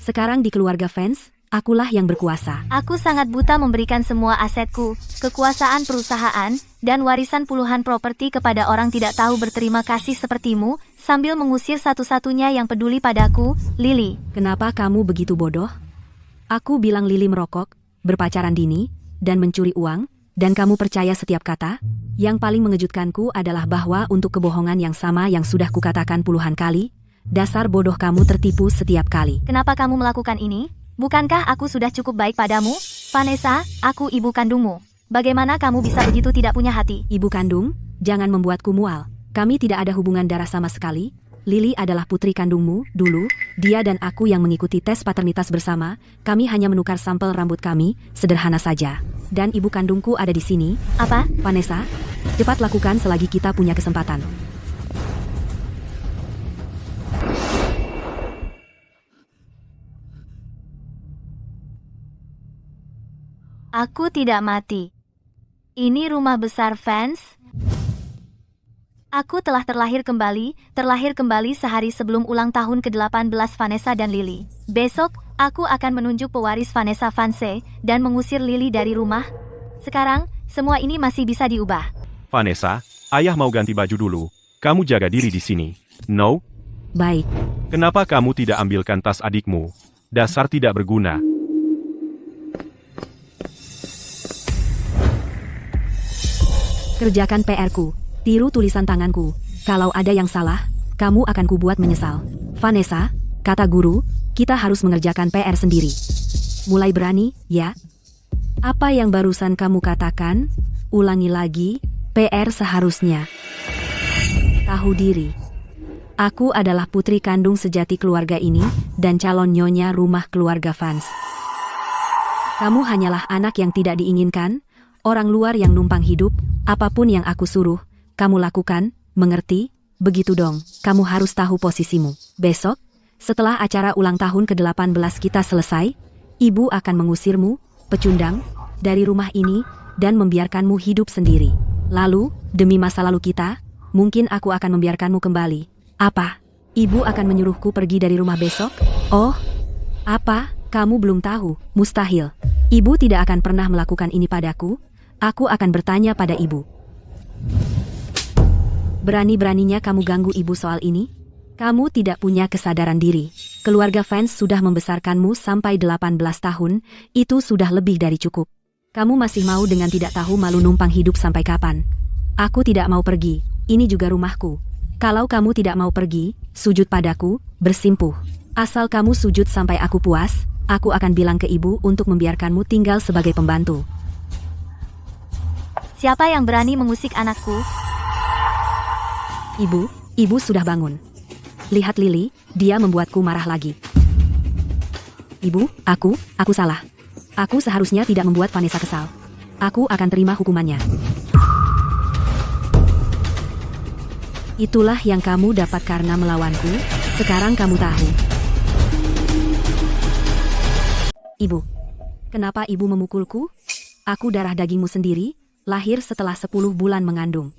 Sekarang di keluarga fans, akulah yang berkuasa. Aku sangat buta memberikan semua asetku, kekuasaan perusahaan, dan warisan puluhan properti kepada orang tidak tahu berterima kasih sepertimu, sambil mengusir satu-satunya yang peduli padaku, Lily. Kenapa kamu begitu bodoh? Aku bilang Lily merokok, berpacaran dini, dan mencuri uang, dan kamu percaya setiap kata? Yang paling mengejutkanku adalah bahwa untuk kebohongan yang sama yang sudah kukatakan puluhan kali, dasar bodoh kamu tertipu setiap kali. Kenapa kamu melakukan ini? Bukankah aku sudah cukup baik padamu? Vanessa, aku ibu kandungmu. Bagaimana kamu bisa begitu tidak punya hati? Ibu kandung, jangan membuatku mual. Kami tidak ada hubungan darah sama sekali. Lily adalah putri kandungmu, dulu. Dia dan aku yang mengikuti tes paternitas bersama. Kami hanya menukar sampel rambut kami, sederhana saja. Dan ibu kandungku ada di sini. Apa? Vanessa, cepat lakukan selagi kita punya kesempatan. Aku tidak mati. Ini rumah besar fans. Aku telah terlahir kembali sehari sebelum ulang tahun ke-18 Vanessa dan Lily. Besok, aku akan menunjuk pewaris Vanessa Vance dan mengusir Lily dari rumah. Sekarang, semua ini masih bisa diubah. Vanessa, ayah mau ganti baju dulu. Kamu jaga diri di sini. No? Baik. Kenapa kamu tidak ambilkan tas adikmu? Dasar tidak berguna. Kerjakan PR-ku. Tiru tulisan tanganku. Kalau ada yang salah, kamu akan kubuat menyesal. Vanessa, kata guru, kita harus mengerjakan PR sendiri. Mulai berani, ya? Apa yang barusan kamu katakan? Ulangi lagi, PR seharusnya. Tahu diri. Aku adalah putri kandung sejati keluarga ini, dan calon nyonya rumah keluarga fans. Kamu hanyalah anak yang tidak diinginkan, orang luar yang numpang hidup, apapun yang aku suruh, kamu lakukan, mengerti? Begitu dong, kamu harus tahu posisimu. Besok, setelah acara ulang tahun ke-18 kita selesai, ibu akan mengusirmu, pecundang, dari rumah ini, dan membiarkanmu hidup sendiri. Lalu, demi masa lalu kita, mungkin aku akan membiarkanmu kembali. Apa? Ibu akan menyuruhku pergi dari rumah besok? Oh, apa? Kamu belum tahu? Mustahil. Ibu tidak akan pernah melakukan ini padaku. Aku akan bertanya pada ibu. Berani-beraninya kamu ganggu ibu soal ini? Kamu tidak punya kesadaran diri. Keluarga fans sudah membesarkanmu sampai 18 tahun, itu sudah lebih dari cukup. Kamu masih mau dengan tidak tahu malu numpang hidup sampai kapan? Aku tidak mau pergi, ini juga rumahku. Kalau kamu tidak mau pergi, sujud padaku, bersimpuh. Asal kamu sujud sampai aku puas, aku akan bilang ke ibu untuk membiarkanmu tinggal sebagai pembantu. Siapa yang berani mengusik anakku? Ibu sudah bangun. Lihat Lily, dia membuatku marah lagi. Ibu, aku salah. Aku seharusnya tidak membuat Vanessa kesal. Aku akan terima hukumannya. Itulah yang kamu dapat karena melawanku, sekarang kamu tahu. Ibu, kenapa ibu memukulku? Aku darah dagingmu sendiri, lahir setelah 10 bulan mengandung.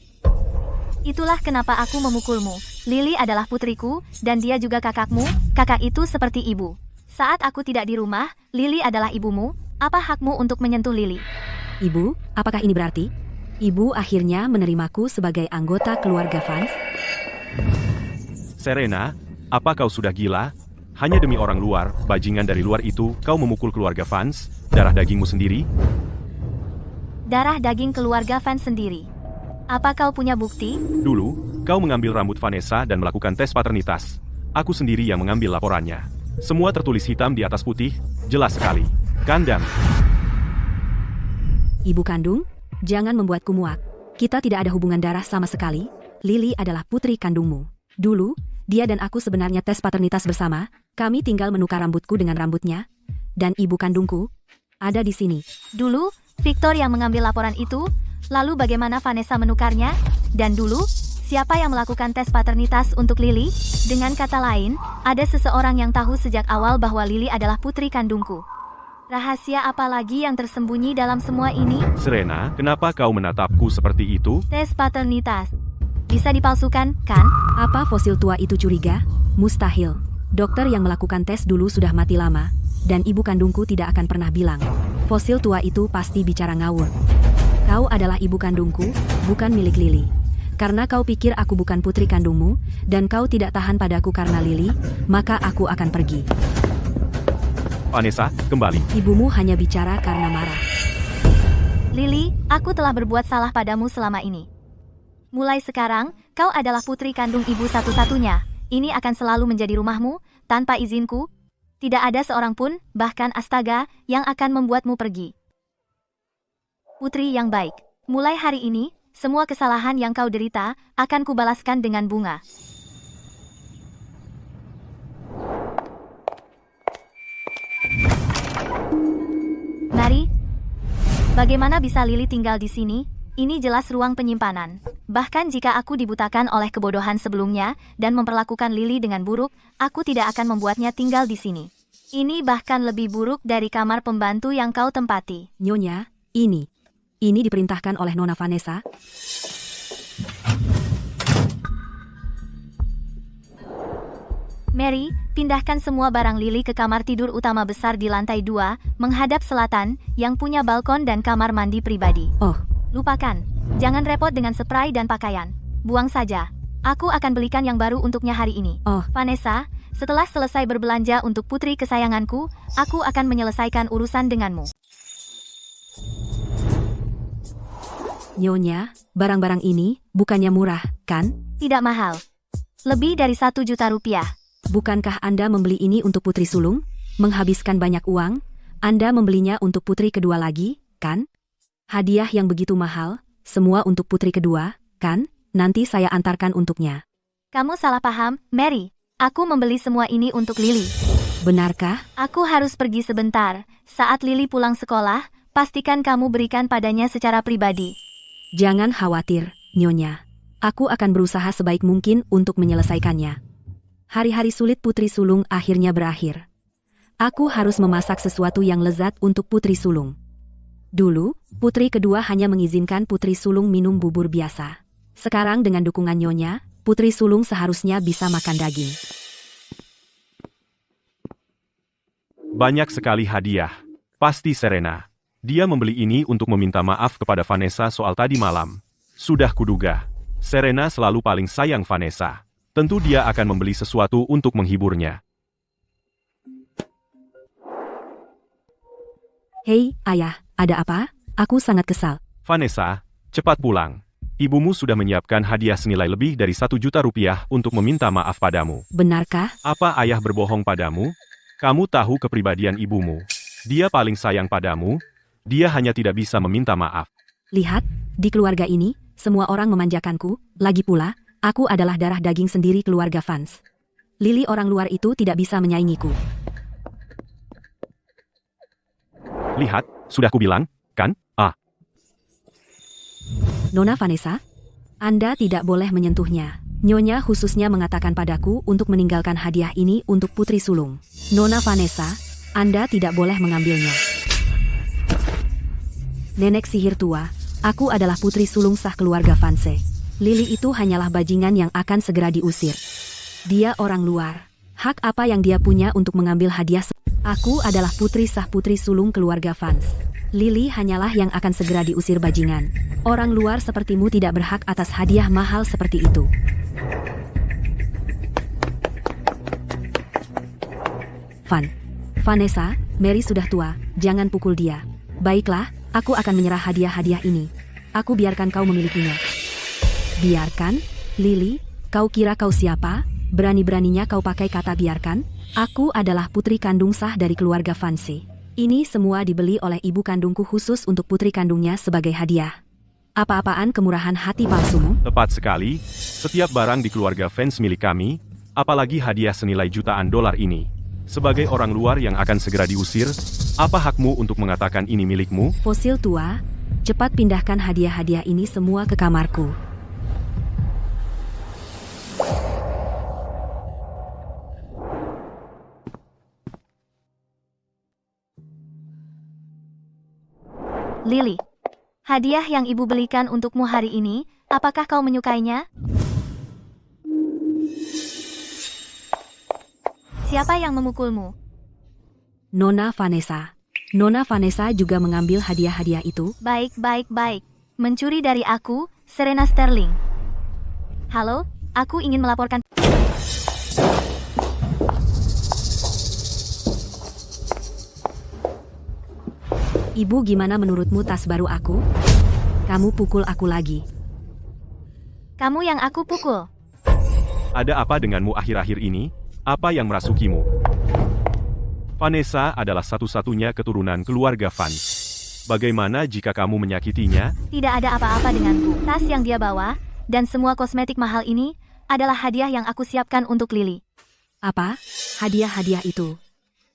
Itulah kenapa aku memukulmu. Lily adalah putriku, dan dia juga kakakmu. Kakak itu seperti ibu. Saat aku tidak di rumah, Lily adalah ibumu. Apa hakmu untuk menyentuh Lily? Ibu, apakah ini berarti? Ibu akhirnya menerimaku sebagai anggota keluarga fans? Serena, apa kau sudah gila? Hanya demi orang luar, bajingan dari luar itu, kau memukul keluarga fans? Darah dagingmu sendiri? Darah daging keluarga fans sendiri. Apa kau punya bukti? Dulu, kau mengambil rambut Vanessa dan melakukan tes paternitas. Aku sendiri yang mengambil laporannya. Semua tertulis hitam di atas putih, jelas sekali. Kandang. Ibu kandung, jangan membuatku muak. Kita tidak ada hubungan darah sama sekali. Lily adalah putri kandungmu. Dulu, dia dan aku sebenarnya tes paternitas bersama. Kami tinggal menukar rambutku dengan rambutnya. Dan ibu kandungku ada di sini. Dulu, Victor yang mengambil laporan itu. Lalu bagaimana Vanessa menukarnya? Dan dulu, siapa yang melakukan tes paternitas untuk Lily? Dengan kata lain, ada seseorang yang tahu sejak awal bahwa Lily adalah putri kandungku. Rahasia apa lagi yang tersembunyi dalam semua ini? Serena, kenapa kau menatapku seperti itu? Tes paternitas. Bisa dipalsukan, kan? Apa fosil tua itu curiga? Mustahil. Dokter yang melakukan tes dulu sudah mati lama, dan ibu kandungku tidak akan pernah bilang. Fosil tua itu pasti bicara ngawur. Kau adalah ibu kandungku, bukan milik Lily. Karena kau pikir aku bukan putri kandungmu, dan kau tidak tahan padaku karena Lily, maka aku akan pergi. Vanessa, kembali. Ibumu hanya bicara karena marah. Lily, aku telah berbuat salah padamu selama ini. Mulai sekarang, kau adalah putri kandung ibu satu-satunya. Ini akan selalu menjadi rumahmu, tanpa izinku. Tidak ada seorang pun, bahkan astaga, yang akan membuatmu pergi. Putri yang baik, mulai hari ini, semua kesalahan yang kau derita, akan kubalaskan dengan bunga. Mari. Bagaimana bisa Lily tinggal di sini? Ini jelas ruang penyimpanan. Bahkan jika aku dibutakan oleh kebodohan sebelumnya dan memperlakukan Lily dengan buruk, aku tidak akan membuatnya tinggal di sini. Ini bahkan lebih buruk dari kamar pembantu yang kau tempati. Nyonya, ini diperintahkan oleh Nona Vanessa. Mary, pindahkan semua barang Lily ke kamar tidur utama besar di lantai 2, menghadap selatan, yang punya balkon dan kamar mandi pribadi. Oh, Lupakan. Jangan repot dengan spray dan pakaian. Buang saja. Aku akan belikan yang baru untuknya hari ini. Oh. Vanessa, setelah selesai berbelanja untuk putri kesayanganku, aku akan menyelesaikan urusan denganmu. Nyonya, barang-barang ini bukannya murah, kan? Tidak mahal. Lebih dari 1 juta rupiah. Bukankah Anda membeli ini untuk putri sulung? Menghabiskan banyak uang? Anda membelinya untuk putri kedua lagi, kan? Hadiah yang begitu mahal, semua untuk putri kedua, kan? Nanti saya antarkan untuknya. Kamu salah paham, Mary. Aku membeli semua ini untuk Lily. Benarkah? Aku harus pergi sebentar. Saat Lily pulang sekolah, pastikan kamu berikan padanya secara pribadi. Jangan khawatir, Nyonya. Aku akan berusaha sebaik mungkin untuk menyelesaikannya. Hari-hari sulit putri sulung akhirnya berakhir. Aku harus memasak sesuatu yang lezat untuk putri sulung. Dulu, putri kedua hanya mengizinkan putri sulung minum bubur biasa. Sekarang dengan dukungan Nyonya, putri sulung seharusnya bisa makan daging. Banyak sekali hadiah. Pasti Serena. Dia membeli ini untuk meminta maaf kepada Vanessa soal tadi malam. Sudah kuduga. Serena selalu paling sayang Vanessa. Tentu dia akan membeli sesuatu untuk menghiburnya. Hei, ayah, ada apa? Aku sangat kesal. Vanessa, cepat pulang. Ibumu sudah menyiapkan hadiah senilai lebih dari 1 juta rupiah untuk meminta maaf padamu. Benarkah? Apa ayah berbohong padamu? Kamu tahu kepribadian ibumu. Dia paling sayang padamu. Dia hanya tidak bisa meminta maaf. Lihat, di keluarga ini, semua orang memanjakanku. Lagi pula, aku adalah darah daging sendiri keluarga Vance. Lily orang luar itu tidak bisa menyaingiku. Lihat, sudah kubilang, kan? Nona Vanessa, Anda tidak boleh menyentuhnya. Nyonya khususnya mengatakan padaku untuk meninggalkan hadiah ini untuk putri sulung. Nona Vanessa, Anda tidak boleh mengambilnya. Nenek sihir tua, aku adalah putri sulung sah keluarga Vance. Lily itu hanyalah bajingan yang akan segera diusir. Dia orang luar. Hak apa yang dia punya untuk mengambil hadiah? Aku adalah putri sah putri sulung keluarga Vance. Lily hanyalah yang akan segera diusir bajingan. Orang luar sepertimu tidak berhak atas hadiah mahal seperti itu. Vanessa, Mary sudah tua, jangan pukul dia. Baiklah, aku akan menyerah hadiah-hadiah ini. Aku biarkan kau memilikinya. Biarkan? Lily, kau kira kau siapa? Berani-beraninya kau pakai kata biarkan? Aku adalah putri kandung sah dari keluarga Vance. Ini semua dibeli oleh ibu kandungku khusus untuk putri kandungnya sebagai hadiah. Apa-apaan kemurahan hati palsumu? Tepat sekali. Setiap barang di keluarga fans milik kami, apalagi hadiah senilai jutaan dolar ini. Sebagai orang luar yang akan segera diusir, apa hakmu untuk mengatakan ini milikmu? Fosil tua, cepat pindahkan hadiah-hadiah ini semua ke kamarku. Lily, hadiah yang ibu belikan untukmu hari ini, apakah kau menyukainya? Siapa yang memukulmu? Nona Vanessa. Nona Vanessa juga mengambil hadiah-hadiah itu. Baik. Mencuri dari aku, Serena Sterling. Halo, aku ingin melaporkan. Ibu, gimana menurutmu tas baru aku? Kamu pukul aku lagi. Kamu yang aku pukul. Ada apa denganmu akhir-akhir ini? Apa yang merasukimu? Vanessa adalah satu-satunya keturunan keluarga Van. Bagaimana jika kamu menyakitinya? Tidak ada apa-apa denganku. Tas yang dia bawa, dan semua kosmetik mahal ini, adalah hadiah yang aku siapkan untuk Lily. Apa? Hadiah-hadiah itu?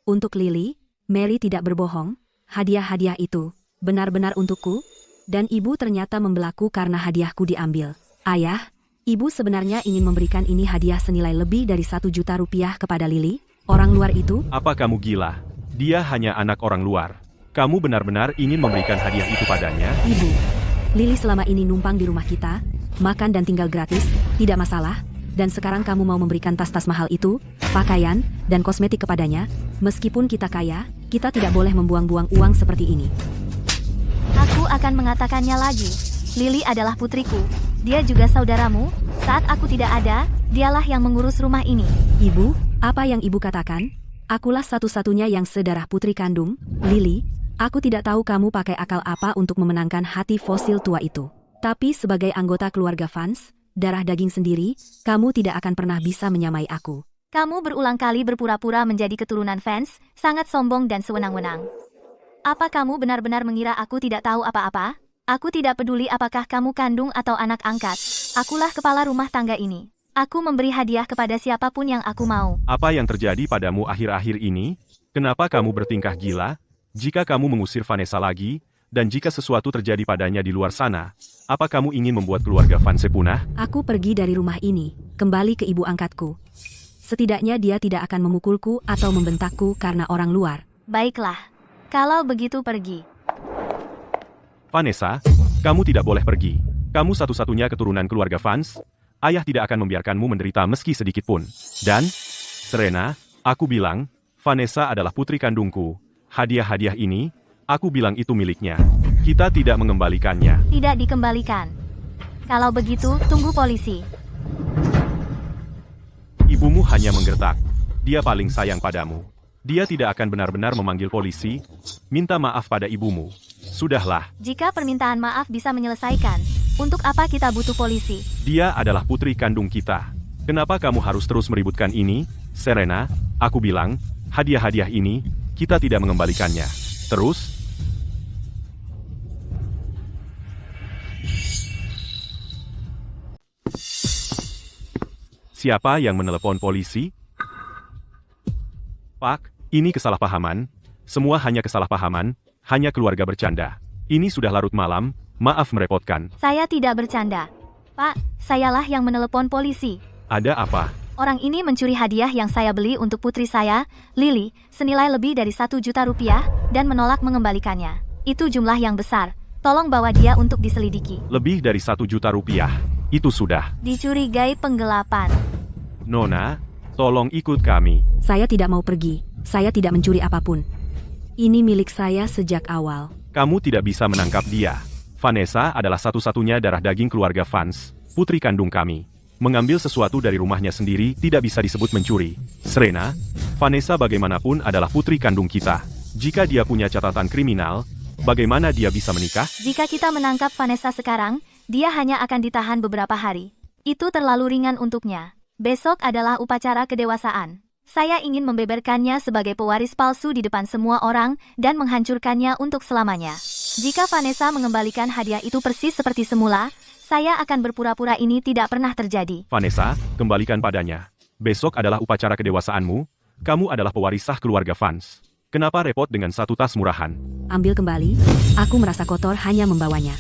Untuk Lily? Mary tidak berbohong. Hadiah-hadiah itu benar-benar untukku? Dan ibu ternyata membelaku karena hadiahku diambil. Ayah, ibu sebenarnya ingin memberikan ini hadiah senilai lebih dari 1 juta rupiah kepada Lily, orang luar itu? Apa kamu gila? Dia hanya anak orang luar. Kamu benar-benar ingin memberikan hadiah itu padanya? Ibu, Lily selama ini numpang di rumah kita, makan dan tinggal gratis, tidak masalah. Dan sekarang kamu mau memberikan tas-tas mahal itu, pakaian, dan kosmetik kepadanya. Meskipun kita kaya, kita tidak boleh membuang-buang uang seperti ini. Aku akan mengatakannya lagi. Lily adalah putriku. Dia juga saudaramu. Saat aku tidak ada, dialah yang mengurus rumah ini. Ibu, apa yang ibu katakan? Akulah satu-satunya yang sedarah putri kandung, Lily. Aku tidak tahu kamu pakai akal apa untuk memenangkan hati fosil tua itu. Tapi sebagai anggota keluarga Vance, darah daging sendiri, kamu tidak akan pernah bisa menyamai aku. Kamu berulang kali berpura-pura menjadi keturunan Vance, sangat sombong dan sewenang-wenang. Apa kamu benar-benar mengira aku tidak tahu apa-apa? Aku tidak peduli apakah kamu kandung atau anak angkat. Akulah kepala rumah tangga ini. Aku memberi hadiah kepada siapapun yang aku mau. Apa yang terjadi padamu akhir-akhir ini? Kenapa kamu bertingkah gila? Jika kamu mengusir Vanessa lagi, dan jika sesuatu terjadi padanya di luar sana, apa kamu ingin membuat keluarga Vance punah? Aku pergi dari rumah ini, kembali ke ibu angkatku. Setidaknya dia tidak akan memukulku atau membentakku karena orang luar. Baiklah. Kalau begitu pergi. Vanessa, kamu tidak boleh pergi. Kamu satu-satunya keturunan keluarga Vance. Ayah tidak akan membiarkanmu menderita meski sedikit pun. Dan, Serena, aku bilang, Vanessa adalah putri kandungku. Hadiah-hadiah ini, aku bilang itu miliknya. Kita tidak mengembalikannya. Tidak dikembalikan. Kalau begitu, tunggu polisi. Ibumu hanya menggertak. Dia paling sayang padamu. Dia tidak akan benar-benar memanggil polisi. Minta maaf pada ibumu. Sudahlah. Jika permintaan maaf bisa menyelesaikan, untuk apa kita butuh polisi? Dia adalah putri kandung kita. Kenapa kamu harus terus meributkan ini? Serena, aku bilang, hadiah-hadiah ini, kita tidak mengembalikannya. Terus, siapa yang menelepon polisi? Pak, ini kesalahpahaman. Semua hanya kesalahpahaman, hanya keluarga bercanda. Ini sudah larut malam, maaf merepotkan. Saya tidak bercanda. Pak, sayalah yang menelepon polisi. Ada apa? Orang ini mencuri hadiah yang saya beli untuk putri saya, Lily, senilai lebih dari 1 juta rupiah, dan menolak mengembalikannya. Itu jumlah yang besar. Tolong bawa dia untuk diselidiki. Lebih dari 1 juta rupiah. Itu sudah. Dicurigai penggelapan. Nona, tolong ikut kami. Saya tidak mau pergi. Saya tidak mencuri apapun. Ini milik saya sejak awal. Kamu tidak bisa menangkap dia. Vanessa adalah satu-satunya darah daging keluarga Vance, putri kandung kami. Mengambil sesuatu dari rumahnya sendiri tidak bisa disebut mencuri. Serena, Vanessa bagaimanapun adalah putri kandung kita. Jika dia punya catatan kriminal, bagaimana dia bisa menikah? Jika kita menangkap Vanessa sekarang, dia hanya akan ditahan beberapa hari. Itu terlalu ringan untuknya. Besok adalah upacara kedewasaan. Saya ingin membeberkannya sebagai pewaris palsu di depan semua orang dan menghancurkannya untuk selamanya. Jika Vanessa mengembalikan hadiah itu persis seperti semula, saya akan berpura-pura ini tidak pernah terjadi. Vanessa, kembalikan padanya. Besok adalah upacara kedewasaanmu. Kamu adalah pewaris sah keluarga Vance. Kenapa repot dengan satu tas murahan? Ambil kembali, aku merasa kotor hanya membawanya.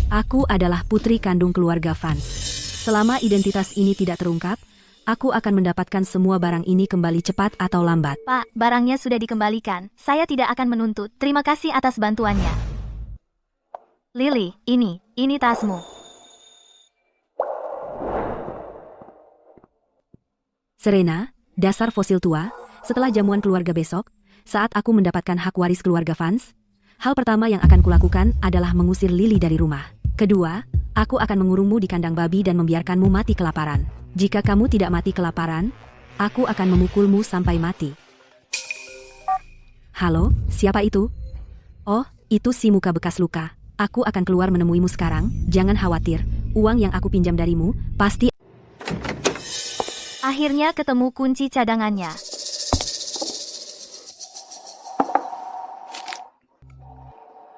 Aku adalah putri kandung keluarga Vance. Selama identitas ini tidak terungkap, aku akan mendapatkan semua barang ini kembali cepat atau lambat. Pak, barangnya sudah dikembalikan. Saya tidak akan menuntut. Terima kasih atas bantuannya. Lily, ini tasmu. Serena, Dasar fosil tua, setelah jamuan keluarga besok, saat aku mendapatkan hak waris keluarga Vance, hal pertama yang akan kulakukan adalah mengusir Lily dari rumah. Kedua, aku akan mengurungmu di kandang babi dan membiarkanmu mati kelaparan. Jika kamu tidak mati kelaparan, aku akan memukulmu sampai mati. Halo, siapa itu? Oh, itu si muka bekas luka. Aku akan keluar menemuimu sekarang, jangan khawatir. Uang yang aku pinjam darimu, pasti... Akhirnya ketemu kunci cadangannya.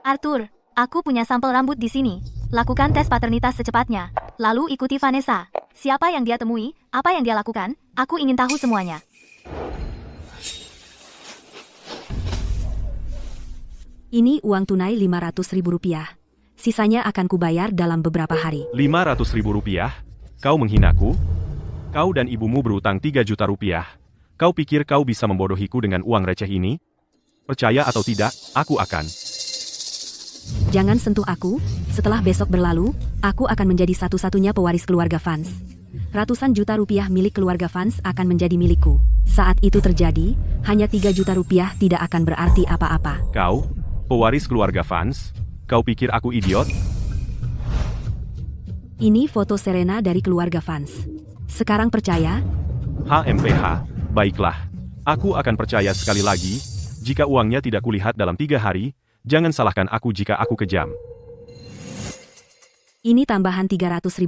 Arthur, aku punya sampel rambut di sini. Lakukan tes paternitas secepatnya. Lalu ikuti Vanessa. Siapa yang dia temui, apa yang dia lakukan, aku ingin tahu semuanya. Ini uang tunai Rp500.000. Sisanya akan kubayar dalam beberapa hari. Rp500.000? Kau menghinaku? Kau dan ibumu berutang 3 juta rupiah. Kau pikir kau bisa membodohiku dengan uang receh ini? Percaya atau tidak, aku akan. Jangan sentuh aku, setelah besok berlalu, aku akan menjadi satu-satunya pewaris keluarga Vance. Ratusan juta rupiah milik keluarga Vance akan menjadi milikku. Saat itu terjadi, hanya 3 juta rupiah tidak akan berarti apa-apa. Kau, pewaris keluarga Vance? Kau pikir aku idiot? Ini foto Serena dari keluarga Vance. Sekarang percaya? HMPH, baiklah. Aku akan percaya sekali lagi, jika uangnya tidak kulihat dalam 3 hari, jangan salahkan aku jika aku kejam. Ini tambahan Rp300.000,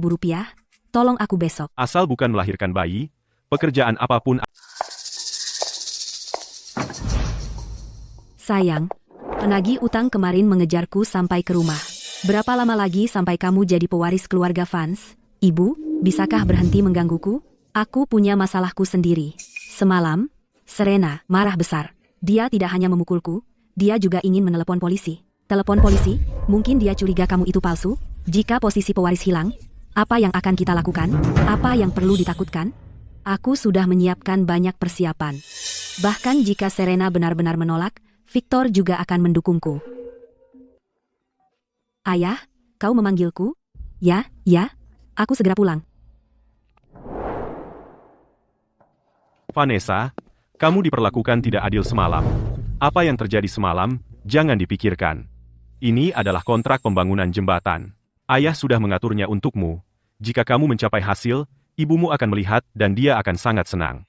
tolong aku besok. Asal bukan melahirkan bayi, pekerjaan apapun. Sayang, penagih utang kemarin mengejarku sampai ke rumah. Berapa lama lagi sampai kamu jadi pewaris keluarga Vance? Ibu, bisakah berhenti menggangguku? Aku punya masalahku sendiri. Semalam, Serena marah besar. Dia tidak hanya memukulku, dia juga ingin menelepon polisi. Telepon polisi? Mungkin dia curiga kamu itu palsu? Jika posisi pewaris hilang, apa yang akan kita lakukan? Apa yang perlu ditakutkan? Aku sudah menyiapkan banyak persiapan. Bahkan jika Serena benar-benar menolak, Victor juga akan mendukungku. Ayah, kau memanggilku? Ya, aku segera pulang. Vanessa, kamu diperlakukan tidak adil semalam. Apa yang terjadi semalam, jangan dipikirkan. Ini adalah kontrak pembangunan jembatan. Ayah sudah mengaturnya untukmu. Jika kamu mencapai hasil, ibumu akan melihat dan dia akan sangat senang.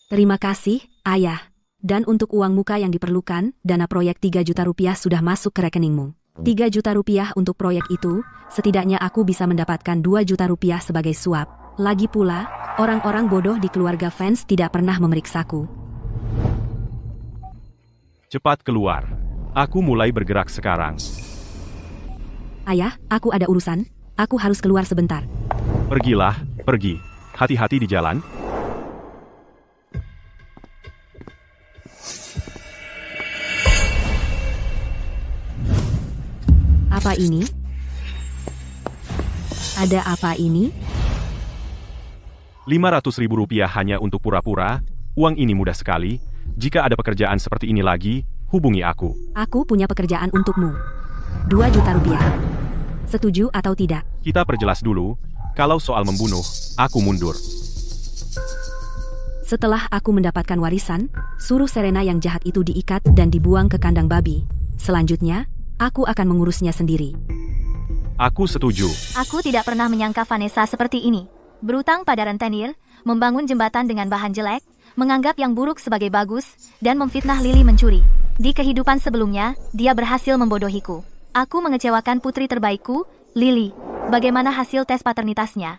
Terima kasih, Ayah. Dan untuk uang muka yang diperlukan, dana proyek 3 juta rupiah sudah masuk ke rekeningmu. 3 juta rupiah untuk proyek itu, setidaknya aku bisa mendapatkan 2 juta rupiah sebagai suap. Lagi pula, orang-orang bodoh di keluarga Vance tidak pernah memeriksaku. Cepat keluar. Aku mulai bergerak sekarang. Ayah, aku ada urusan. Aku harus keluar sebentar. Pergilah, pergi. Hati-hati di jalan. Apa ini? Ada apa ini? Rp500.000 hanya untuk pura-pura. Uang ini mudah sekali. Jika ada pekerjaan seperti ini lagi, hubungi aku. Aku punya pekerjaan untukmu. 2 juta rupiah. Setuju atau tidak? Kita perjelas dulu. Kalau soal membunuh, aku mundur. Setelah aku mendapatkan warisan, suruh Serena yang jahat itu diikat dan dibuang ke kandang babi. Selanjutnya, aku akan mengurusnya sendiri. Aku setuju. Aku tidak pernah menyangka Vanessa seperti ini. Berutang pada rentenir, membangun jembatan dengan bahan jelek, menganggap yang buruk sebagai bagus, dan memfitnah Lily mencuri. Di kehidupan sebelumnya, dia berhasil membodohiku. Aku mengecewakan putri terbaikku, Lily. Bagaimana hasil tes paternitasnya?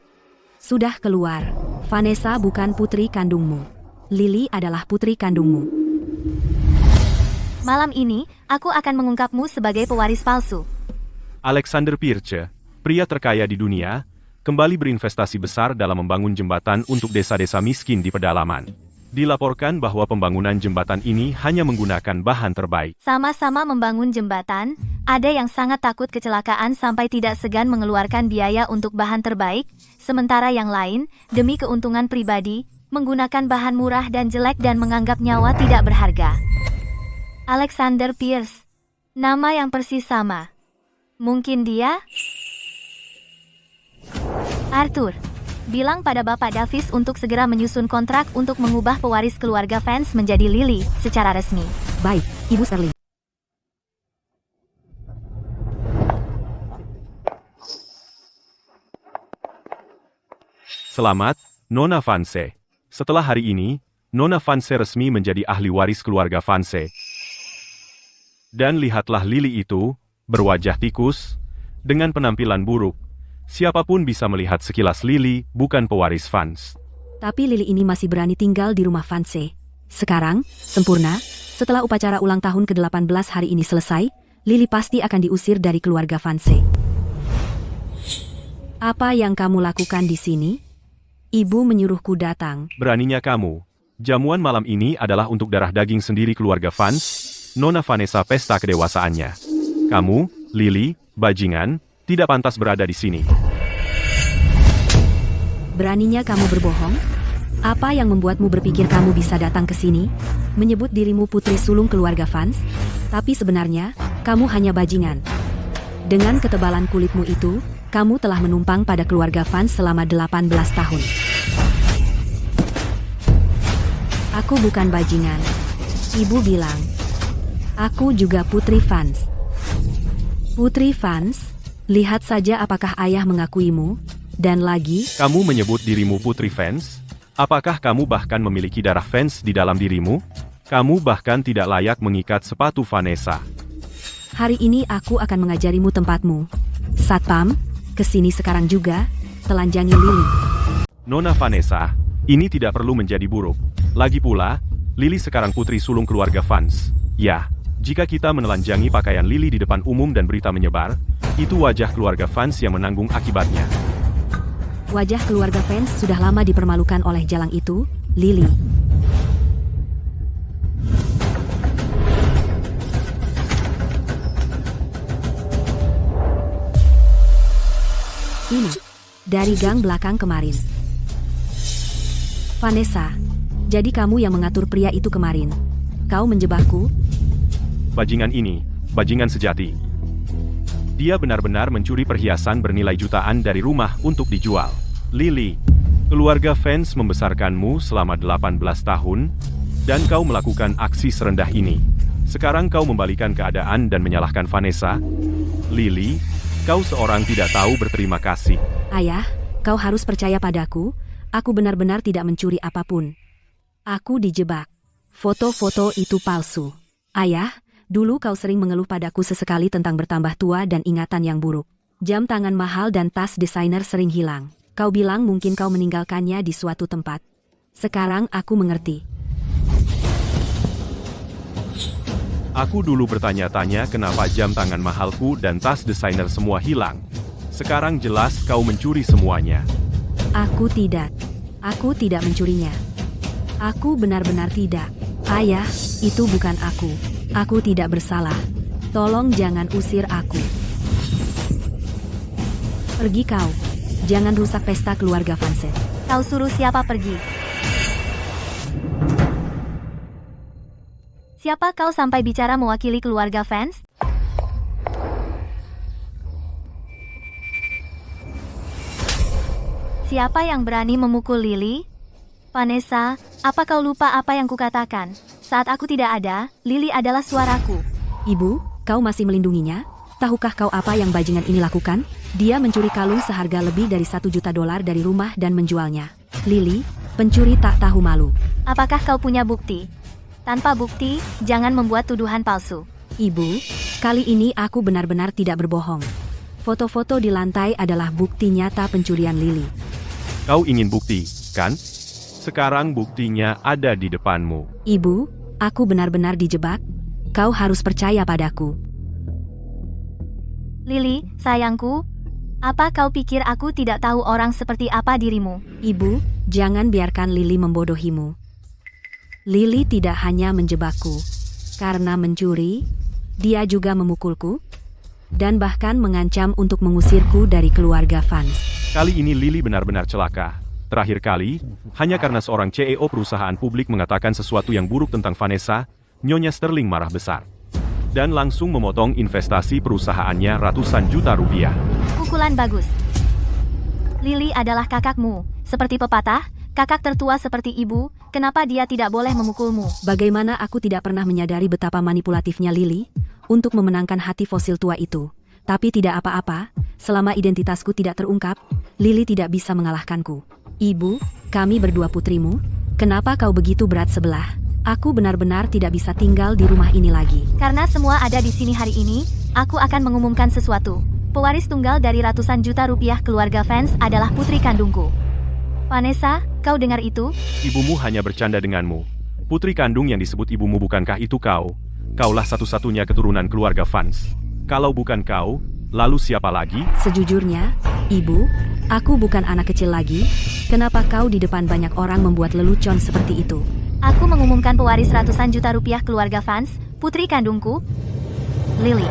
Sudah keluar. Vanessa bukan putri kandungmu. Lily adalah putri kandungmu. Malam ini, aku akan mengungkapmu sebagai pewaris palsu. Alexander Pirce, pria terkaya di dunia, kembali berinvestasi besar dalam membangun jembatan untuk desa-desa miskin di pedalaman. Dilaporkan bahwa pembangunan jembatan ini hanya menggunakan bahan terbaik. Sama-sama membangun jembatan, ada yang sangat takut kecelakaan sampai tidak segan mengeluarkan biaya untuk bahan terbaik, sementara yang lain, demi keuntungan pribadi, menggunakan bahan murah dan jelek dan menganggap nyawa tidak berharga. Alexander Pierce. Nama yang persis sama. Mungkin dia? Arthur. Bilang pada Bapak Davis untuk segera menyusun kontrak untuk mengubah pewaris keluarga Vance menjadi Lily secara resmi. Baik, Ibu Sterling. Selamat, Nona Vance. Setelah hari ini, Nona Vance resmi menjadi ahli waris keluarga Vance. Dan lihatlah Lily itu, berwajah tikus, dengan penampilan buruk. Siapapun bisa melihat sekilas Lily bukan pewaris Vance. Tapi Lily ini masih berani tinggal di rumah Vance. Sekarang, sempurna, setelah upacara ulang tahun ke-18 hari ini selesai, Lily pasti akan diusir dari keluarga Vance. Apa yang kamu lakukan di sini? Ibu menyuruhku datang. Beraninya kamu. Jamuan malam ini adalah untuk darah daging sendiri keluarga Vance, Nona Vanessa pesta kedewasaannya. Kamu, Lily, bajingan, tidak pantas berada di sini. Beraninya kamu berbohong? Apa yang membuatmu berpikir kamu bisa datang ke sini? Menyebut dirimu putri sulung keluarga Vance? Tapi sebenarnya, kamu hanya bajingan. Dengan ketebalan kulitmu itu, kamu telah menumpang pada keluarga Vance selama 18 tahun. Aku bukan bajingan. Ibu bilang, aku juga putri Vance. Putri Vance, lihat saja apakah ayah mengakuimu. Dan lagi, Kamu menyebut dirimu putri Vance? Apakah kamu bahkan memiliki darah Vance di dalam dirimu? Kamu bahkan tidak layak mengikat sepatu Vanessa. hari ini aku akan mengajarimu tempatmu. Satpam, kesini sekarang juga, telanjangi Lily. Nona Vanessa, ini tidak perlu menjadi buruk. Lagi pula, Lily sekarang putri sulung keluarga Vance. Ya, jika kita menelanjangi pakaian Lily di depan umum dan berita menyebar, itu wajah keluarga Vance yang menanggung akibatnya. Wajah keluarga Vance sudah lama dipermalukan oleh jalang itu, Lily. Ini, dari gang belakang kemarin. Vanessa, jadi kamu yang mengatur pria itu kemarin. Kau menjebakku? Bajingan ini, bajingan sejati. Dia benar-benar mencuri perhiasan bernilai jutaan dari rumah untuk dijual. Lily, keluarga Vance membesarkanmu selama 18 tahun, dan kau melakukan aksi serendah ini. Sekarang kau membalikan keadaan dan menyalahkan Vanessa? Lily, kau seorang tidak tahu berterima kasih. Ayah, kau harus percaya padaku, aku benar-benar tidak mencuri apapun. Aku dijebak. Foto-foto itu palsu. Ayah, dulu kau sering mengeluh padaku sesekali tentang bertambah tua dan ingatan yang buruk. Jam tangan mahal dan tas desainer sering hilang. Kau bilang mungkin kau meninggalkannya di suatu tempat. Sekarang aku mengerti. Aku dulu bertanya-tanya kenapa jam tangan mahalku dan tas desainer semua hilang. Sekarang jelas kau mencuri semuanya. Aku tidak. Aku tidak mencurinya. Aku benar-benar tidak. Ayah, itu bukan aku. Aku tidak bersalah. Tolong jangan usir aku. Pergi kau. Jangan rusak pesta keluarga Vance. Kau suruh siapa pergi? Siapa kau sampai bicara mewakili keluarga Vance? Siapa yang berani memukul Lily? Vanessa, apa kau lupa apa yang kukatakan? Saat aku tidak ada, Lily adalah suaraku. Ibu, kau masih melindunginya? Tahukah kau apa yang bajingan ini lakukan? Dia mencuri kalung seharga lebih dari $1 juta dari rumah dan menjualnya. Lily, pencuri tak tahu malu. Apakah kau punya bukti? Tanpa bukti, jangan membuat tuduhan palsu. Ibu, kali ini aku benar-benar tidak berbohong. Foto-foto di lantai adalah bukti nyata pencurian Lily. Kau ingin bukti, kan? Sekarang buktinya ada di depanmu. Ibu, aku benar-benar dijebak. Kau harus percaya padaku. Lily, sayangku, apa kau pikir aku tidak tahu orang seperti apa dirimu? Ibu, jangan biarkan Lily membodohimu. Lily tidak hanya menjebakku. Karena mencuri, dia juga memukulku. Dan bahkan mengancam untuk mengusirku dari keluarga Vance. Kali ini Lily benar-benar celaka. Terakhir kali, hanya karena seorang CEO perusahaan publik mengatakan sesuatu yang buruk tentang Vanessa, Nyonya Sterling marah besar. Dan langsung memotong investasi perusahaannya ratusan juta rupiah. Pukulan bagus. Lily adalah kakakmu, seperti pepatah, kakak tertua seperti ibu, kenapa dia tidak boleh memukulmu? Bagaimana aku tidak pernah menyadari betapa manipulatifnya Lily untuk memenangkan hati fosil tua itu. Tapi tidak apa-apa, selama identitasku tidak terungkap, Lily tidak bisa mengalahkanku. Ibu, kami berdua putrimu, kenapa kau begitu berat sebelah? Aku benar-benar tidak bisa tinggal di rumah ini lagi. Karena semua ada di sini hari ini, aku akan mengumumkan sesuatu. Pewaris tunggal dari ratusan juta rupiah keluarga fans adalah putri kandungku. Vanessa, kau dengar itu? Ibumu hanya bercanda denganmu. Putri kandung yang disebut ibumu bukankah itu kau? Kaulah satu-satunya keturunan keluarga fans. Kalau bukan kau, lalu siapa lagi? Sejujurnya, Ibu, aku bukan anak kecil lagi. Kenapa kau di depan banyak orang membuat lelucon seperti itu? Aku mengumumkan pewaris ratusan juta rupiah keluarga fans, putri kandungku, Lily.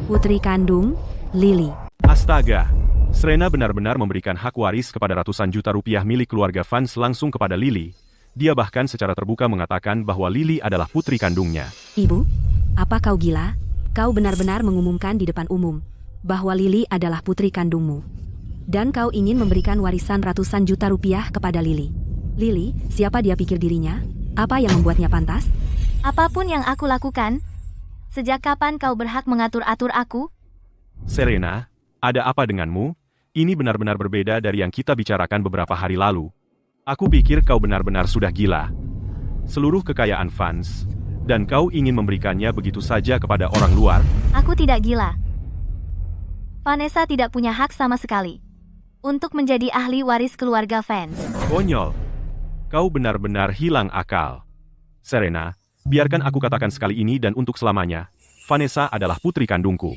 Putri kandung, Lily. Astaga, Serena benar-benar memberikan hak waris kepada ratusan juta rupiah milik keluarga fans langsung kepada Lily. Dia bahkan secara terbuka mengatakan bahwa Lily adalah putri kandungnya. Ibu, apa kau gila? Kau benar-benar mengumumkan di depan umum bahwa Lily adalah putri kandungmu. Dan kau ingin memberikan warisan ratusan juta rupiah kepada Lily. Lily, siapa dia pikir dirinya? Apa yang membuatnya pantas? Apapun yang aku lakukan, sejak kapan kau berhak mengatur-atur aku? Serena, ada apa denganmu? Ini benar-benar berbeda dari yang kita bicarakan beberapa hari lalu. Aku pikir kau benar-benar sudah gila. Seluruh kekayaan fans, dan kau ingin memberikannya begitu saja kepada orang luar? Aku tidak gila. Vanessa tidak punya hak sama sekali untuk menjadi ahli waris keluarga fans. Konyol. Kau benar-benar hilang akal. Serena, biarkan aku katakan sekali ini dan untuk selamanya, Vanessa adalah putri kandungku.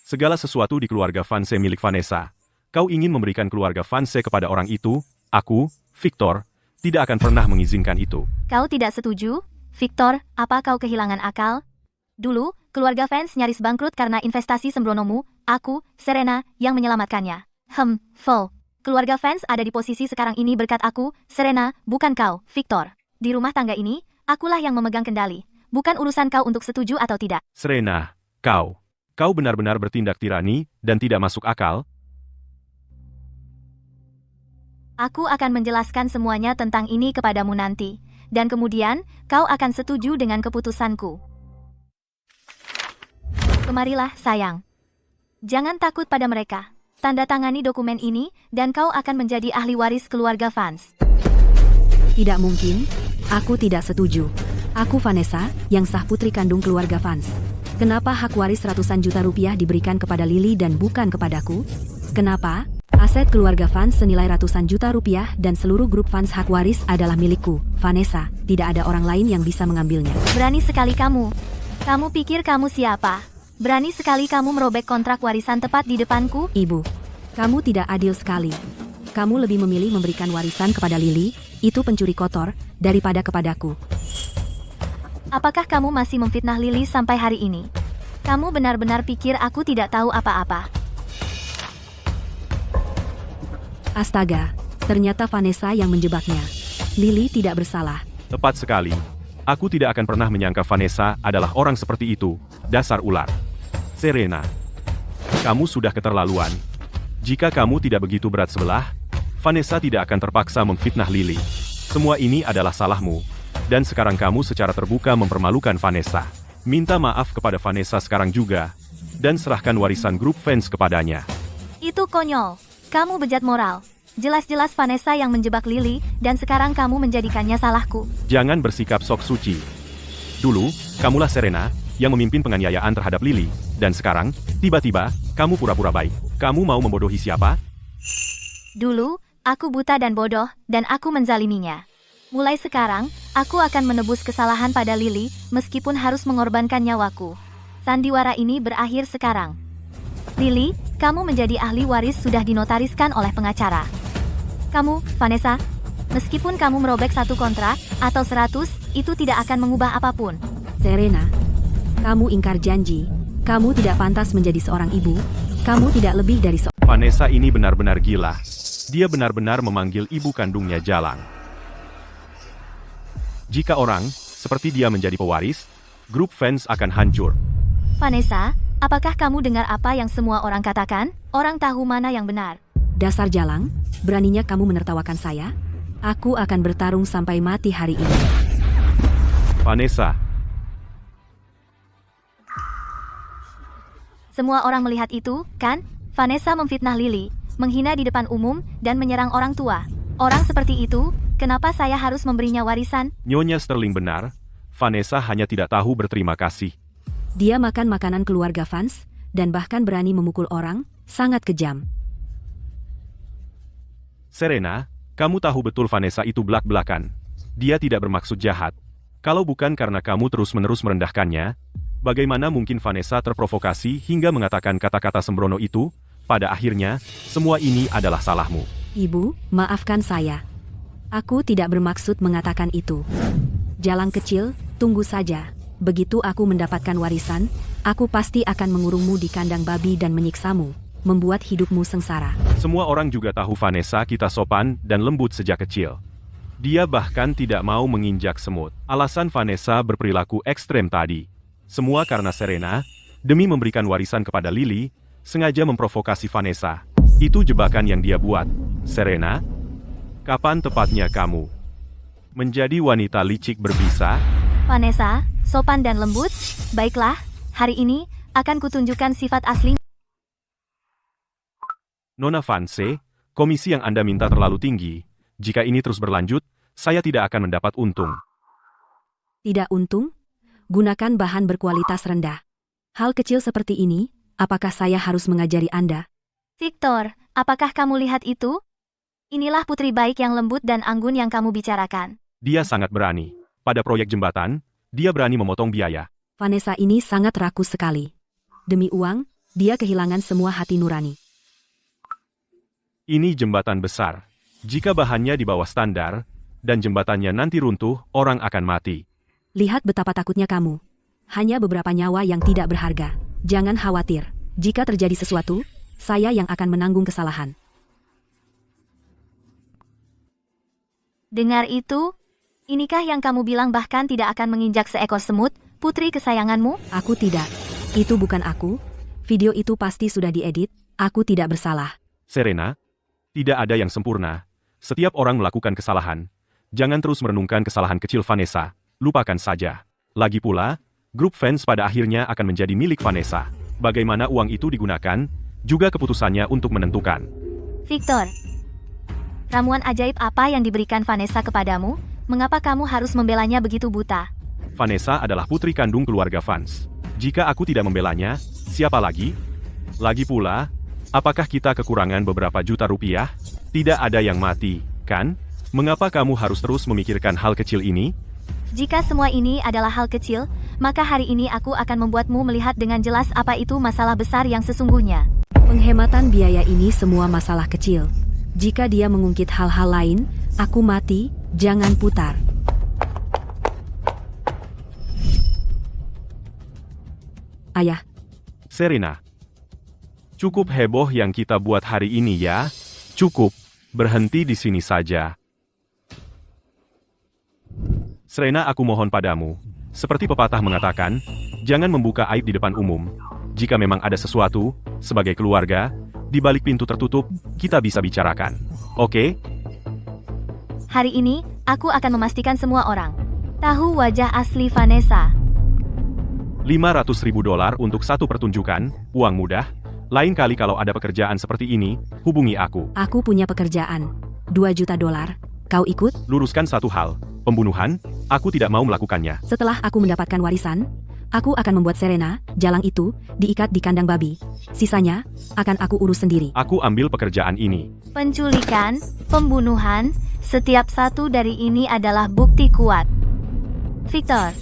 Segala sesuatu di keluarga Vanse milik Vanessa. Kau ingin memberikan keluarga Vanse kepada orang itu, aku, Victor, tidak akan pernah mengizinkan itu. Kau tidak setuju? Victor, apa kau kehilangan akal? Dulu, keluarga fans nyaris bangkrut karena investasi sembronomu, aku, Serena, yang menyelamatkannya. Vol. Keluarga fans ada di posisi sekarang ini berkat aku, Serena, bukan kau, Victor. Di rumah tangga ini, akulah yang memegang kendali. Bukan urusan kau untuk setuju atau tidak. Serena, kau benar-benar bertindak tirani dan tidak masuk akal. Aku akan menjelaskan semuanya tentang ini kepadamu nanti. Dan kemudian, kau akan setuju dengan keputusanku. Kemarilah, sayang. Jangan takut pada mereka. Tanda tangani dokumen ini, dan kau akan menjadi ahli waris keluarga fans. Tidak mungkin. Aku tidak setuju. Aku Vanessa, yang sah putri kandung keluarga fans. Kenapa hak waris ratusan juta rupiah diberikan kepada Lily dan bukan kepadaku? Kenapa? Aset keluarga fans senilai ratusan juta rupiah dan seluruh grup fans hak waris adalah milikku, Vanessa. Tidak ada orang lain yang bisa mengambilnya. Berani sekali kamu. Kamu pikir kamu siapa? Berani sekali kamu merobek kontrak warisan tepat di depanku? Ibu, kamu tidak adil sekali. Kamu lebih memilih memberikan warisan kepada Lily, itu pencuri kotor, daripada kepadaku. Apakah kamu masih memfitnah Lily sampai hari ini? Kamu benar-benar pikir aku tidak tahu apa-apa? Astaga, ternyata Vanessa yang menjebaknya. Lily tidak bersalah. Tepat sekali. Aku tidak akan pernah menyangka Vanessa adalah orang seperti itu, dasar ular. Serena, kamu sudah keterlaluan. Jika kamu tidak begitu berat sebelah, Vanessa tidak akan terpaksa memfitnah Lily. Semua ini adalah salahmu. Dan sekarang kamu secara terbuka mempermalukan Vanessa. Minta maaf kepada Vanessa sekarang juga. Dan serahkan warisan grup fans kepadanya. Itu konyol. Kamu bejat moral. Jelas-jelas Vanessa yang menjebak Lily, dan sekarang kamu menjadikannya salahku. Jangan bersikap sok suci. Dulu, kamulah Serena, yang memimpin penganiayaan terhadap Lily. Dan sekarang, tiba-tiba, kamu pura-pura baik. Kamu mau membodohi siapa? Dulu, aku buta dan bodoh, dan aku menzaliminya. Mulai sekarang, aku akan menebus kesalahan pada Lily, meskipun harus mengorbankan nyawaku. Sandiwara ini berakhir sekarang. Lily, kamu menjadi ahli waris sudah dinotariskan oleh pengacara. Kamu, Vanessa, meskipun kamu merobek 1 kontrak, atau 100, itu tidak akan mengubah apapun. Serena, kamu ingkar janji. Kamu tidak pantas menjadi seorang ibu. Kamu tidak lebih dari Vanessa ini benar-benar gila. Dia benar-benar memanggil ibu kandungnya Jalang. Jika orang, seperti dia menjadi pewaris, grup fans akan hancur. Vanessa, apakah kamu dengar apa yang semua orang katakan? Orang tahu mana yang benar. Dasar jalang, beraninya kamu menertawakan saya? Aku akan bertarung sampai mati hari ini. Vanessa, Semua orang melihat itu, kan? Vanessa memfitnah Lily, menghina di depan umum, dan menyerang orang tua. Orang seperti itu, kenapa saya harus memberinya warisan? Nyonya Sterling benar. Vanessa hanya tidak tahu berterima kasih. Dia makan makanan keluarga Vance, dan bahkan berani memukul orang, sangat kejam. Serena, kamu tahu betul Vanessa itu belak-belakan. Dia tidak bermaksud jahat. Kalau bukan karena kamu terus-menerus merendahkannya, bagaimana mungkin Vanessa terprovokasi hingga mengatakan kata-kata sembrono itu? Pada akhirnya, semua ini adalah salahmu. Ibu, maafkan saya. Aku tidak bermaksud mengatakan itu. Jalang kecil, tunggu saja. Begitu aku mendapatkan warisan, aku pasti akan mengurungmu di kandang babi dan menyiksamu, membuat hidupmu sengsara. Semua orang juga tahu Vanessa kita sopan dan lembut sejak kecil. Dia bahkan tidak mau menginjak semut. Alasan Vanessa berperilaku ekstrem tadi. Semua karena Serena, demi memberikan warisan kepada Lily, sengaja memprovokasi Vanessa. Itu jebakan yang dia buat. Serena, kapan tepatnya kamu menjadi wanita licik berbisa? Vanessa, sopan dan lembut? Baiklah, hari ini, akan kutunjukkan sifat asli. Nona Vance, komisi yang Anda minta terlalu tinggi. Jika ini terus berlanjut, saya tidak akan mendapat untung. Tidak untung? Gunakan bahan berkualitas rendah. Hal kecil seperti ini, apakah saya harus mengajari Anda? Victor, apakah kamu lihat itu? Inilah putri baik yang lembut dan anggun yang kamu bicarakan. Dia sangat berani. Pada proyek jembatan, dia berani memotong biaya. Vanessa ini sangat rakus sekali. Demi uang, dia kehilangan semua hati nurani. Ini jembatan besar. Jika bahannya di bawah standar, dan jembatannya nanti runtuh, orang akan mati. Lihat betapa takutnya kamu. Hanya beberapa nyawa yang tidak berharga. Jangan khawatir. Jika terjadi sesuatu, saya yang akan menanggung kesalahan. Dengar itu? Inikah yang kamu bilang bahkan tidak akan menginjak seekor semut, putri kesayanganmu? Aku tidak. Itu bukan aku. Video itu pasti sudah diedit. Aku tidak bersalah. Serena, tidak ada yang sempurna. Setiap orang melakukan kesalahan. Jangan terus merenungkan kesalahan kecil Vanessa. Lupakan saja. Lagi pula, grup fans pada akhirnya akan menjadi milik Vanessa. Bagaimana uang itu digunakan, juga keputusannya untuk menentukan. Victor, ramuan ajaib apa yang diberikan Vanessa kepadamu? Mengapa kamu harus membelanya begitu buta? Vanessa adalah putri kandung keluarga Vance. Jika aku tidak membelanya, siapa lagi? Lagi pula, apakah kita kekurangan beberapa juta rupiah? Tidak ada yang mati, kan? Mengapa kamu harus terus memikirkan hal kecil ini? Jika semua ini adalah hal kecil, maka hari ini aku akan membuatmu melihat dengan jelas apa itu masalah besar yang sesungguhnya. Penghematan biaya ini semua masalah kecil. Jika dia mengungkit hal-hal lain, aku mati, jangan putar. Ayah, Serena, cukup heboh yang kita buat hari ini ya. Cukup, berhenti di sini saja. Serena, aku mohon padamu. Seperti pepatah mengatakan, jangan membuka aib di depan umum. Jika memang ada sesuatu, sebagai keluarga, di balik pintu tertutup, kita bisa bicarakan. Oke? Hari ini, aku akan memastikan semua orang tahu wajah asli Vanessa. $500.000 untuk satu pertunjukan, uang mudah. Lain kali kalau ada pekerjaan seperti ini, hubungi aku. aku punya pekerjaan. $2 juta. Kau ikut? Luruskan satu hal, pembunuhan, aku tidak mau melakukannya. Setelah aku mendapatkan warisan, aku akan membuat Serena, jalang itu, diikat di kandang babi. Sisanya, akan aku urus sendiri. Aku ambil pekerjaan ini. Penculikan, pembunuhan, setiap satu dari ini adalah bukti kuat. Victor,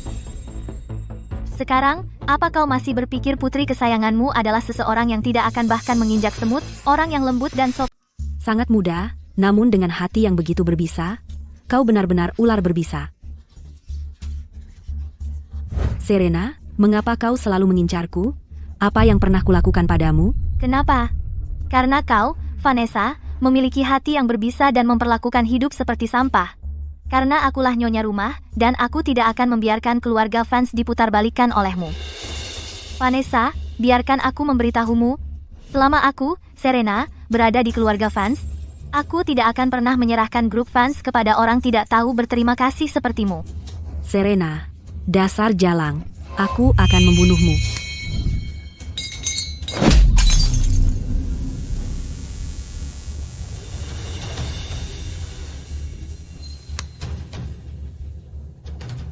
sekarang, apa kau masih berpikir putri kesayanganmu adalah seseorang yang tidak akan bahkan menginjak semut, orang yang lembut dan sopan? Sangat mudah, namun dengan hati yang begitu berbisa, kau benar-benar ular berbisa. Serena, mengapa kau selalu mengincarku? Apa yang pernah kulakukan padamu? Kenapa? Karena kau, Vanessa, memiliki hati yang berbisa dan memperlakukan hidup seperti sampah. Karena akulah nyonya rumah, dan aku tidak akan membiarkan keluarga fans diputarbalikkan olehmu. Vanessa, biarkan aku memberitahumu. Selama aku, Serena, berada di keluarga fans. Aku tidak akan pernah menyerahkan grup fans kepada orang tidak tahu berterima kasih sepertimu. Serena, dasar jalang. Aku akan membunuhmu.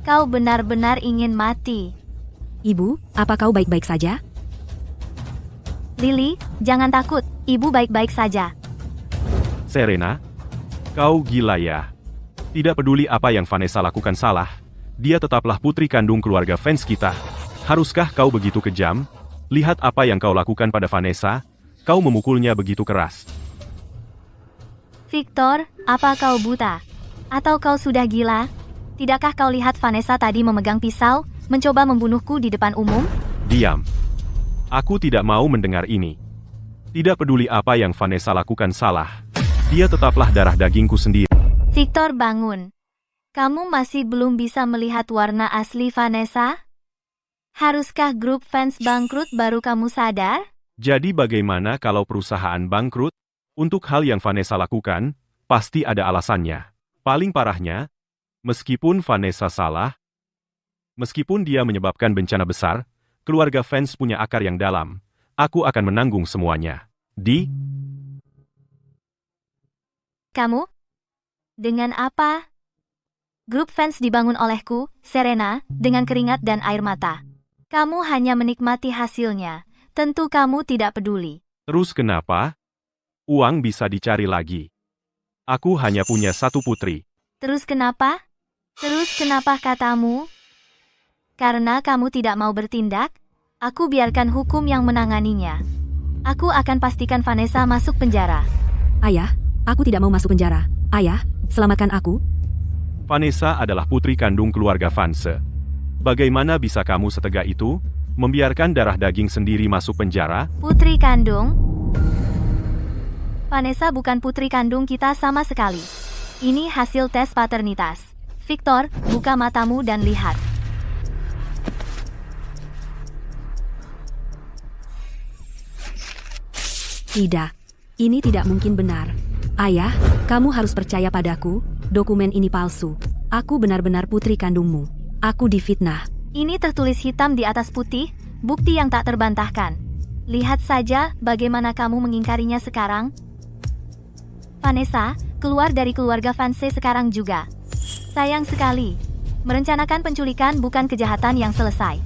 Kau benar-benar ingin mati. Ibu, apa kau baik-baik saja? Lily, jangan takut. Ibu baik-baik saja. Serena, kau gila ya. Tidak peduli apa yang Vanessa lakukan salah, dia tetaplah putri kandung keluarga fans kita. Haruskah kau begitu kejam? Lihat apa yang kau lakukan pada Vanessa, kau memukulnya begitu keras. Victor, apa kau buta? Atau kau sudah gila? Tidakkah kau lihat Vanessa tadi memegang pisau, mencoba membunuhku di depan umum? Diam. Aku tidak mau mendengar ini. Tidak peduli apa yang Vanessa lakukan salah, dia tetaplah darah dagingku sendiri. Victor, bangun. Kamu masih belum bisa melihat warna asli Vanessa? Haruskah grup fans bangkrut baru kamu sadar? Jadi bagaimana kalau perusahaan bangkrut? Untuk hal yang Vanessa lakukan, pasti ada alasannya. Paling parahnya, meskipun Vanessa salah, meskipun dia menyebabkan bencana besar, keluarga fans punya akar yang dalam. Aku akan menanggung semuanya. Kamu? Dengan apa? Grup fans dibangun olehku, Serena, dengan keringat dan air mata. Kamu hanya menikmati hasilnya. Tentu kamu tidak peduli. Terus kenapa? Uang bisa dicari lagi. Aku hanya punya satu putri. Terus kenapa? Terus kenapa katamu? Karena kamu tidak mau bertindak, aku biarkan hukum yang menanganinya. Aku akan pastikan Vanessa masuk penjara. Ayah, aku tidak mau masuk penjara. Ayah, selamatkan aku. Vanessa adalah putri kandung keluarga Vanse. Bagaimana bisa kamu setega itu, membiarkan darah daging sendiri masuk penjara? Putri kandung? Vanessa bukan putri kandung kita sama sekali. Ini hasil tes paternitas. Victor, buka matamu dan lihat. Tidak, ini tidak mungkin benar. Ayah, kamu harus percaya padaku, dokumen ini palsu. Aku benar-benar putri kandungmu. Aku difitnah. Ini tertulis hitam di atas putih, bukti yang tak terbantahkan. Lihat saja bagaimana kamu mengingkarinya sekarang. Vanessa, keluar dari keluarga Vanse sekarang juga. Sayang sekali. Merencanakan penculikan bukan kejahatan yang selesai.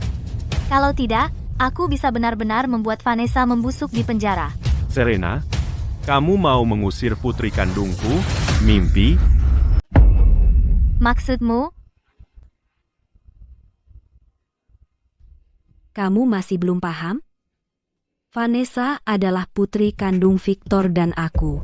Kalau tidak, aku bisa benar-benar membuat Vanessa membusuk di penjara. Serena, kamu mau mengusir putri kandungku? Mimpi? Maksudmu? Kamu masih belum paham? Vanessa adalah putri kandung Victor dan aku.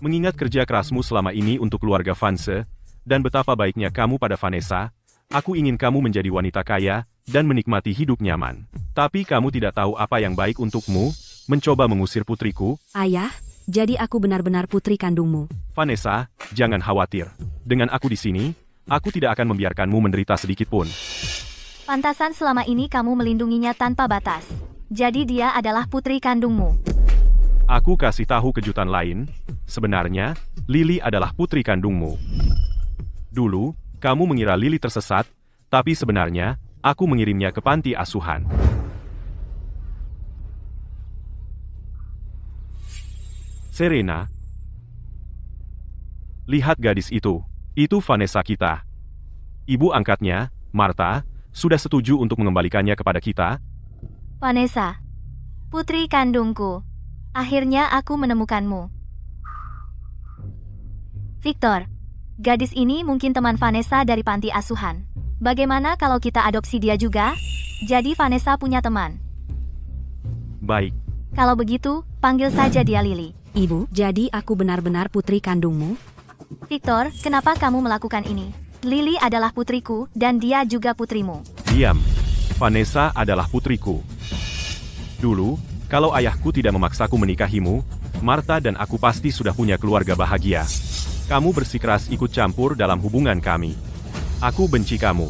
Mengingat kerja kerasmu selama ini untuk keluarga Vanse, dan betapa baiknya kamu pada Vanessa, aku ingin kamu menjadi wanita kaya, dan menikmati hidup nyaman. Tapi kamu tidak tahu apa yang baik untukmu, mencoba mengusir putriku. Ayah, jadi aku benar-benar putri kandungmu. Vanessa, jangan khawatir. Dengan aku di sini, aku tidak akan membiarkanmu menderita sedikit pun. Pantasan selama ini kamu melindunginya tanpa batas. Jadi dia adalah putri kandungmu. Aku kasih tahu kejutan lain, sebenarnya, Lily adalah putri kandungmu. Dulu, kamu mengira Lily tersesat, tapi sebenarnya, aku mengirimnya ke panti asuhan. Serena, lihat gadis itu Vanessa kita. Ibu angkatnya, Martha, sudah setuju untuk mengembalikannya kepada kita. Vanessa, putri kandungku. Akhirnya aku menemukanmu. Victor, gadis ini mungkin teman Vanessa dari panti asuhan. Bagaimana kalau kita adopsi dia juga? Jadi Vanessa punya teman. Baik. Kalau begitu, panggil saja dia Lily. Ibu, jadi aku benar-benar putri kandungmu? Victor, kenapa kamu melakukan ini? Lily adalah putriku, dan dia juga putrimu. Diam. Vanessa adalah putriku. Dulu, kalau ayahku tidak memaksaku menikahimu, Martha dan aku pasti sudah punya keluarga bahagia. Kamu bersikeras ikut campur dalam hubungan kami. Aku benci kamu.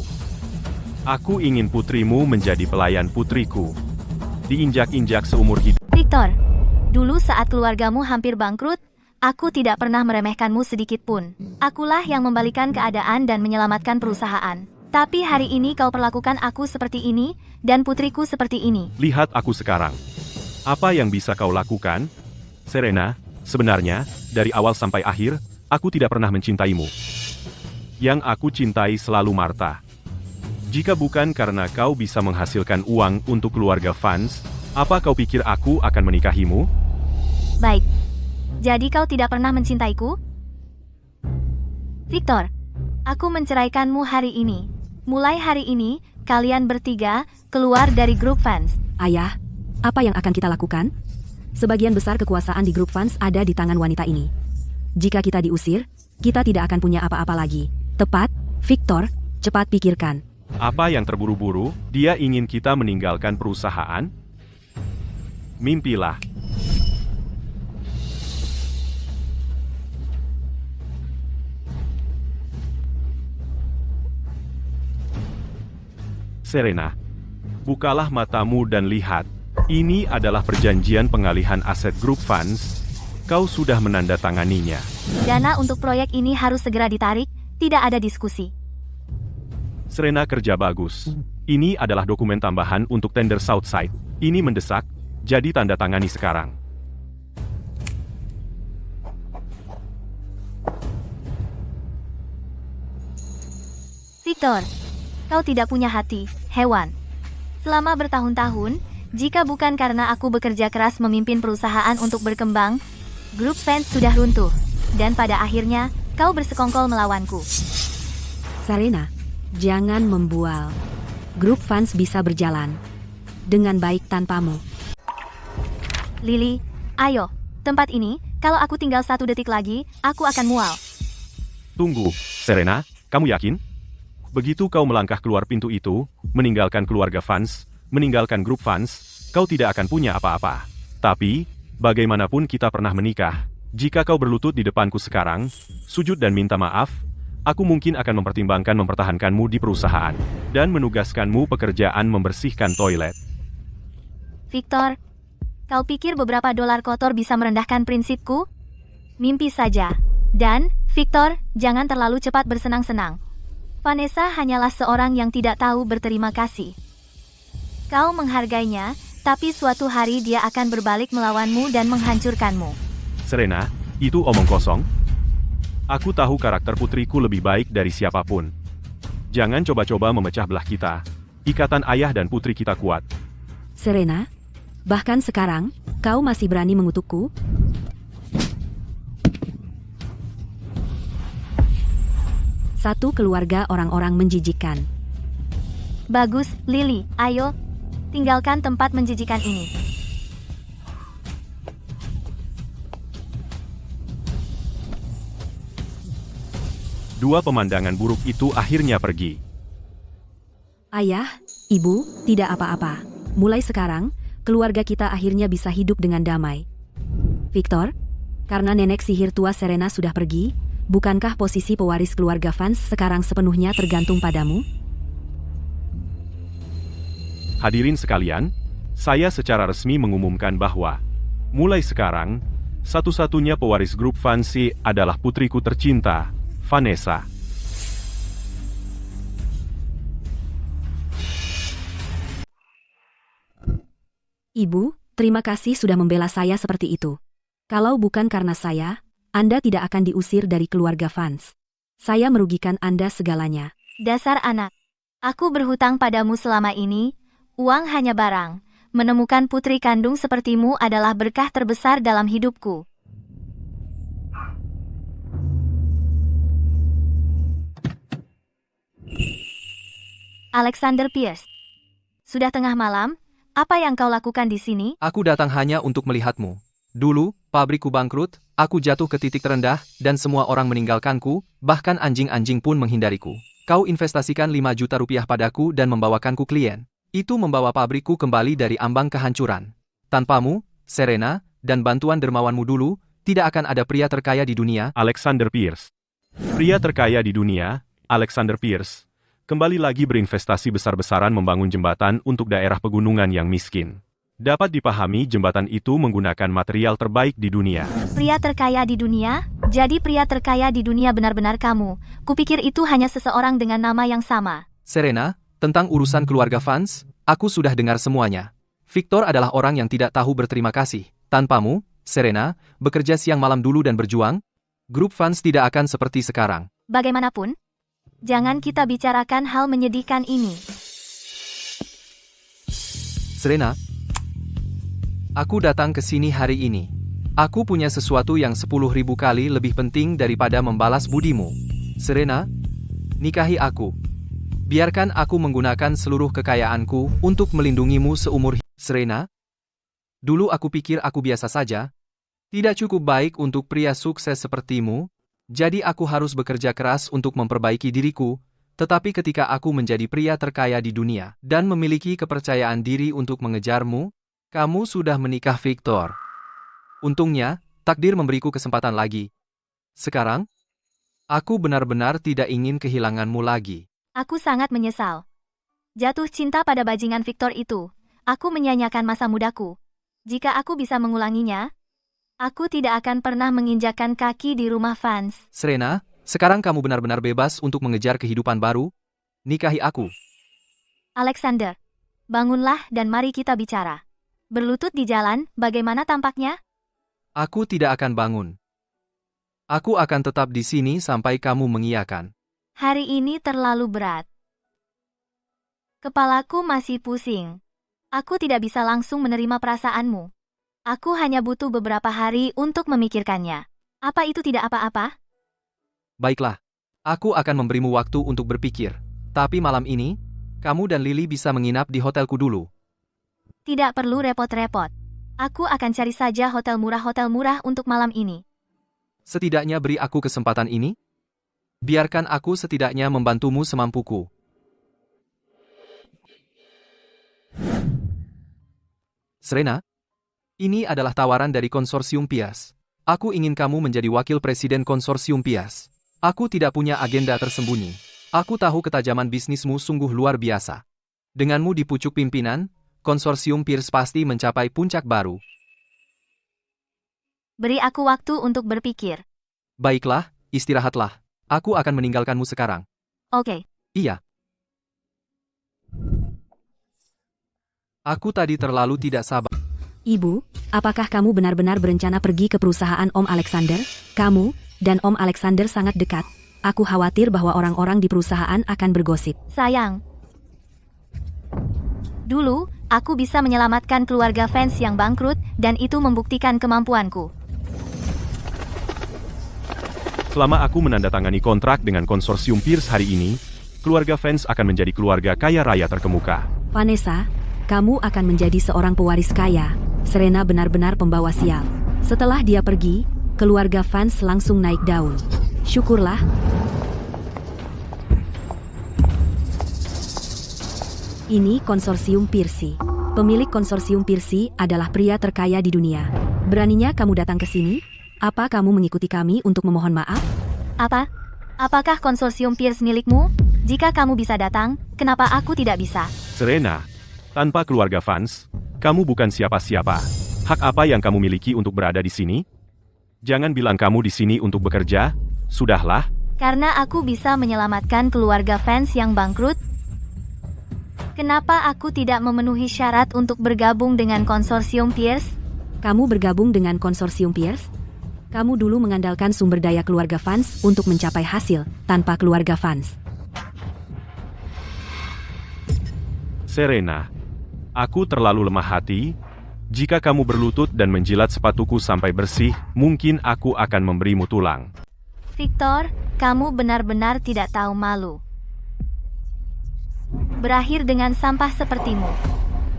Aku ingin putrimu menjadi pelayan putriku. Diinjak-injak seumur hidup. Victor, Dulu saat keluargamu hampir bangkrut, aku tidak pernah meremehkanmu sedikit pun. Akulah yang membalikan keadaan dan menyelamatkan perusahaan. Tapi hari ini kau perlakukan aku seperti ini, dan putriku seperti ini. Lihat aku sekarang. Apa yang bisa kau lakukan? Serena, sebenarnya, dari awal sampai akhir, aku tidak pernah mencintaimu. Yang aku cintai selalu Martha. Jika bukan karena kau bisa menghasilkan uang untuk keluarga Vance, apa kau pikir aku akan menikahimu? Baik. Jadi kau tidak pernah mencintaiku? Victor, aku menceraikanmu hari ini. Mulai hari ini, kalian bertiga keluar dari grup Vance. Ayah, apa yang akan kita lakukan? Sebagian besar kekuasaan di grup Vance ada di tangan wanita ini. Jika kita diusir, kita tidak akan punya apa-apa lagi. Tepat, Victor, cepat pikirkan. Apa yang terburu-buru? Dia ingin kita meninggalkan perusahaan? Mimpilah. Serena, bukalah matamu dan lihat. Ini adalah perjanjian pengalihan aset grup Vance. Kau sudah menandatanganinya. Dana untuk proyek ini harus segera ditarik, tidak ada diskusi. Serena kerja bagus. Ini adalah dokumen tambahan untuk tender Southside. Ini mendesak, jadi tanda tangani sekarang. Victor, kau tidak punya hati, hewan. Selama bertahun-tahun, jika bukan karena aku bekerja keras memimpin perusahaan untuk berkembang, grup Vance sudah runtuh. Dan pada akhirnya, kau bersekongkol melawanku. Serena, jangan membual. Grup Vance bisa berjalan dengan baik tanpamu. Lily, ayo, tempat ini, kalau aku tinggal 1 detik lagi, aku akan mual. Tunggu, Serena, kamu yakin? Begitu kau melangkah keluar pintu itu, meninggalkan keluarga Vance, meninggalkan grup Vance, kau tidak akan punya apa-apa. Tapi, bagaimanapun kita pernah menikah, jika kau berlutut di depanku sekarang, sujud dan minta maaf, aku mungkin akan mempertimbangkan mempertahankanmu di perusahaan, dan menugaskanmu pekerjaan membersihkan toilet. Victor, kau pikir beberapa dolar kotor bisa merendahkan prinsipku? Mimpi saja. Dan, Victor, jangan terlalu cepat bersenang-senang. Vanessa hanyalah seorang yang tidak tahu berterima kasih. Kau menghargainya, tapi suatu hari dia akan berbalik melawanmu dan menghancurkanmu. Serena, itu omong kosong. Aku tahu karakter putriku lebih baik dari siapapun. Jangan coba-coba memecah belah kita. Ikatan ayah dan putri kita kuat. Serena, bahkan sekarang, kau masih berani mengutukku? Satu keluarga orang-orang menjijikkan. Bagus, Lily, ayo, tinggalkan tempat menjijikan ini. Dua pemandangan buruk itu akhirnya pergi. Ayah, ibu, tidak apa-apa. Mulai sekarang, keluarga kita akhirnya bisa hidup dengan damai. Victor, karena nenek sihir tua Serena sudah pergi, bukankah posisi pewaris keluarga Vance sekarang sepenuhnya tergantung padamu? Hadirin sekalian, saya secara resmi mengumumkan bahwa, mulai sekarang, satu-satunya pewaris grup Vance adalah putriku tercinta, Vanessa. Ibu, terima kasih sudah membela saya seperti itu. Kalau bukan karena saya, Anda tidak akan diusir dari keluarga Vance. Saya merugikan Anda segalanya. Dasar anak. Aku berhutang padamu selama ini, uang hanya barang. Menemukan putri kandung sepertimu adalah berkah terbesar dalam hidupku. Alexander Pierce. Sudah tengah malam, apa yang kau lakukan di sini? Aku datang hanya untuk melihatmu. Dulu, pabrikku bangkrut, aku jatuh ke titik terendah, dan semua orang meninggalkanku, bahkan anjing-anjing pun menghindariku. Kau investasikan 5 juta rupiah padaku dan membawakanku klien. Itu membawa pabrikku kembali dari ambang kehancuran. Tanpamu, Serena, dan bantuan dermawanmu dulu, tidak akan ada pria terkaya di dunia. Alexander Pierce. Pria terkaya di dunia, Alexander Pierce, kembali lagi berinvestasi besar-besaran membangun jembatan untuk daerah pegunungan yang miskin. Dapat dipahami jembatan itu menggunakan material terbaik di dunia. Pria terkaya di dunia? Jadi pria terkaya di dunia benar-benar kamu. Kupikir itu hanya seseorang dengan nama yang sama. Serena, tentang urusan keluarga Vance, aku sudah dengar semuanya. Victor adalah orang yang tidak tahu berterima kasih. Tanpamu, Serena, bekerja siang malam dulu dan berjuang, grup Vance tidak akan seperti sekarang. Bagaimanapun, jangan kita bicarakan hal menyedihkan ini. Serena, aku datang ke sini hari ini. Aku punya sesuatu yang 10.000 kali lebih penting daripada membalas budimu. Serena, nikahi aku. Biarkan aku menggunakan seluruh kekayaanku untuk melindungimu seumur hidup. Serena, dulu aku pikir aku biasa saja. Tidak cukup baik untuk pria sukses sepertimu, jadi aku harus bekerja keras untuk memperbaiki diriku. Tetapi ketika aku menjadi pria terkaya di dunia dan memiliki kepercayaan diri untuk mengejarmu, kamu sudah menikah, Victor. Untungnya, takdir memberiku kesempatan lagi. Sekarang, aku benar-benar tidak ingin kehilanganmu lagi. Aku sangat menyesal. Jatuh cinta pada bajingan Victor itu. Aku menyanyiakan masa mudaku. Jika aku bisa mengulanginya, aku tidak akan pernah menginjakkan kaki di rumah Vance. Serena, sekarang kamu benar-benar bebas untuk mengejar kehidupan baru. Nikahi aku. Alexander, bangunlah dan mari kita bicara. Berlutut di jalan, bagaimana tampaknya? Aku tidak akan bangun. Aku akan tetap di sini sampai kamu mengiyakan. Hari ini terlalu berat. Kepalaku masih pusing. Aku tidak bisa langsung menerima perasaanmu. Aku hanya butuh beberapa hari untuk memikirkannya. Apa itu tidak apa-apa? Baiklah, aku akan memberimu waktu untuk berpikir. Tapi malam ini, kamu dan Lily bisa menginap di hotelku dulu. Tidak perlu repot-repot. Aku akan cari saja hotel murah untuk malam ini. Setidaknya beri aku kesempatan ini. Biarkan aku setidaknya membantumu semampuku. Serena, ini adalah tawaran dari konsorsium Pias. Aku ingin kamu menjadi wakil presiden konsorsium Pias. Aku tidak punya agenda tersembunyi. Aku tahu ketajaman bisnismu sungguh luar biasa. Denganmu di pucuk pimpinan, konsorsium Pierce pasti mencapai puncak baru. Beri aku waktu untuk berpikir. Baiklah, istirahatlah. Aku akan meninggalkanmu sekarang. Oke. Iya. Aku tadi terlalu tidak sabar. Ibu, apakah kamu benar-benar berencana pergi ke perusahaan Om Alexander? Kamu dan Om Alexander sangat dekat. Aku khawatir bahwa orang-orang di perusahaan akan bergosip. Sayang. Dulu, aku bisa menyelamatkan keluarga Vance yang bangkrut, dan itu membuktikan kemampuanku. Selama aku menandatangani kontrak dengan konsorsium Pierce hari ini, keluarga Vance akan menjadi keluarga kaya raya terkemuka. Vanessa, kamu akan menjadi seorang pewaris kaya. Serena benar-benar pembawa sial. Setelah dia pergi, keluarga Vance langsung naik daun. Syukurlah. Ini konsorsium Pierce. Pemilik konsorsium Pierce adalah pria terkaya di dunia. Beraninya kamu datang ke sini? Apa kamu mengikuti kami untuk memohon maaf? Apa? Apakah konsorsium Pierce milikmu? Jika kamu bisa datang, kenapa aku tidak bisa? Serena, tanpa keluarga Vance, kamu bukan siapa-siapa. Hak apa yang kamu miliki untuk berada di sini? Jangan bilang kamu di sini untuk bekerja. Sudahlah. Karena aku bisa menyelamatkan keluarga Vance yang bangkrut. Kenapa aku tidak memenuhi syarat untuk bergabung dengan konsorsium Pierce? Kamu bergabung dengan konsorsium Pierce? Kamu dulu mengandalkan sumber daya keluarga Vance untuk mencapai hasil tanpa keluarga Vance. Serena, aku terlalu lemah hati. Jika kamu berlutut dan menjilat sepatuku sampai bersih, mungkin aku akan memberimu tulang. Victor, kamu benar-benar tidak tahu malu. Berakhir dengan sampah sepertimu.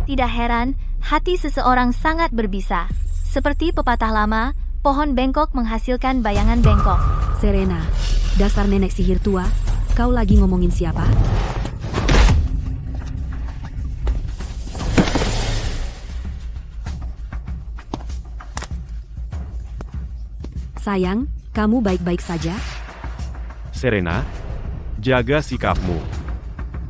Tidak heran, hati seseorang sangat berbisa. Seperti pepatah lama, pohon bengkok menghasilkan bayangan bengkok. Serena, dasar nenek sihir tua, kau lagi ngomongin siapa? Sayang, kamu baik-baik saja? Serena, jaga sikapmu.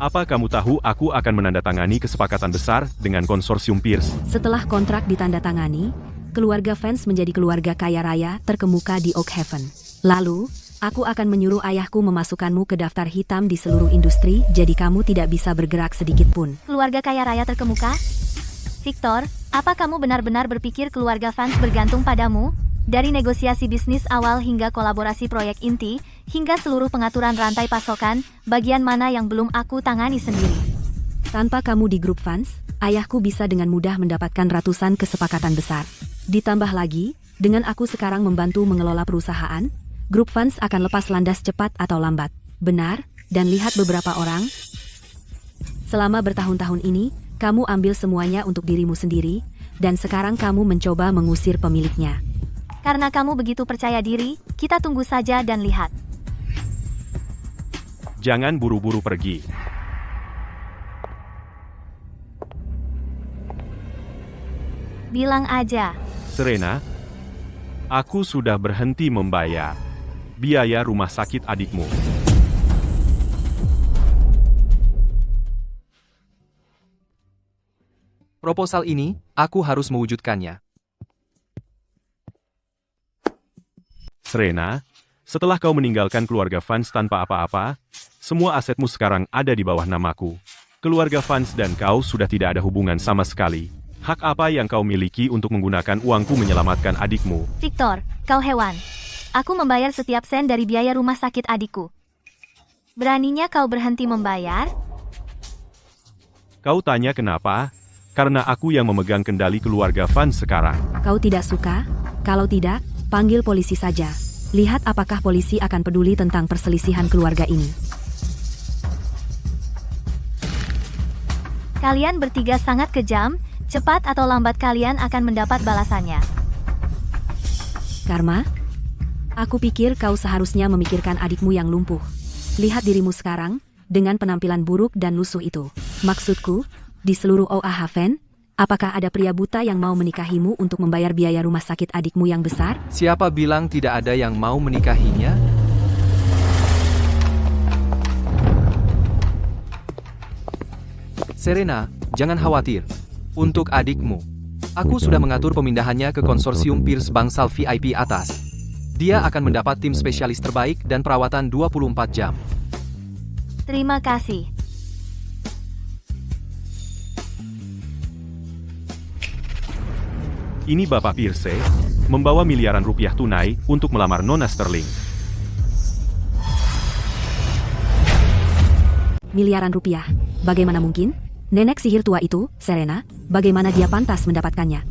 Apa kamu tahu aku akan menandatangani kesepakatan besar dengan konsorsium Pierce? Setelah kontrak ditandatangani, keluarga Vance menjadi keluarga kaya raya terkemuka di Oak Haven. Lalu, aku akan menyuruh ayahku memasukkanmu ke daftar hitam di seluruh industri, jadi kamu tidak bisa bergerak sedikit pun. Keluarga kaya raya terkemuka? Victor, apa kamu benar-benar berpikir keluarga Vance bergantung padamu? Dari negosiasi bisnis awal hingga kolaborasi proyek inti, hingga seluruh pengaturan rantai pasokan, bagian mana yang belum aku tangani sendiri? Tanpa kamu di grup Vance, ayahku bisa dengan mudah mendapatkan ratusan kesepakatan besar. Ditambah lagi, dengan aku sekarang membantu mengelola perusahaan, grup Vance akan lepas landas cepat atau lambat. Benar, dan lihat beberapa orang. Selama bertahun-tahun ini, kamu ambil semuanya untuk dirimu sendiri, dan sekarang kamu mencoba mengusir pemiliknya. Karena kamu begitu percaya diri, kita tunggu saja dan lihat. Jangan buru-buru pergi. Bilang aja. Serena, aku sudah berhenti membayar biaya rumah sakit adikmu. Proposal ini, aku harus mewujudkannya. Serena, setelah kau meninggalkan keluarga Vance tanpa apa-apa, semua asetmu sekarang ada di bawah namaku. Keluarga Vance dan kau sudah tidak ada hubungan sama sekali. Hak apa yang kau miliki untuk menggunakan uangku menyelamatkan adikmu? Victor, kau hewan. Aku membayar setiap sen dari biaya rumah sakit adikku. Beraninya kau berhenti membayar? Kau tanya kenapa? Karena aku yang memegang kendali keluarga Vance sekarang. Kau tidak suka? Kalau tidak, panggil polisi saja. Lihat apakah polisi akan peduli tentang perselisihan keluarga ini. Kalian bertiga sangat kejam, cepat atau lambat kalian akan mendapat balasannya. Karma? Aku pikir kau seharusnya memikirkan adikmu yang lumpuh. Lihat dirimu sekarang, dengan penampilan buruk dan lusuh itu. Maksudku, di seluruh Oak Haven, apakah ada pria buta yang mau menikahimu untuk membayar biaya rumah sakit adikmu yang besar? Siapa bilang tidak ada yang mau menikahinya? Serena, jangan khawatir. Untuk adikmu, aku sudah mengatur pemindahannya ke konsorsium Pierce Bangsal VIP atas. Dia akan mendapat tim spesialis terbaik dan perawatan 24 jam. Terima kasih. Ini Bapak Pierce, membawa miliaran rupiah tunai untuk melamar Nona Sterling. Miliaran rupiah. Bagaimana mungkin? Nenek sihir tua itu, Serena, bagaimana dia pantas mendapatkannya?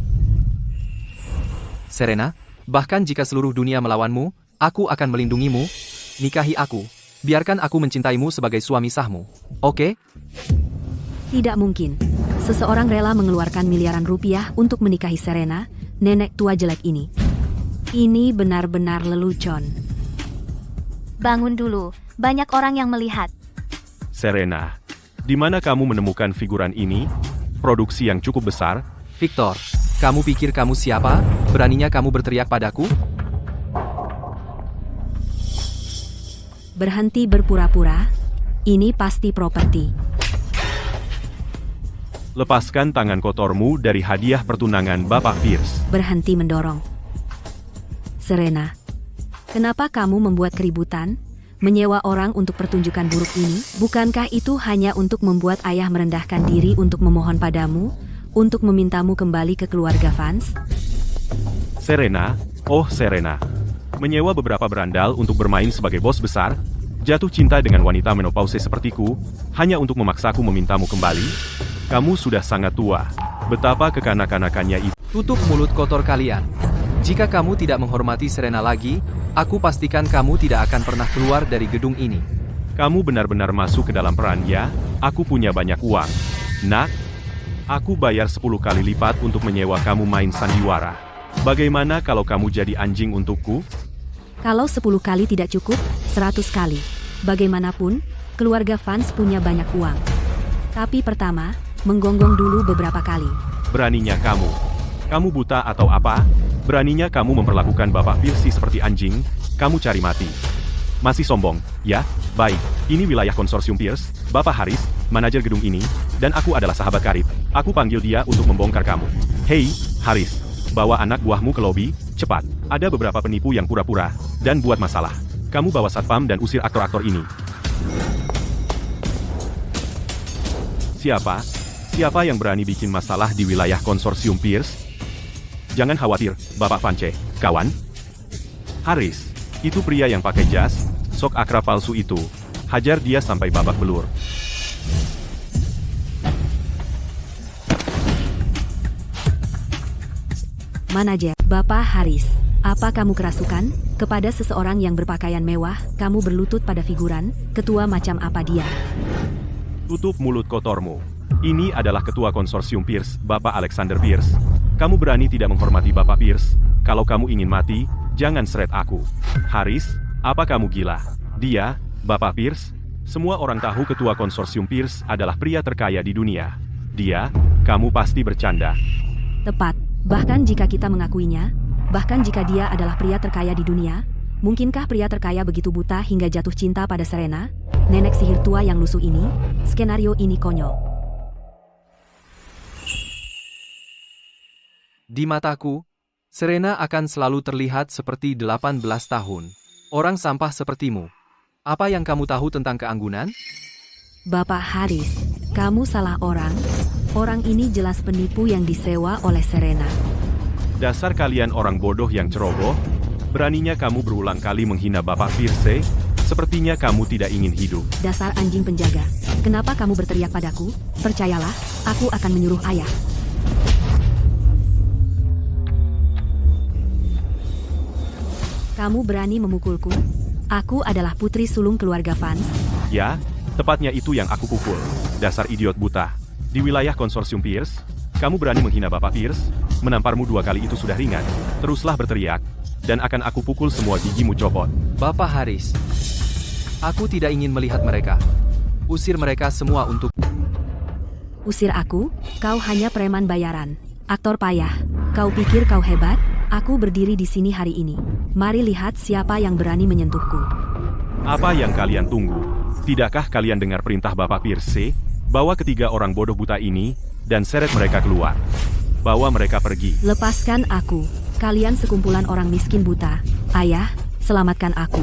Serena, bahkan jika seluruh dunia melawanmu, aku akan melindungimu. Nikahi aku. Biarkan aku mencintaimu sebagai suami sahmu. Oke? Tidak mungkin. Seseorang rela mengeluarkan miliaran rupiah untuk menikahi Serena, nenek tua jelek ini. Ini benar-benar lelucon. Bangun dulu, banyak orang yang melihat. Serena, di mana kamu menemukan figuran ini? Produksi yang cukup besar? Victor, kamu pikir kamu siapa? Beraninya kamu berteriak padaku? Berhenti berpura-pura. Ini pasti properti. Lepaskan tangan kotormu dari hadiah pertunangan Bapak Pierce. Berhenti mendorong. Serena, kenapa kamu membuat keributan? Menyewa orang untuk pertunjukan buruk ini? Bukankah itu hanya untuk membuat ayah merendahkan diri untuk memohon padamu? Untuk memintamu kembali ke keluarga Vance? Serena, oh Serena. Menyewa beberapa berandal untuk bermain sebagai bos besar? Jatuh cinta dengan wanita menopause sepertiku, hanya untuk memaksaku memintamu kembali? Kamu sudah sangat tua. Betapa kekanak-kanakannya itu. Tutup mulut kotor kalian. Jika kamu tidak menghormati Serena lagi, aku pastikan kamu tidak akan pernah keluar dari gedung ini. Kamu benar-benar masuk ke dalam perannya. Aku punya banyak uang. Nak, aku bayar 10 kali lipat untuk menyewa kamu main sandiwara. Bagaimana kalau kamu jadi anjing untukku? Kalau 10 kali tidak cukup, 100 kali. Bagaimanapun, keluarga Vance punya banyak uang. Tapi pertama, menggonggong dulu beberapa kali. Beraninya kamu. Kamu buta atau apa? Beraninya kamu memperlakukan Bapak Pierce seperti anjing? Kamu cari mati. Masih sombong, ya? Baik, ini wilayah konsorsium Pierce, Bapak Haris, manajer gedung ini, dan aku adalah sahabat karib. Aku panggil dia untuk membongkar kamu. Hei, Haris, bawa anak buahmu ke lobi, cepat. Ada beberapa penipu yang pura-pura, dan buat masalah. Kamu bawa satpam dan usir aktor-aktor ini. Siapa? Siapa yang berani bikin masalah di wilayah konsorsium Pierce? Jangan khawatir, Bapak Vance, kawan. Haris, itu pria yang pakai jas, sok akrab palsu itu. Hajar dia sampai babak belur. Manajer, Bapak Haris. Apa kamu kerasukan? Kepada seseorang yang berpakaian mewah, kamu berlutut pada figuran, ketua macam apa dia? Tutup mulut kotormu. Ini adalah ketua konsorsium Pierce, Bapak Alexander Pierce. Kamu berani tidak menghormati Bapak Pierce? Kalau kamu ingin mati, jangan seret aku. Haris, apa kamu gila? Dia, Bapak Pierce? Semua orang tahu ketua konsorsium Pierce adalah pria terkaya di dunia. Dia, kamu pasti bercanda. Tepat, bahkan jika kita mengakuinya, bahkan jika dia adalah pria terkaya di dunia, mungkinkah pria terkaya begitu buta hingga jatuh cinta pada Serena, nenek sihir tua yang lusuh ini? Skenario ini konyol. Di mataku, Serena akan selalu terlihat seperti 18 tahun. Orang sampah sepertimu. Apa yang kamu tahu tentang keanggunan? Bapak Haris, kamu salah orang. Orang ini jelas penipu yang disewa oleh Serena. Dasar kalian orang bodoh yang ceroboh. Beraninya kamu berulang kali menghina Bapak Pierce. Sepertinya kamu tidak ingin hidup. Dasar anjing penjaga. Kenapa kamu berteriak padaku? Percayalah, aku akan menyuruh ayah. Kamu berani memukulku? Aku adalah putri sulung keluarga Van. Ya, tepatnya itu yang aku pukul. Dasar idiot buta. Di wilayah konsorsium Pierce, kamu berani menghina Bapak Pierce? Menamparmu 2 kali itu sudah ringan. Teruslah berteriak, dan akan aku pukul semua gigimu copot. Bapak Haris, aku tidak ingin melihat mereka. Usir mereka semua untuk... Usir aku? Kau hanya preman bayaran. Aktor payah. Kau pikir kau hebat? Aku berdiri di sini hari ini. Mari lihat siapa yang berani menyentuhku. Apa yang kalian tunggu? Tidakkah kalian dengar perintah Bapak Pierce? Bawa ketiga orang bodoh buta ini, dan seret mereka keluar. Bawa mereka pergi. Lepaskan aku. Kalian sekumpulan orang miskin buta. Ayah, selamatkan aku.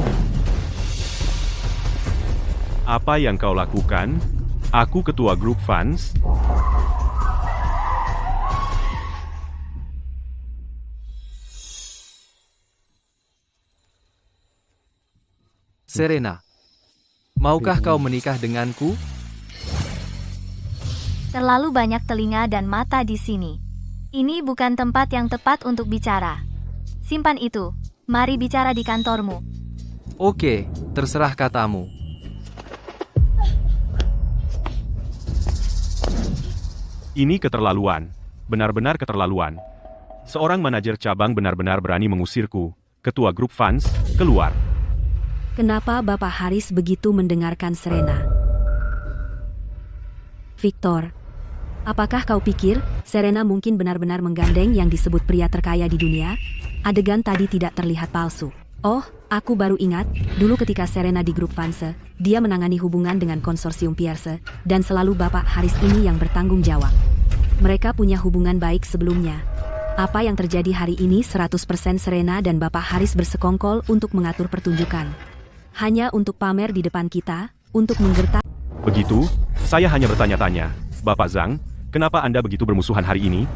Apa yang kau lakukan? Aku ketua grup fans. Serena, maukah kau menikah denganku? Terlalu banyak telinga dan mata di sini. Ini bukan tempat yang tepat untuk bicara. Simpan itu. Mari bicara di kantormu. Oke, terserah katamu. Ini keterlaluan. Benar-benar keterlaluan. Seorang manajer cabang benar-benar berani mengusirku. Ketua grup fans, keluar. Kenapa Bapak Haris begitu mendengarkan Serena? Victor, apakah kau pikir Serena mungkin benar-benar menggandeng yang disebut pria terkaya di dunia? Adegan tadi tidak terlihat palsu. Oh, aku baru ingat, dulu ketika Serena di grup Vance, dia menangani hubungan dengan konsorsium Pierce, dan selalu Bapak Haris ini yang bertanggung jawab. Mereka punya hubungan baik sebelumnya. Apa yang terjadi hari ini 100% Serena dan Bapak Haris bersekongkol untuk mengatur pertunjukan. Hanya untuk pamer di depan kita, untuk menggertak. Begitu, saya hanya bertanya-tanya, Bapak Zhang, kenapa Anda begitu bermusuhan hari ini?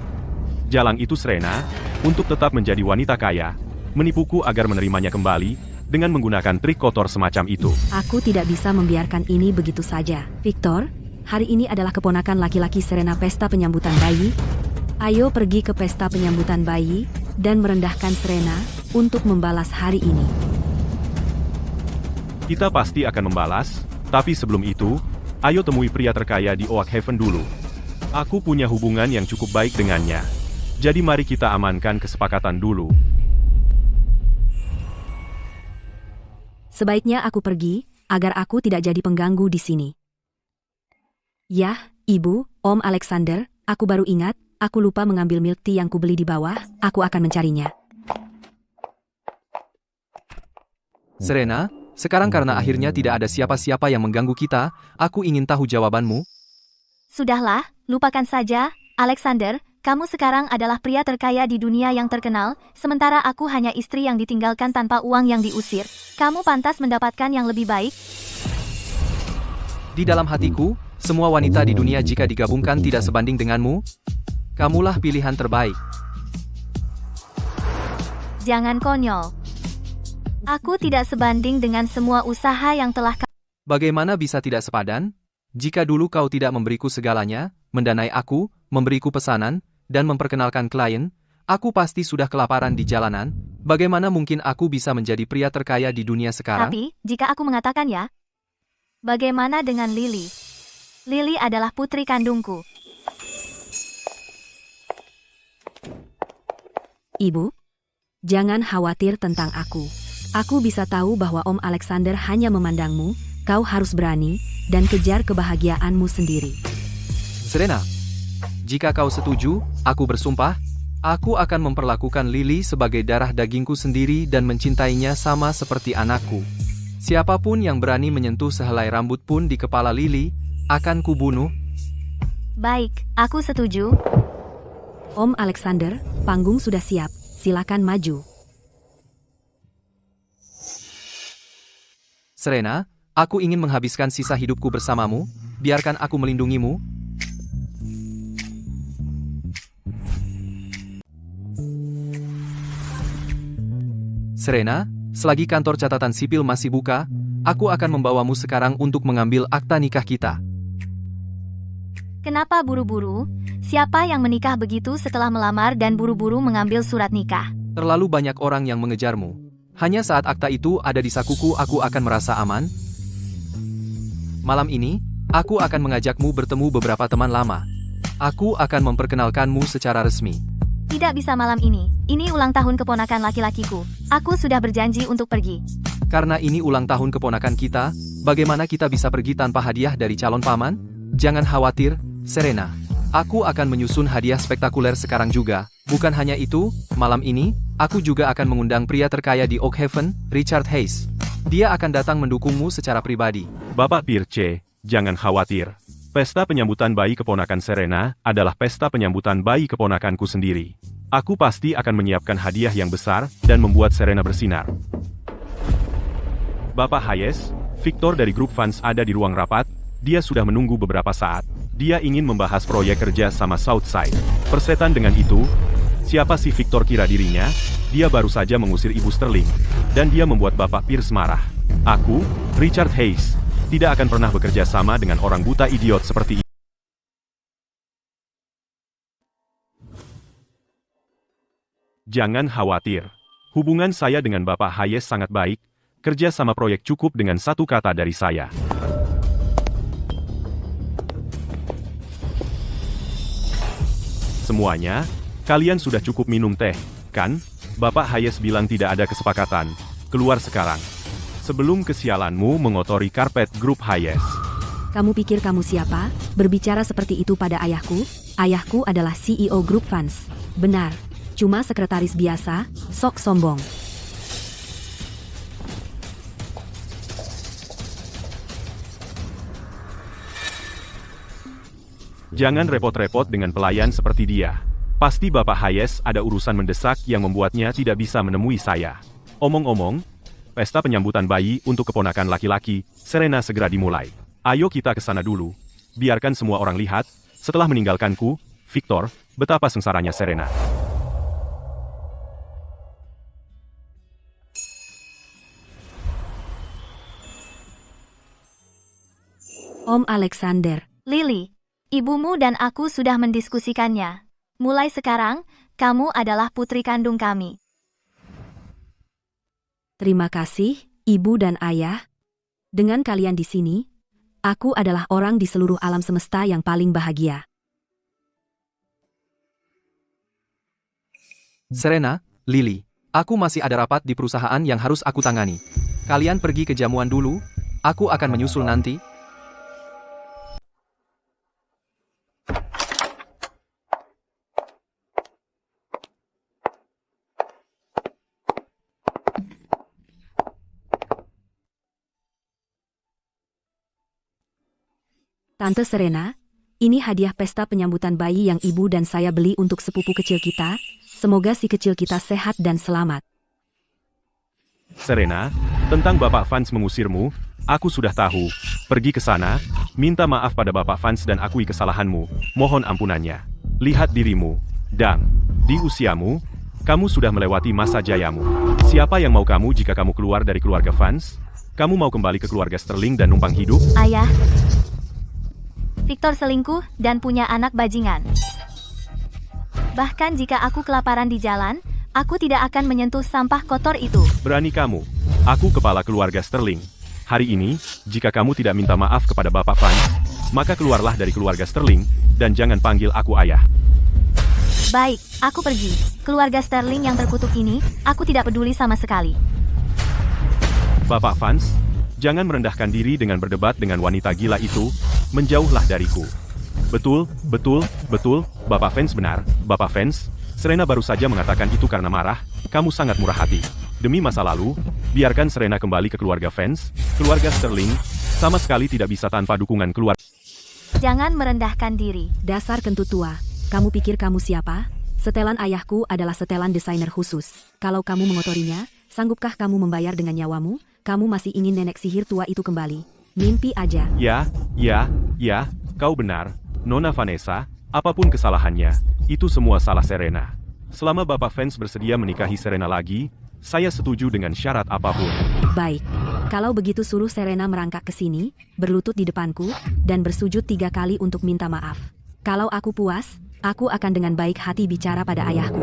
Jalang itu Serena, untuk tetap menjadi wanita kaya, menipuku agar menerimanya kembali, dengan menggunakan trik kotor semacam itu. Aku tidak bisa membiarkan ini begitu saja. Victor, hari ini adalah keponakan laki-laki Serena pesta penyambutan bayi. Ayo pergi ke pesta penyambutan bayi, dan merendahkan Serena, untuk membalas hari ini. Kita pasti akan membalas, tapi sebelum itu, ayo temui pria terkaya di Oak Haven dulu. Aku punya hubungan yang cukup baik dengannya. Jadi mari kita amankan kesepakatan dulu. Sebaiknya aku pergi, agar aku tidak jadi pengganggu di sini. Yah, Ibu, Om Alexander, aku baru ingat, aku lupa mengambil milk tea yang kubeli di bawah, aku akan mencarinya. Serena, Sekarang karena akhirnya tidak ada siapa-siapa yang mengganggu kita, aku ingin tahu jawabanmu. Sudahlah, lupakan saja, Alexander. Kamu sekarang adalah pria terkaya di dunia yang terkenal, sementara aku hanya istri yang ditinggalkan tanpa uang yang diusir. Kamu pantas mendapatkan yang lebih baik. Di dalam hatiku, semua wanita di dunia jika digabungkan tidak sebanding denganmu. Kamulah pilihan terbaik. Jangan konyol. Aku tidak sebanding dengan semua usaha yang telah Bagaimana bisa tidak sepadan? Jika dulu kau tidak memberiku segalanya, mendanai aku, memberiku pesanan, dan memperkenalkan klien, aku pasti sudah kelaparan di jalanan. Bagaimana mungkin aku bisa menjadi pria terkaya di dunia sekarang? Tapi, jika aku mengatakan ya, bagaimana dengan Lily? Lily adalah putri kandungku. Ibu, jangan khawatir tentang aku. Aku bisa tahu bahwa Om Alexander hanya memandangmu, kau harus berani, dan kejar kebahagiaanmu sendiri. Serena, jika kau setuju, aku bersumpah, aku akan memperlakukan Lily sebagai darah dagingku sendiri dan mencintainya sama seperti anakku. Siapapun yang berani menyentuh sehelai rambut pun di kepala Lily, akan kubunuh. Baik, aku setuju. Om Alexander, panggung sudah siap, silakan maju. Serena, aku ingin menghabiskan sisa hidupku bersamamu, biarkan aku melindungimu. Serena, selagi kantor catatan sipil masih buka, aku akan membawamu sekarang untuk mengambil akta nikah kita. Kenapa buru-buru? Siapa yang menikah begitu setelah melamar dan buru-buru mengambil surat nikah? Terlalu banyak orang yang mengejarmu. Hanya saat akta itu ada di sakuku aku akan merasa aman. Malam ini, aku akan mengajakmu bertemu beberapa teman lama. Aku akan memperkenalkanmu secara resmi. Tidak bisa malam ini. Ini ulang tahun keponakan laki-lakiku. Aku sudah berjanji untuk pergi. Karena ini ulang tahun keponakan kita, bagaimana kita bisa pergi tanpa hadiah dari calon paman? Jangan khawatir, Serena. Aku akan menyusun hadiah spektakuler sekarang juga. Bukan hanya itu, malam ini, aku juga akan mengundang pria terkaya di Oak Haven, Richard Hayes. Dia akan datang mendukungmu secara pribadi. Bapak Pirce, jangan khawatir. Pesta penyambutan bayi keponakan Serena adalah pesta penyambutan bayi keponakanku sendiri. Aku pasti akan menyiapkan hadiah yang besar dan membuat Serena bersinar. Bapak Hayes, Victor dari grup fans ada di ruang rapat. Dia sudah menunggu beberapa saat. Dia ingin membahas proyek kerja sama Southside. Persetan dengan itu, siapa si Victor kira dirinya? Dia baru saja mengusir Ibu Sterling. Dan dia membuat Bapak Pierce marah. Aku, Richard Hayes, tidak akan pernah bekerja sama dengan orang buta idiot seperti ini. Jangan khawatir. Hubungan saya dengan Bapak Hayes sangat baik. Kerja sama proyek cukup dengan satu kata dari saya. Semuanya, kalian sudah cukup minum teh, kan? Bapak Hayes bilang tidak ada kesepakatan. Keluar sekarang. Sebelum kesialanmu mengotori karpet grup Hayes. Kamu pikir kamu siapa? Berbicara seperti itu pada ayahku? Ayahku adalah CEO grup fans. Benar. Cuma sekretaris biasa, sok sombong. Jangan repot-repot dengan pelayan seperti dia. Pasti Bapak Hayes ada urusan mendesak yang membuatnya tidak bisa menemui saya. Omong-omong, pesta penyambutan bayi untuk keponakan laki-laki, Serena segera dimulai. Ayo kita ke sana dulu. Biarkan semua orang lihat, setelah meninggalkanku, Victor, betapa sengsaranya Serena. Om Alexander. Lily, ibumu dan aku sudah mendiskusikannya. Mulai sekarang, kamu adalah putri kandung kami. Terima kasih, Ibu dan Ayah. Dengan kalian di sini, aku adalah orang di seluruh alam semesta yang paling bahagia. Serena, Lily, aku masih ada rapat di perusahaan yang harus aku tangani. Kalian pergi ke jamuan dulu, aku akan menyusul nanti. Tante Serena, ini hadiah pesta penyambutan bayi yang ibu dan saya beli untuk sepupu kecil kita. Semoga si kecil kita sehat dan selamat. Serena, tentang Bapak Vance mengusirmu, aku sudah tahu. Pergi ke sana, minta maaf pada Bapak Vance dan akui kesalahanmu. Mohon ampunannya. Lihat dirimu, Dang. Di usiamu, kamu sudah melewati masa jayamu. Siapa yang mau kamu jika kamu keluar dari keluarga Vance? Kamu mau kembali ke keluarga Sterling dan numpang hidup? Ayah, Victor selingkuh dan punya anak bajingan. Bahkan jika aku kelaparan di jalan, aku tidak akan menyentuh sampah kotor itu. Berani kamu. Aku kepala keluarga Sterling. Hari ini, jika kamu tidak minta maaf kepada Bapak Vance, maka keluarlah dari keluarga Sterling, dan jangan panggil aku ayah. Baik, aku pergi. Keluarga Sterling yang terkutuk ini, aku tidak peduli sama sekali. Bapak Vance, jangan merendahkan diri dengan berdebat dengan wanita gila itu. Menjauhlah dariku. Betul, Bapak Vance benar. Bapak Vance, Serena baru saja mengatakan itu karena marah. Kamu sangat murah hati. Demi masa lalu, biarkan Serena kembali ke keluarga Vance. Keluarga Sterling sama sekali tidak bisa tanpa dukungan keluarga. Jangan merendahkan diri. Dasar kentut tua. Kamu pikir kamu siapa? Setelan ayahku adalah setelan desainer khusus. Kalau kamu mengotorinya, sanggupkah kamu membayar dengan nyawamu? Kamu masih ingin nenek sihir tua itu kembali? Mimpi aja. Ya, kau benar. Nona Vanessa, apapun kesalahannya, itu semua salah Serena. Selama Bapak Vance bersedia menikahi Serena lagi, saya setuju dengan syarat apapun. Baik. Kalau begitu suruh Serena merangkak ke sini, berlutut di depanku, dan bersujud 3 kali untuk minta maaf. Kalau aku puas, aku akan dengan baik hati bicara pada ayahku.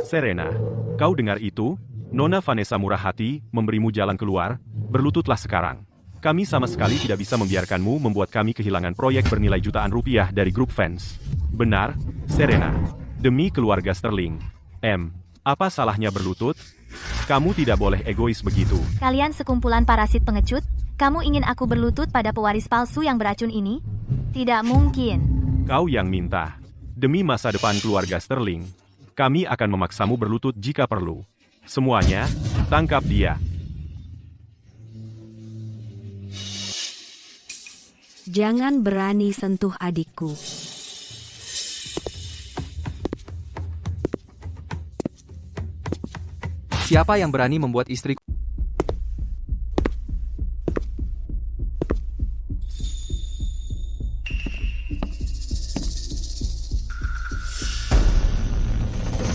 Serena, kau dengar itu? Nona Vanessa murah hati, memberimu jalan keluar, berlututlah sekarang. Kami sama sekali tidak bisa membiarkanmu membuat kami kehilangan proyek bernilai jutaan rupiah dari grup fans. Benar, Serena. Demi keluarga Sterling. Apa salahnya berlutut? Kamu tidak boleh egois begitu. Kalian sekumpulan parasit pengecut? Kamu ingin aku berlutut pada pewaris palsu yang beracun ini? Tidak mungkin. Kau yang minta. Demi masa depan keluarga Sterling, kami akan memaksamu berlutut jika perlu. Semuanya, tangkap dia. Jangan berani sentuh adikku. Siapa yang berani membuat istriku?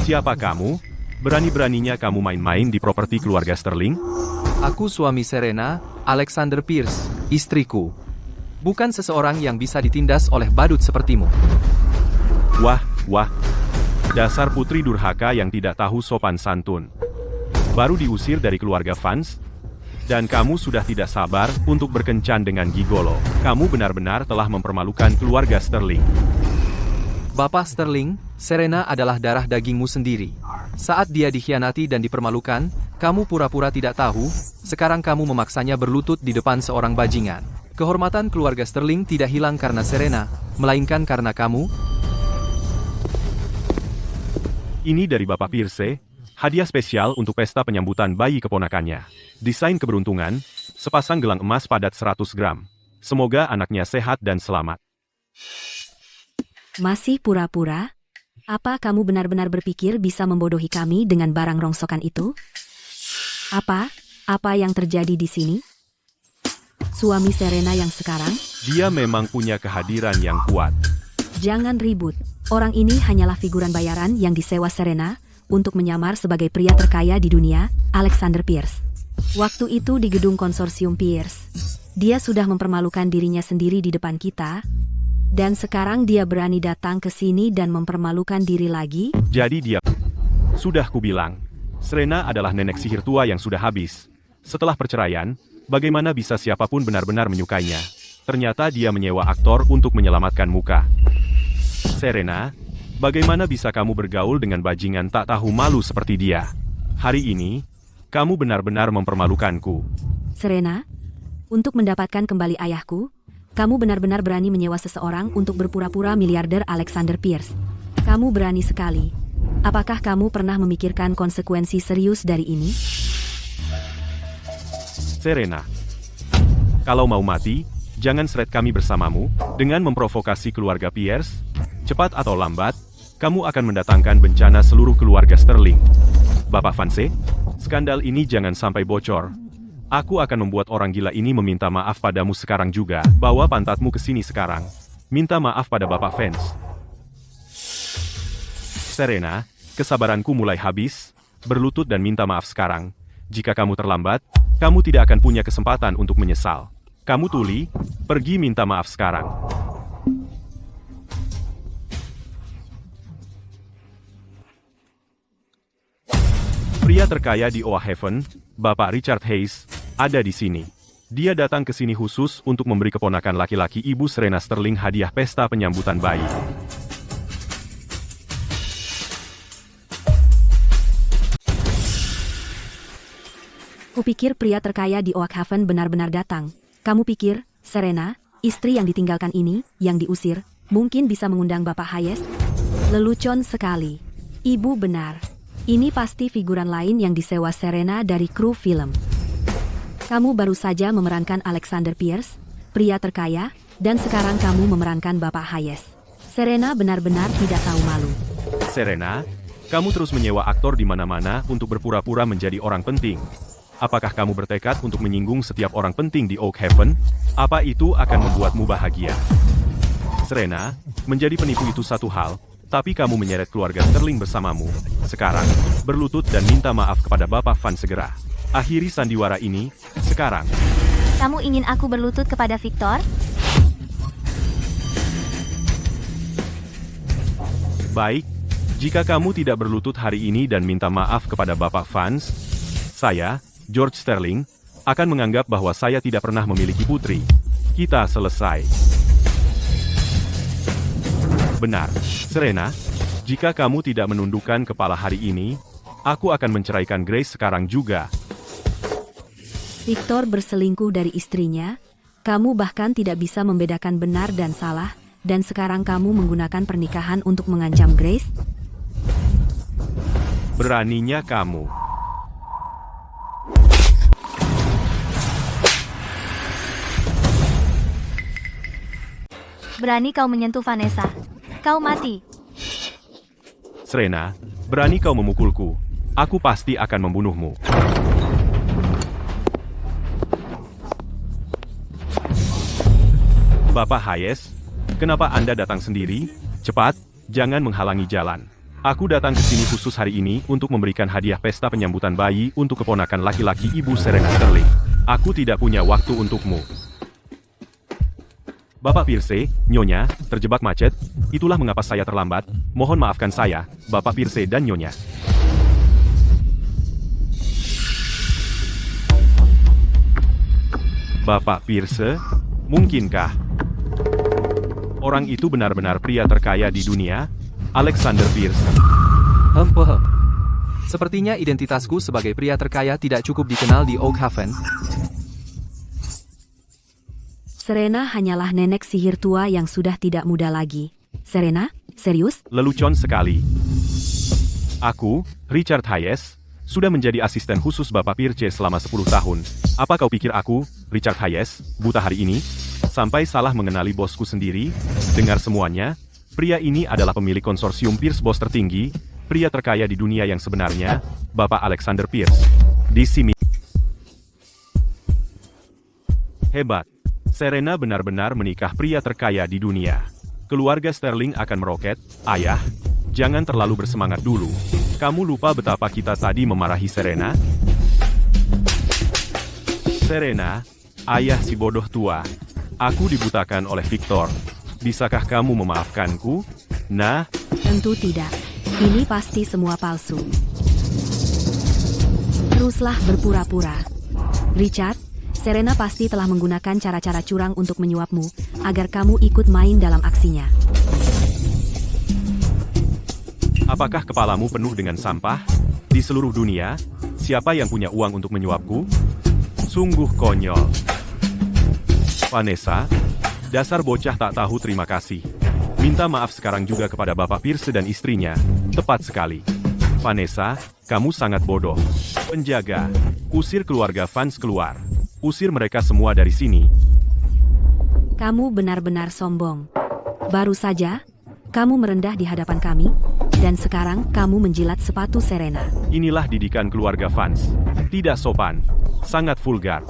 Siapa kamu? Berani-beraninya kamu main-main di properti keluarga Sterling? Aku suami Serena, Alexander Pierce, istriku. Bukan seseorang yang bisa ditindas oleh badut sepertimu. Wah, dasar putri durhaka yang tidak tahu sopan santun. Baru diusir dari keluarga Vance, dan kamu sudah tidak sabar untuk berkencan dengan gigolo. Kamu benar-benar telah mempermalukan keluarga Sterling. Bapak Sterling, Serena adalah darah dagingmu sendiri. Saat dia dikhianati dan dipermalukan, kamu pura-pura tidak tahu, sekarang kamu memaksanya berlutut di depan seorang bajingan. Kehormatan keluarga Sterling tidak hilang karena Serena, melainkan karena kamu. Ini dari Bapak Pierce, hadiah spesial untuk pesta penyambutan bayi keponakannya. Desain keberuntungan, sepasang gelang emas padat 100 gram. Semoga anaknya sehat dan selamat. Masih pura-pura? Apa kamu benar-benar berpikir bisa membodohi kami dengan barang rongsokan itu? Apa yang terjadi di sini? Suami Serena yang sekarang? Dia memang punya kehadiran yang kuat. Jangan ribut. Orang ini hanyalah figuran bayaran yang disewa Serena untuk menyamar sebagai pria terkaya di dunia, Alexander Pierce. Waktu itu di gedung konsorsium Pierce, dia sudah mempermalukan dirinya sendiri di depan kita, dan sekarang dia berani datang ke sini dan mempermalukan diri lagi? Jadi dia... Sudah kubilang, Serena adalah nenek sihir tua yang sudah habis. Setelah perceraian, bagaimana bisa siapapun benar-benar menyukainya? Ternyata dia menyewa aktor untuk menyelamatkan muka. Serena, bagaimana bisa kamu bergaul dengan bajingan tak tahu malu seperti dia? Hari ini, kamu benar-benar mempermalukanku. Serena, untuk mendapatkan kembali ayahku, kamu benar-benar berani menyewa seseorang untuk berpura-pura miliarder Alexander Pierce. Kamu berani sekali. Apakah kamu pernah memikirkan konsekuensi serius dari ini? Serena, kalau mau mati, jangan seret kami bersamamu, dengan memprovokasi keluarga Pierce. Cepat atau lambat, kamu akan mendatangkan bencana seluruh keluarga Sterling. Bapak Vance, skandal ini jangan sampai bocor. Aku akan membuat orang gila ini meminta maaf padamu sekarang juga. Bawa pantatmu ke sini sekarang. Minta maaf pada Bapak Vance. Serena, kesabaranku mulai habis. Berlutut dan minta maaf sekarang. Jika kamu terlambat, kamu tidak akan punya kesempatan untuk menyesal. Kamu tuli, pergi minta maaf sekarang. Pria terkaya di Oak Haven, Bapak Richard Hayes, ada di sini. Dia datang ke sini khusus untuk memberi keponakan laki-laki Ibu Serena Sterling hadiah pesta penyambutan bayi. Kupikir pria terkaya di Oak Haven benar-benar datang. Kamu pikir, Serena, istri yang ditinggalkan ini, yang diusir, mungkin bisa mengundang Bapak Hayes? Lelucon sekali. Ibu benar. Ini pasti figuran lain yang disewa Serena dari kru film. Kamu baru saja memerankan Alexander Pierce, pria terkaya, dan sekarang kamu memerankan Bapak Hayes. Serena benar-benar tidak tahu malu. Serena, kamu terus menyewa aktor di mana-mana untuk berpura-pura menjadi orang penting. Apakah kamu bertekad untuk menyinggung setiap orang penting di Oak Haven? Apa itu akan membuatmu bahagia? Serena, menjadi penipu itu satu hal, tapi kamu menyeret keluarga Sterling bersamamu. Sekarang, berlutut dan minta maaf kepada Bapak Van segera. Akhiri sandiwara ini, sekarang. Kamu ingin aku berlutut kepada Victor? Baik, jika kamu tidak berlutut hari ini dan minta maaf kepada Bapak Vance, saya, George Sterling, akan menganggap bahwa saya tidak pernah memiliki putri. Kita selesai. Benar, Serena, jika kamu tidak menundukkan kepala hari ini, aku akan menceraikan Grace sekarang juga. Victor berselingkuh dari istrinya, kamu bahkan tidak bisa membedakan benar dan salah, dan sekarang kamu menggunakan pernikahan untuk mengancam Grace? Beraninya kamu. Berani kau menyentuh Vanessa. Kau mati. Serena, berani kau memukulku. Aku pasti akan membunuhmu. Bapak Hayes, kenapa Anda datang sendiri? Cepat, jangan menghalangi jalan. Aku datang ke sini khusus hari ini untuk memberikan hadiah pesta penyambutan bayi untuk keponakan laki-laki Ibu Serena Sterling. Aku tidak punya waktu untukmu. Bapak Pierce, Nyonya, terjebak macet, itulah mengapa saya terlambat. Mohon maafkan saya, Bapak Pierce dan Nyonya. Bapak Pierce, mungkinkah orang itu benar-benar pria terkaya di dunia? Alexander Pierce. Sepertinya identitasku sebagai pria terkaya tidak cukup dikenal di Oak Haven. Serena hanyalah nenek sihir tua yang sudah tidak muda lagi. Serena, serius? Lelucon sekali. Aku, Richard Hayes, sudah menjadi asisten khusus Bapak Pierce selama 10 tahun. Apa kau pikir aku, Richard Hayes, buta hari ini? Sampai salah mengenali bosku sendiri? Dengar semuanya, pria ini adalah pemilik konsorsium Pierce Bos tertinggi, pria terkaya di dunia yang sebenarnya, Bapak Alexander Pierce. Di sini. Hebat. Serena benar-benar menikah pria terkaya di dunia. Keluarga Sterling akan meroket. Ayah, jangan terlalu bersemangat dulu. Kamu lupa betapa kita tadi memarahi Serena? Serena, ayah si bodoh tua. Aku dibutakan oleh Victor. Bisakah kamu memaafkanku? Nah, Tentu tidak. Ini pasti semua palsu. Teruslah berpura-pura. Richard, Serena pasti telah menggunakan cara-cara curang untuk menyuapmu, agar kamu ikut main dalam aksinya. apakah kepalamu penuh dengan sampah? Di seluruh dunia, siapa yang punya uang untuk menyuapku? Sungguh konyol. Vanessa, dasar bocah tak tahu terima kasih. Minta maaf sekarang juga kepada Bapak Pierce dan istrinya. Tepat sekali. Vanessa, kamu sangat bodoh. Penjaga, usir keluarga Vance keluar. Usir mereka semua dari sini. Kamu benar-benar sombong. Baru saja, kamu merendah di hadapan kami, dan sekarang kamu menjilat sepatu Serena. Inilah didikan keluarga Vance. Tidak sopan. Sangat vulgar.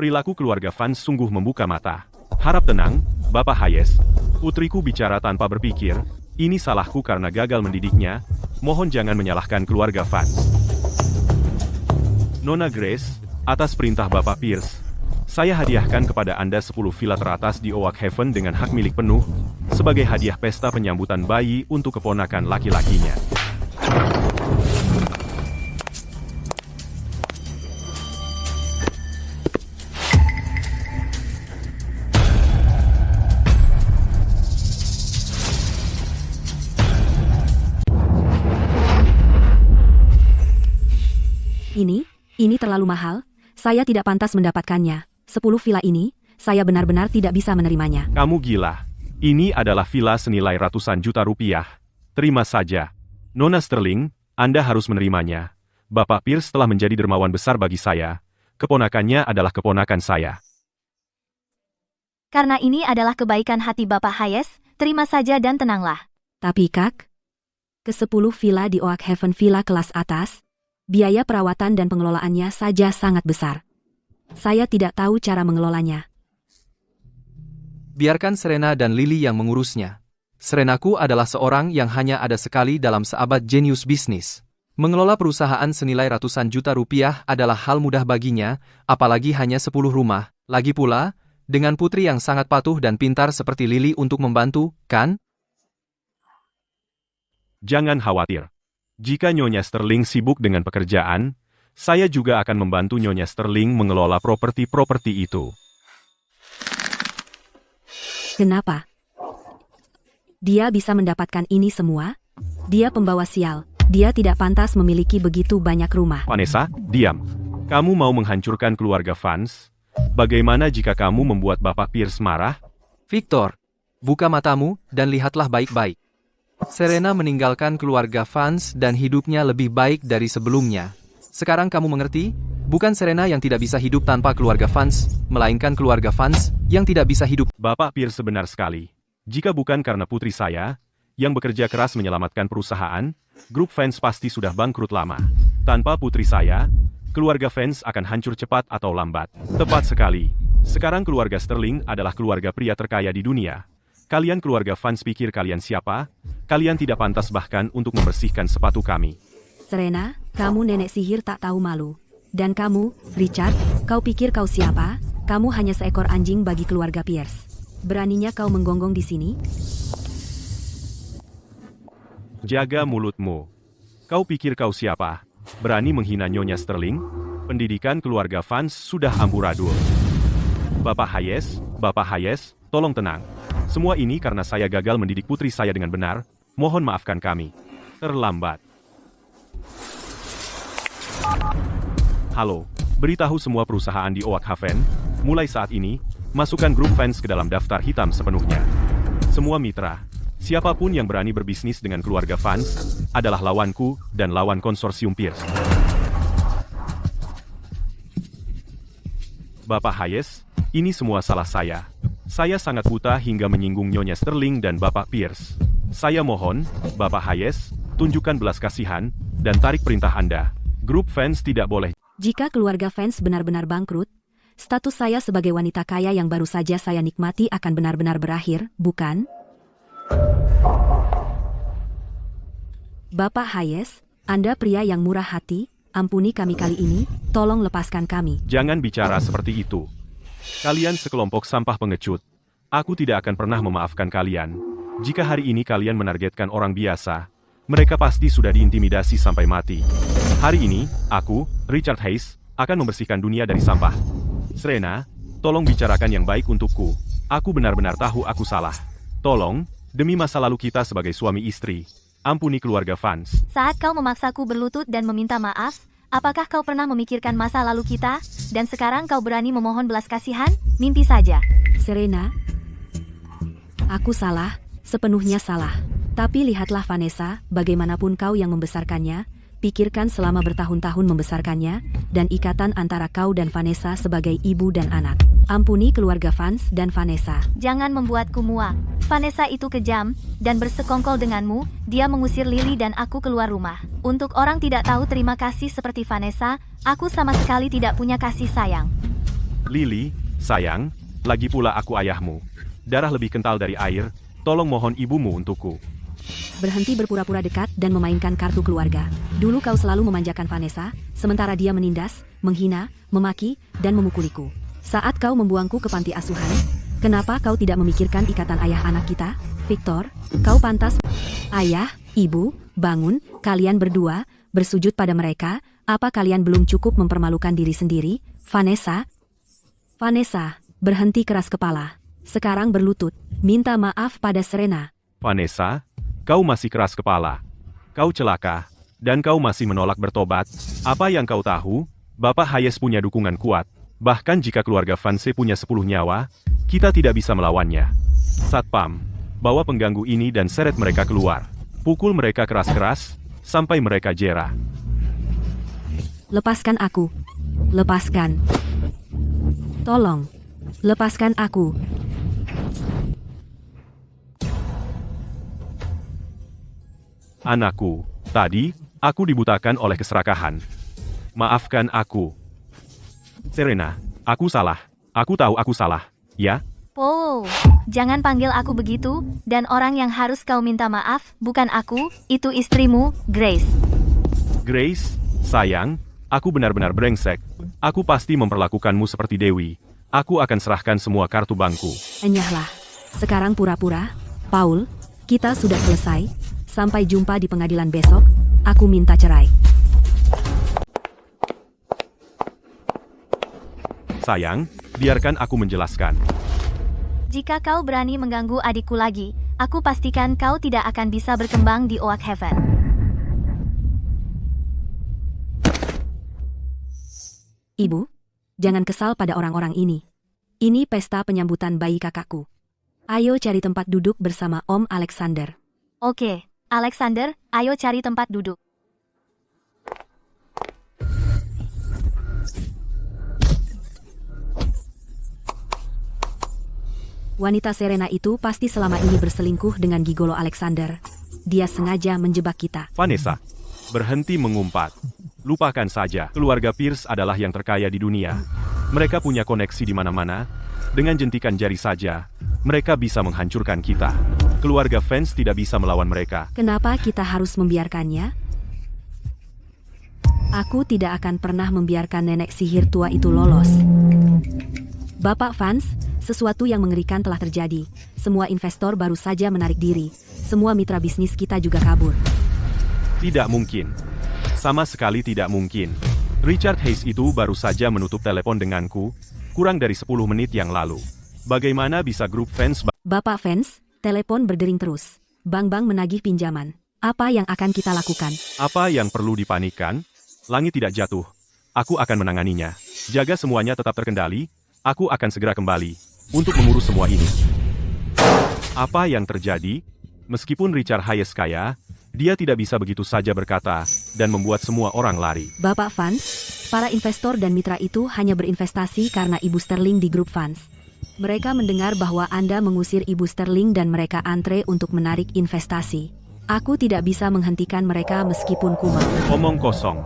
Perilaku keluarga Vance sungguh membuka mata. Harap tenang, Bapak Hayes. Putriku bicara tanpa berpikir. Ini salahku karena gagal mendidiknya. Mohon jangan menyalahkan keluarga Vance. Nona Grace, atas perintah Bapak Pierce, saya hadiahkan kepada Anda 10 villa teratas di Oak Haven dengan hak milik penuh, sebagai hadiah pesta penyambutan bayi untuk keponakan laki-lakinya. Ini terlalu mahal, saya tidak pantas mendapatkannya. 10 villa ini, saya benar-benar tidak bisa menerimanya. Kamu gila. Ini adalah villa senilai ratusan juta rupiah. Terima saja. Nona Sterling, Anda harus menerimanya. Bapak Pierce telah menjadi dermawan besar bagi saya. Keponakannya adalah keponakan saya. Karena ini adalah kebaikan hati Bapak Hayes, terima saja dan tenanglah. Tapi Kak, ke-10 villa di Oak Haven villa kelas atas, biaya perawatan dan pengelolaannya saja sangat besar. Saya tidak tahu cara mengelolanya. Biarkan Serena dan Lily yang mengurusnya. Serenaku adalah seorang yang hanya ada sekali dalam seabad jenius bisnis. Mengelola perusahaan senilai ratusan juta rupiah adalah hal mudah baginya, apalagi hanya 10 rumah. Lagi pula, dengan putri yang sangat patuh dan pintar seperti Lily untuk membantu, kan? Jangan khawatir. Jika Nyonya Sterling sibuk dengan pekerjaan, saya juga akan membantu Nyonya Sterling mengelola properti-properti itu. Kenapa? Dia bisa mendapatkan ini semua? Dia pembawa sial. Dia tidak pantas memiliki begitu banyak rumah. Vanessa, diam. Kamu mau menghancurkan keluarga Vance? Bagaimana jika kamu membuat Bapak Pierce marah? Victor, buka matamu dan lihatlah baik-baik. Serena meninggalkan keluarga Vance dan hidupnya lebih baik dari sebelumnya. Sekarang kamu mengerti? Bukan Serena yang tidak bisa hidup tanpa keluarga Vance, melainkan keluarga Vance yang tidak bisa hidup. Bapak Pierce benar sekali. Jika bukan karena putri saya, yang bekerja keras menyelamatkan perusahaan, grup Vance pasti sudah bangkrut lama. Tanpa putri saya, keluarga Vance akan hancur cepat atau lambat. Tepat sekali. Sekarang keluarga Sterling adalah keluarga pria terkaya di dunia. Kalian keluarga Vance pikir kalian siapa? Kalian tidak pantas bahkan untuk membersihkan sepatu kami. Serena, kamu nenek sihir tak tahu malu. Dan kamu, Richard, kau pikir kau siapa? Kamu hanya seekor anjing bagi keluarga Pierce. Beraninya kau menggonggong di sini? Jaga mulutmu. Kau pikir kau siapa? Berani menghina Nyonya Sterling? Pendidikan keluarga Vance sudah amburadul. Bapak Hayes, tolong tenang. Semua ini karena saya gagal mendidik putri saya dengan benar. Mohon maafkan kami. Terlambat. Halo, beritahu semua perusahaan di Oak Haven, mulai saat ini, masukkan grup Vance ke dalam daftar hitam sepenuhnya. Semua mitra, siapapun yang berani berbisnis dengan keluarga Vance, adalah lawanku dan lawan konsorsium Pierce. Bapak Hayes, ini semua salah saya. Saya sangat buta hingga menyinggung Nyonya Sterling dan Bapak Pierce. Saya mohon, Bapak Hayes, tunjukkan belas kasihan, dan tarik perintah Anda. Grup Vance tidak boleh. Jika keluarga Vance benar-benar bangkrut, status saya sebagai wanita kaya yang baru saja saya nikmati akan benar-benar berakhir, bukan? Bapak Hayes, Anda pria yang murah hati, ampuni kami kali ini, tolong lepaskan kami. Jangan bicara seperti itu. Kalian sekelompok sampah pengecut. Aku tidak akan pernah memaafkan kalian. Jika hari ini kalian menargetkan orang biasa, mereka pasti sudah diintimidasi sampai mati. Hari ini, aku, Richard Hayes, akan membersihkan dunia dari sampah. Serena, tolong bicarakan yang baik untukku. Aku benar-benar tahu aku salah. Tolong, demi masa lalu kita sebagai suami istri, ampuni keluarga Vance. Saat kau memaksaku berlutut dan meminta maaf, apakah kau pernah memikirkan masa lalu kita? Dan sekarang kau berani memohon belas kasihan? Mimpi saja. Serena, aku salah, sepenuhnya salah. Tapi lihatlah Vanessa, bagaimanapun kau yang membesarkannya, Pikirkan selama bertahun-tahun membesarkannya, dan ikatan antara kau dan Vanessa sebagai ibu dan anak. Ampuni keluarga Vance dan Vanessa. Jangan membuatku muak. Vanessa itu kejam, dan bersekongkol denganmu, dia mengusir Lily dan aku keluar rumah. Untuk orang tidak tahu terima kasih seperti Vanessa, aku sama sekali tidak punya kasih sayang. Lily, sayang, lagi pula aku ayahmu. Darah lebih kental dari air, tolong mohon ibumu untukku. Berhenti berpura-pura dekat dan memainkan kartu keluarga. Dulu kau selalu memanjakan Vanessa, sementara dia menindas, menghina, memaki, dan memukuliku. Saat kau membuangku ke panti asuhan, kenapa kau tidak memikirkan ikatan ayah anak kita? Victor, kau pantas. Ayah, ibu, bangun, kalian berdua, bersujud pada mereka. Apa kalian belum cukup mempermalukan diri sendiri? Vanessa, berhenti keras kepala. Sekarang berlutut, minta maaf pada Serena. Vanessa, kau masih keras kepala. Kau celaka, dan kau masih menolak bertobat. Apa yang kau tahu? Bapak Hayes punya dukungan kuat. Bahkan jika keluarga Vance punya 10 nyawa, kita tidak bisa melawannya. Satpam, bawa pengganggu ini dan seret mereka keluar. Pukul mereka keras-keras, sampai mereka jera. Lepaskan aku. Lepaskan. Tolong. Lepaskan aku. Anakku, tadi, aku dibutakan oleh keserakahan. Maafkan aku. Serena, aku salah. Aku tahu aku salah, ya? Oh, jangan panggil aku begitu, dan orang yang harus kau minta maaf, bukan aku, itu istrimu, Grace. Grace, sayang, aku benar-benar brengsek. Aku pasti memperlakukanmu seperti Dewi. Aku akan serahkan semua kartu bankku. Enyahlah. Sekarang pura-pura. Paul, kita sudah selesai. Sampai jumpa di pengadilan besok. Aku minta cerai. Sayang, biarkan aku menjelaskan. Jika kau berani mengganggu adikku lagi, aku pastikan kau tidak akan bisa berkembang di Oak Haven. Ibu, jangan kesal pada orang-orang ini. Ini pesta penyambutan bayi kakakku. Ayo cari tempat duduk bersama Om Alexander. Oke, Alexander, ayo cari tempat duduk. Wanita Serena itu pasti selama ini berselingkuh dengan gigolo Alexander. Dia sengaja menjebak kita. Vanessa, berhenti mengumpat. Lupakan saja, keluarga Pierce adalah yang terkaya di dunia. Mereka punya koneksi di mana-mana. Dengan jentikan jari saja, mereka bisa menghancurkan kita. Keluarga Vance tidak bisa melawan mereka. Kenapa kita harus membiarkannya? Aku tidak akan pernah membiarkan nenek sihir tua itu lolos. Bapak Vance, sesuatu yang mengerikan telah terjadi. Semua investor baru saja menarik diri. Semua mitra bisnis kita juga kabur. Tidak mungkin. Sama sekali tidak mungkin. Richard Hayes itu baru saja menutup telepon denganku, kurang dari 10 menit yang lalu. Bagaimana bisa grup Vance... Bapak Vance, telepon berdering terus. Bank-bank menagih pinjaman. Apa yang akan kita lakukan? Apa yang perlu dipanikkan? Langit tidak jatuh. Aku akan menanganinya. Jaga semuanya tetap terkendali. Aku akan segera kembali untuk mengurus semua ini. Apa yang terjadi? Meskipun Richard Hayes kaya, dia tidak bisa begitu saja berkata dan membuat semua orang lari. Bapak Vance, para investor dan mitra itu hanya berinvestasi karena Ibu Sterling di grup Vance. Mereka mendengar bahwa Anda mengusir Ibu Sterling dan mereka antre untuk menarik investasi. Aku tidak bisa menghentikan mereka meskipun ku mau. Omong kosong.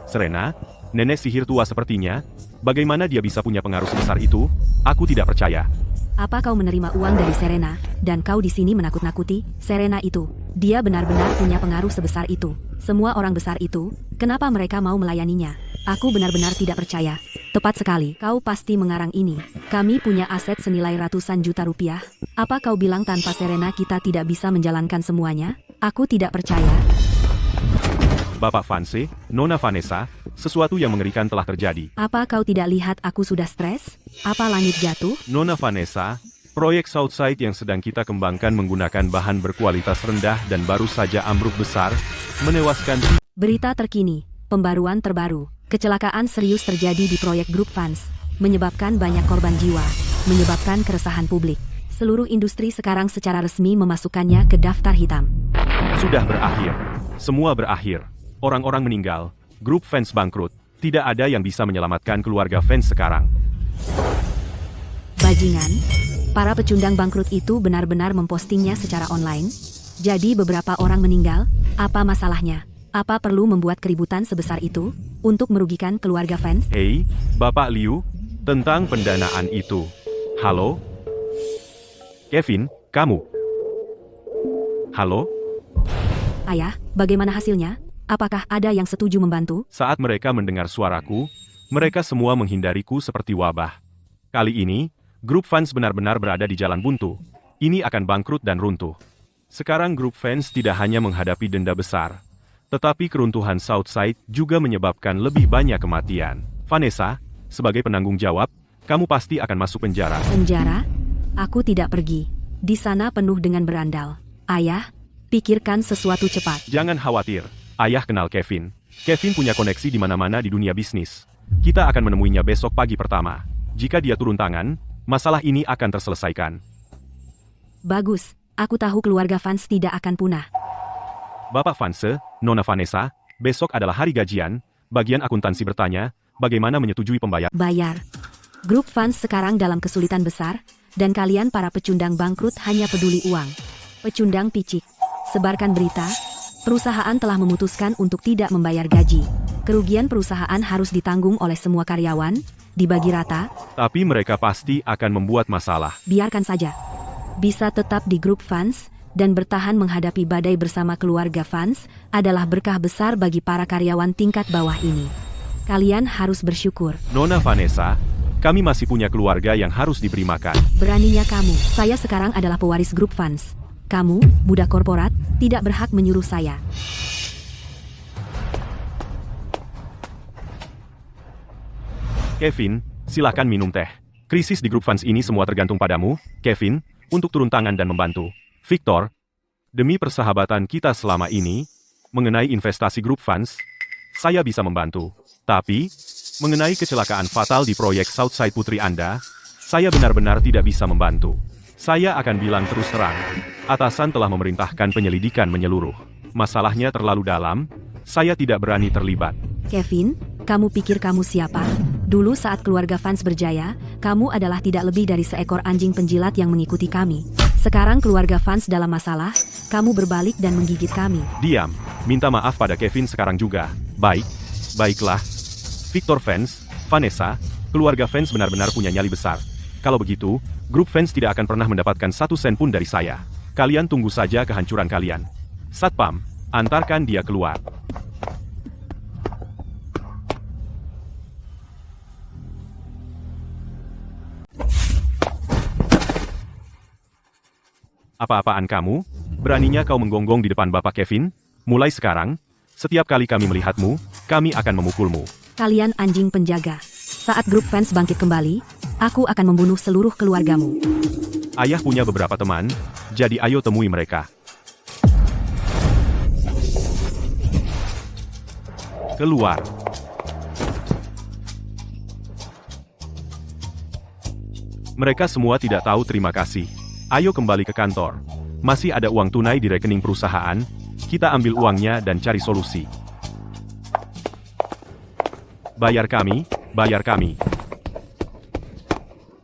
Serena, nenek sihir tua sepertinya. Bagaimana dia bisa punya pengaruh sebesar itu? Aku tidak percaya. Apa kau menerima uang dari Serena, dan kau di sini menakut-nakuti Serena itu? Dia benar-benar punya pengaruh sebesar itu. Semua orang besar itu, kenapa mereka mau melayaninya? Aku benar-benar tidak percaya. Tepat sekali, kau pasti mengarang ini. Kami punya aset senilai ratusan juta rupiah. Apa kau bilang tanpa Serena kita tidak bisa menjalankan semuanya? Aku tidak percaya. Bapak Vance, Nona Vanessa, sesuatu yang mengerikan telah terjadi. Apa kau tidak lihat aku sudah stres? Apa langit jatuh? Nona Vanessa, proyek Southside yang sedang kita kembangkan menggunakan bahan berkualitas rendah dan baru saja ambruk besar, menewaskan... Berita terkini, pembaruan terbaru. Kecelakaan serius terjadi di proyek grup Vance, menyebabkan banyak korban jiwa, menyebabkan keresahan publik. Seluruh industri sekarang secara resmi memasukkannya ke daftar hitam. Sudah berakhir. Semua berakhir. Orang-orang meninggal, grup fans bangkrut. Tidak ada yang bisa menyelamatkan keluarga fans sekarang. Bajingan, para pecundang bangkrut itu benar-benar mempostingnya secara online. Jadi beberapa orang meninggal, apa masalahnya? Apa perlu membuat keributan sebesar itu untuk merugikan keluarga fans? Hei, Bapak Liu, tentang pendanaan itu. Halo? Kevin, kamu? Halo? Ayah, bagaimana hasilnya? Apakah ada yang setuju membantu? Saat mereka mendengar suaraku, mereka semua menghindariku seperti wabah. Kali ini, grup fans benar-benar berada di jalan buntu. Ini akan bangkrut dan runtuh. Sekarang grup fans tidak hanya menghadapi denda besar, tetapi keruntuhan Southside juga menyebabkan lebih banyak kematian. Vanessa, sebagai penanggung jawab, kamu pasti akan masuk penjara. Penjara? Aku tidak pergi. Di sana penuh dengan berandal. Ayah, pikirkan sesuatu cepat. Jangan khawatir, ayah kenal Kevin. Kevin punya koneksi di mana-mana di dunia bisnis. Kita akan menemuinya besok pagi pertama. Jika dia turun tangan, masalah ini akan terselesaikan. Bagus, aku tahu keluarga fans tidak akan punah. Bapak Vanse, Nona Vanessa, besok adalah hari gajian. Bagian akuntansi bertanya, bagaimana menyetujui pembayaran? Bayar. Grup fans sekarang dalam kesulitan besar, dan kalian para pecundang bangkrut hanya peduli uang. Pecundang picik. Sebarkan berita. Perusahaan telah memutuskan untuk tidak membayar gaji. Kerugian perusahaan harus ditanggung oleh semua karyawan, dibagi rata. Tapi mereka pasti akan membuat masalah. Biarkan saja. Bisa tetap di grup fans, dan bertahan menghadapi badai bersama keluarga fans, adalah berkah besar bagi para karyawan tingkat bawah ini. Kalian harus bersyukur. Nona Vanessa, kami masih punya keluarga yang harus diberi makan. Beraninya kamu. Saya sekarang adalah pewaris grup fans. Kamu, budak korporat, tidak berhak menyuruh saya. Kevin, silakan minum teh. Krisis di grup fans ini semua tergantung padamu, Kevin, untuk turun tangan dan membantu. Victor, demi persahabatan kita selama ini, mengenai investasi grup fans, saya bisa membantu. Tapi, mengenai kecelakaan fatal di proyek Southside Putri Anda, saya benar-benar tidak bisa membantu. Saya akan bilang terus terang, atasan telah memerintahkan penyelidikan menyeluruh. Masalahnya terlalu dalam, saya tidak berani terlibat. Kevin, kamu pikir kamu siapa? Dulu saat keluarga fans berjaya, kamu adalah tidak lebih dari seekor anjing penjilat yang mengikuti kami. Sekarang keluarga fans dalam masalah, kamu berbalik dan menggigit kami. Diam, minta maaf pada Kevin sekarang juga. Baik, baiklah. Victor fans, Vanessa, keluarga fans benar-benar punya nyali besar. Kalau begitu, grup fans tidak akan pernah mendapatkan 1 sen pun dari saya. Kalian tunggu saja kehancuran kalian. Satpam, antarkan dia keluar. Apa-apaan kamu? Beraninya kau menggonggong di depan Bapak Kevin? Mulai sekarang, setiap kali kami melihatmu, kami akan memukulmu. Kalian anjing penjaga. Saat grup fans bangkit kembali, aku akan membunuh seluruh keluargamu. Ayah punya beberapa teman, jadi ayo temui mereka. Keluar. Mereka semua tidak tahu terima kasih. Ayo kembali ke kantor. Masih ada uang tunai di rekening perusahaan, kita ambil uangnya dan cari solusi. Bayar kami, bayar kami.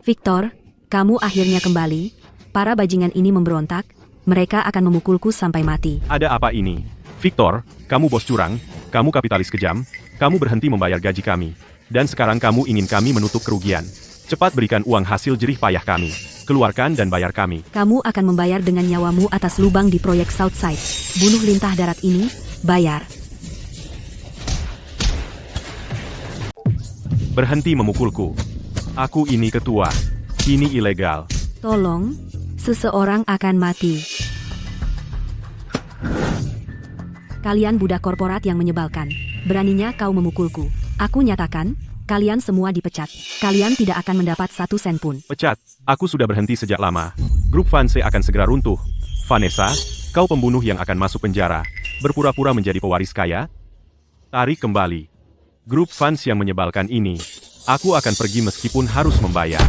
Victor, kamu akhirnya kembali. Para bajingan ini memberontak, mereka akan memukulku sampai mati. Ada apa ini? Victor, kamu bos curang, kamu kapitalis kejam, kamu berhenti membayar gaji kami. Dan sekarang kamu ingin kami menutup kerugian. Cepat berikan uang hasil jerih payah kami. Keluarkan dan bayar kami. Kamu akan membayar dengan nyawamu atas lubang di proyek Southside. Bunuh lintah darat ini, bayar. Berhenti memukulku. Aku ini ketua. Ini ilegal. Tolong, seseorang akan mati. Kalian budak korporat yang menyebalkan. Beraninya kau memukulku. Aku nyatakan, kalian semua dipecat. Kalian tidak akan mendapat 1 sen pun. Pecat. Aku sudah berhenti sejak lama. Grup Vanse akan segera runtuh. Vanessa, kau pembunuh yang akan masuk penjara. Berpura-pura menjadi pewaris kaya? Tarik kembali. Grup fans yang menyebalkan ini. Aku akan pergi meskipun harus membayar.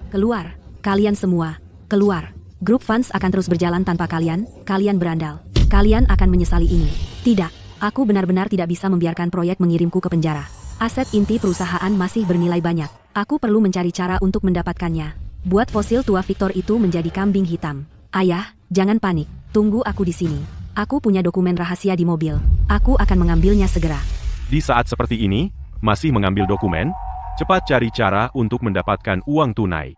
Keluar, kalian semua. Keluar. Grup fans akan terus berjalan tanpa kalian, kalian berandal. Kalian akan menyesali ini. Tidak, aku benar-benar tidak bisa membiarkan proyek mengirimku ke penjara. Aset inti perusahaan masih bernilai banyak. Aku perlu mencari cara untuk mendapatkannya. Buat fosil tua Victor itu menjadi kambing hitam. Ayah, jangan panik. Tunggu aku di sini. Aku punya dokumen rahasia di mobil. Aku akan mengambilnya segera. Di saat seperti ini, masih mengambil dokumen? Cepat cari cara untuk mendapatkan uang tunai.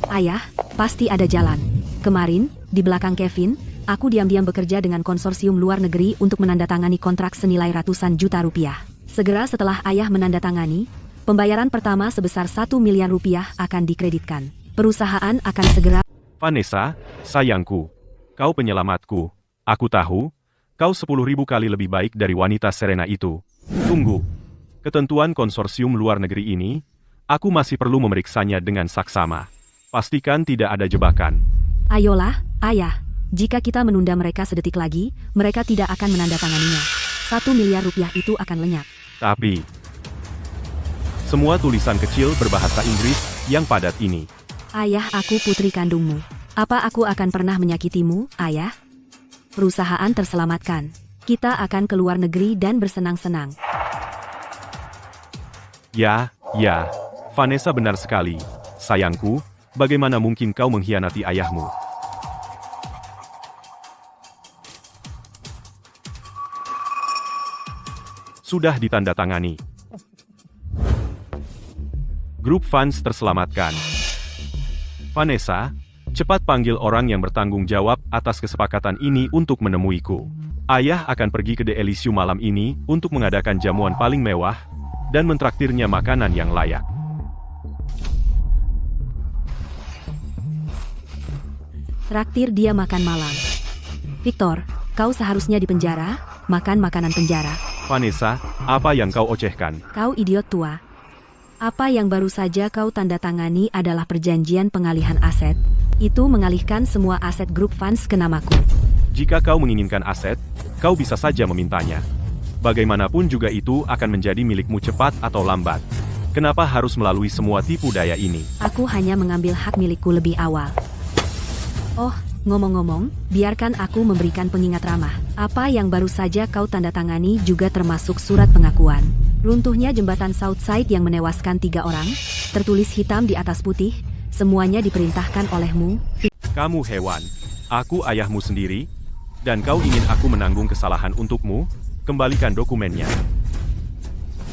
Ayah, pasti ada jalan. Kemarin, di belakang Kevin, aku diam-diam bekerja dengan konsorsium luar negeri untuk menandatangani kontrak senilai ratusan juta rupiah. Segera setelah ayah menandatangani, pembayaran pertama sebesar 1 miliar rupiah akan dikreditkan. Perusahaan akan segera... Vanessa, sayangku. Kau penyelamatku. Aku tahu, kau 10.000 kali lebih baik dari wanita Serena itu. Tunggu. Ketentuan konsorsium luar negeri ini, aku masih perlu memeriksanya dengan saksama. Pastikan tidak ada jebakan. Ayolah, ayah. Jika kita menunda mereka sedetik lagi, mereka tidak akan menandatanganinya. 1 miliar rupiah itu akan lenyap. Tapi, semua tulisan kecil berbahasa Inggris yang padat ini. Ayah, aku putri kandungmu. Apa aku akan pernah menyakitimu, ayah? Perusahaan terselamatkan. Kita akan ke luar negeri dan bersenang-senang. Ya, Vanessa benar sekali. Sayangku, bagaimana mungkin kau mengkhianati ayahmu? Sudah ditandatangani. Grup fans terselamatkan. Vanessa, cepat panggil orang yang bertanggung jawab atas kesepakatan ini untuk menemuiku. Ayah akan pergi ke The Elysium malam ini untuk mengadakan jamuan paling mewah dan mentraktirnya makanan yang layak. Traktir dia makan malam. Victor, kau seharusnya di penjara, makan makanan penjara. Vanessa, apa yang kau ocehkan? Kau idiot tua. Apa yang baru saja kau tanda tangani adalah perjanjian pengalihan aset. Itu mengalihkan semua aset grup fans ke namaku. Jika kau menginginkan aset, kau bisa saja memintanya. Bagaimanapun juga itu akan menjadi milikmu cepat atau lambat. Kenapa harus melalui semua tipu daya ini? Aku hanya mengambil hak milikku lebih awal. Oh, ngomong-ngomong, biarkan aku memberikan pengingat ramah. Apa yang baru saja kau tanda tangani juga termasuk surat pengakuan. Runtuhnya jembatan Southside yang menewaskan 3 orang, tertulis hitam di atas putih, semuanya diperintahkan olehmu. Kamu hewan. Aku ayahmu sendiri, dan kau ingin aku menanggung kesalahan untukmu? Kembalikan dokumennya.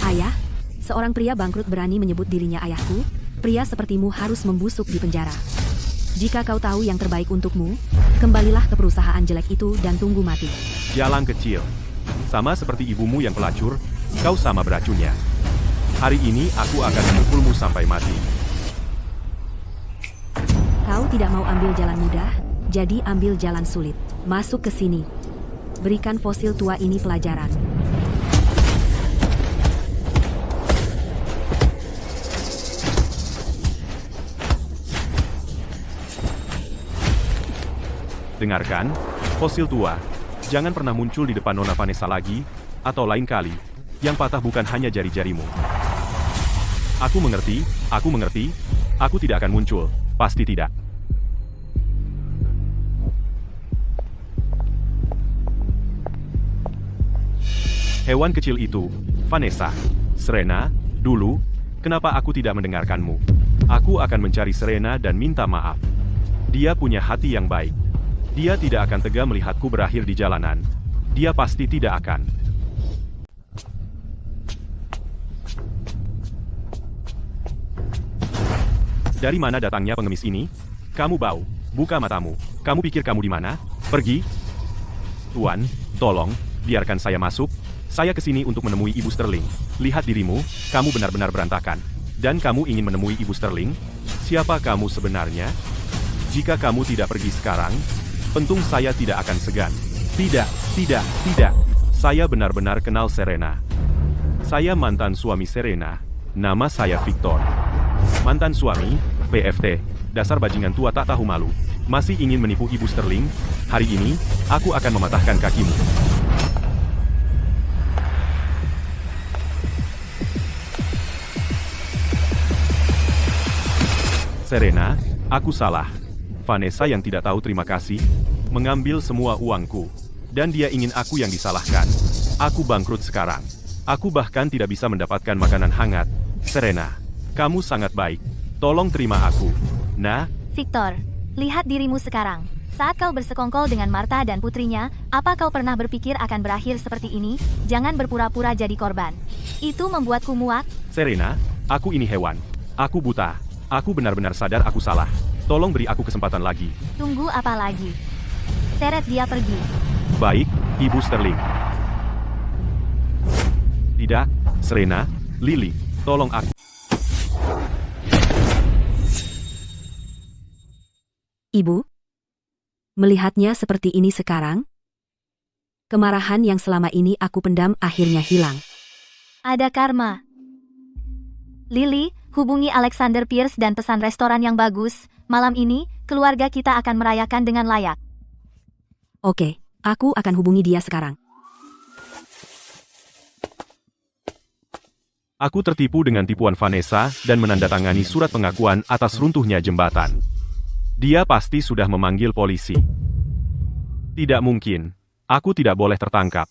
Ayah, seorang pria bangkrut berani menyebut dirinya ayahku. Pria sepertimu harus membusuk di penjara. Jika kau tahu yang terbaik untukmu, kembalilah ke perusahaan jelek itu dan tunggu mati. Jalan kecil. Sama seperti ibumu yang pelacur, kau sama beracunnya. Hari ini aku akan memukulmu sampai mati. Kau tidak mau ambil jalan mudah, jadi ambil jalan sulit. Masuk ke sini. Berikan fosil tua ini pelajaran. Dengarkan, fosil tua. Jangan pernah muncul di depan Nona Vanessa lagi, atau lain kali, yang patah bukan hanya jari-jarimu. Aku mengerti, aku tidak akan muncul, pasti tidak. Hewan kecil itu, Vanessa, Serena, dulu, kenapa aku tidak mendengarkanmu? Aku akan mencari Serena dan minta maaf. Dia punya hati yang baik. Dia tidak akan tega melihatku berakhir di jalanan. Dia pasti tidak akan. Dari mana datangnya pengemis ini? Kamu bau. Buka matamu. Kamu pikir kamu di mana? Pergi. Tuan, tolong, biarkan saya masuk. Saya kesini untuk menemui Ibu Sterling. Lihat dirimu, kamu benar-benar berantakan. Dan kamu ingin menemui Ibu Sterling? Siapa kamu sebenarnya? Jika kamu tidak pergi sekarang, pentung saya tidak akan segan. Tidak. Saya benar-benar kenal Serena. Saya mantan suami Serena. Nama saya Victor. Mantan suami, PFT. Dasar bajingan tua tak tahu malu. Masih ingin menipu Ibu Sterling? Hari ini, aku akan mematahkan kakimu. Serena, aku salah. Vanessa yang tidak tahu terima kasih, mengambil semua uangku. Dan dia ingin aku yang disalahkan. Aku bangkrut sekarang. Aku bahkan tidak bisa mendapatkan makanan hangat. Serena, kamu sangat baik. Tolong terima aku. Nah, Victor, lihat dirimu sekarang. Saat kau bersekongkol dengan Martha dan putrinya, apa kau pernah berpikir akan berakhir seperti ini? Jangan berpura-pura jadi korban. Itu membuatku muak. Serena, aku ini hewan. Aku buta. Aku benar-benar sadar aku salah. Tolong beri aku kesempatan lagi. Tunggu apa lagi? Seret dia pergi. Baik, Ibu Sterling. Tidak, Serena, Lily, tolong aku. Ibu, melihatnya seperti ini sekarang, kemarahan yang selama ini aku pendam akhirnya hilang. Ada karma. Lily, hubungi Alexander Pierce dan pesan restoran yang bagus. Malam ini, keluarga kita akan merayakan dengan layak. Oke, aku akan hubungi dia sekarang. Aku tertipu dengan tipuan Vanessa dan menandatangani surat pengakuan atas runtuhnya jembatan. Dia pasti sudah memanggil polisi. Tidak mungkin. Aku tidak boleh tertangkap.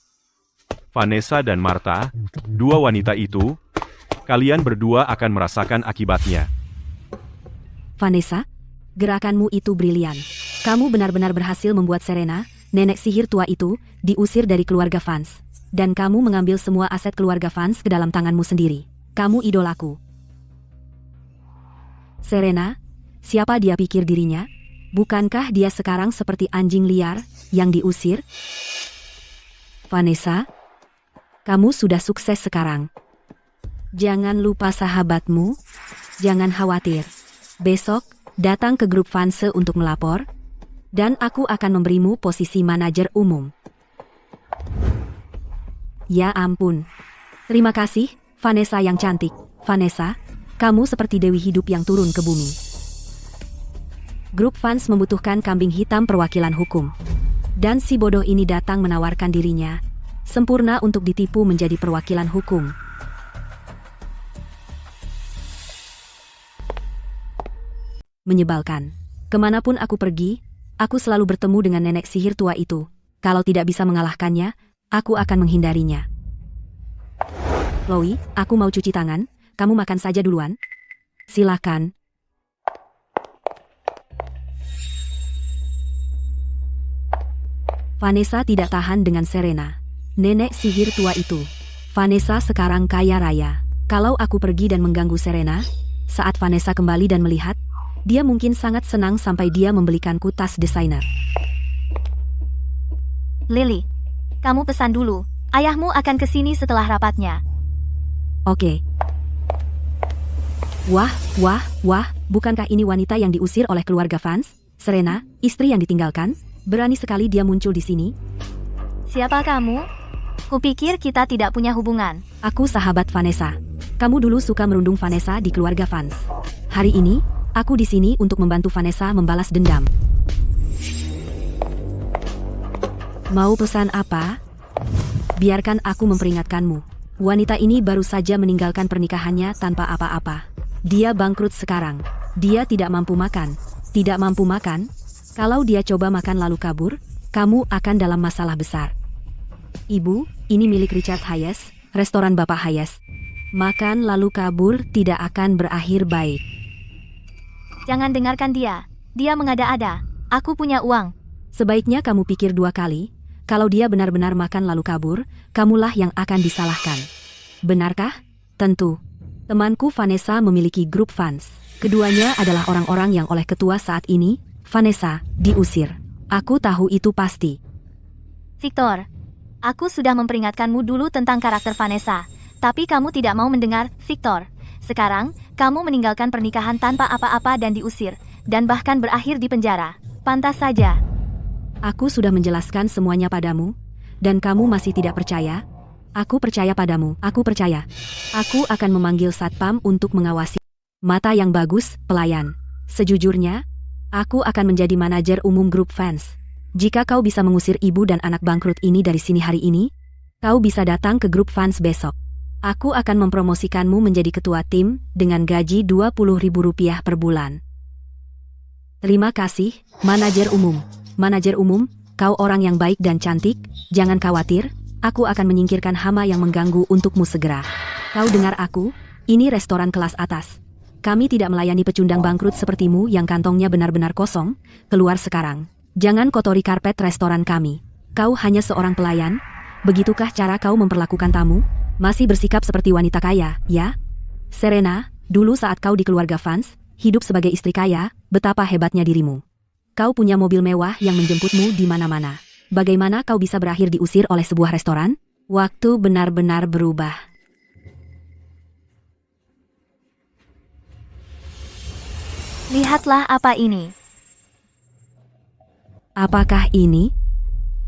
Vanessa dan Martha, dua wanita itu, kalian berdua akan merasakan akibatnya. Vanessa, gerakanmu itu brilian. Kamu benar-benar berhasil membuat Serena, nenek sihir tua itu, diusir dari keluarga Vance. Dan kamu mengambil semua aset keluarga Vance ke dalam tanganmu sendiri. Kamu idolaku. Serena, siapa dia pikir dirinya? Bukankah dia sekarang seperti anjing liar yang diusir? Vanessa, kamu sudah sukses sekarang. Jangan lupa sahabatmu. Jangan khawatir. Besok, datang ke grup Vance untuk melapor. Dan aku akan memberimu posisi manajer umum. Ya ampun. Terima kasih, Vanessa yang cantik. Vanessa, kamu seperti dewi hidup yang turun ke bumi. Grup Vance membutuhkan kambing hitam perwakilan hukum. Dan si bodoh ini datang menawarkan dirinya. Sempurna untuk ditipu menjadi perwakilan hukum. Menyebalkan. Kemanapun aku pergi, aku selalu bertemu dengan nenek sihir tua itu. Kalau tidak bisa mengalahkannya, aku akan menghindarinya. Chloe, aku mau cuci tangan. Kamu makan saja duluan. Silakan. Vanessa tidak tahan dengan Serena, nenek sihir tua itu. Vanessa sekarang kaya raya. Kalau aku pergi dan mengganggu Serena, saat Vanessa kembali dan melihat, dia mungkin sangat senang sampai dia membelikanku tas desainer. Lily, kamu pesan dulu. Ayahmu akan ke sini setelah rapatnya. Oke. Wah, bukankah ini wanita yang diusir oleh keluarga Vance? Serena, istri yang ditinggalkan? Berani sekali dia muncul di sini. Siapa kamu? Kupikir kita tidak punya hubungan. Aku sahabat Vanessa. Kamu dulu suka merundung Vanessa di keluarga Vance. Hari ini, aku di sini untuk membantu Vanessa membalas dendam. Mau pesan apa? Biarkan aku memperingatkanmu. Wanita ini baru saja meninggalkan pernikahannya tanpa apa-apa. Dia bangkrut sekarang. Dia tidak mampu makan. Tidak mampu makan? Kalau dia coba makan lalu kabur, kamu akan dalam masalah besar. Ibu, ini milik Richard Hayes, restoran Bapak Hayes. Makan lalu kabur tidak akan berakhir baik. Jangan dengarkan dia. Dia mengada-ada. Aku punya uang. Sebaiknya kamu pikir dua kali. Kalau dia benar-benar makan lalu kabur, kamulah yang akan disalahkan. Benarkah? Tentu. Temanku Vanessa memiliki grup Vance. Keduanya adalah orang-orang yang oleh ketua saat ini, Vanessa, diusir. Aku tahu itu pasti. Victor, aku sudah memperingatkanmu dulu tentang karakter Vanessa. Tapi kamu tidak mau mendengar, Victor. Sekarang, kamu meninggalkan pernikahan tanpa apa-apa dan diusir. Dan bahkan berakhir di penjara. Pantas saja. Aku sudah menjelaskan semuanya padamu, dan kamu masih tidak percaya? Aku percaya padamu, aku percaya. Aku akan memanggil satpam untuk mengawasi. Mata yang bagus, pelayan. Sejujurnya, Aku akan menjadi manajer umum grup fans. Jika kau bisa mengusir ibu dan anak bangkrut ini dari sini hari ini, kau bisa datang ke grup fans besok. Aku akan mempromosikanmu menjadi ketua tim dengan gaji Rp20.000 per bulan. Terima kasih, manajer umum. Manajer umum, kau orang yang baik dan cantik, jangan khawatir, aku akan menyingkirkan hama yang mengganggu untukmu segera. Kau dengar aku? Ini restoran kelas atas. Kami tidak melayani pecundang bangkrut sepertimu yang kantongnya benar-benar kosong. Keluar sekarang. Jangan kotori karpet restoran kami. Kau hanya seorang pelayan? Begitukah cara kau memperlakukan tamu? Masih bersikap seperti wanita kaya, ya? Serena, dulu saat kau di keluarga fans, hidup sebagai istri kaya, betapa hebatnya dirimu. Kau punya mobil mewah yang menjemputmu di mana-mana. Bagaimana kau bisa berakhir diusir oleh sebuah restoran? Waktu benar-benar berubah. Lihatlah apa ini. Apakah ini?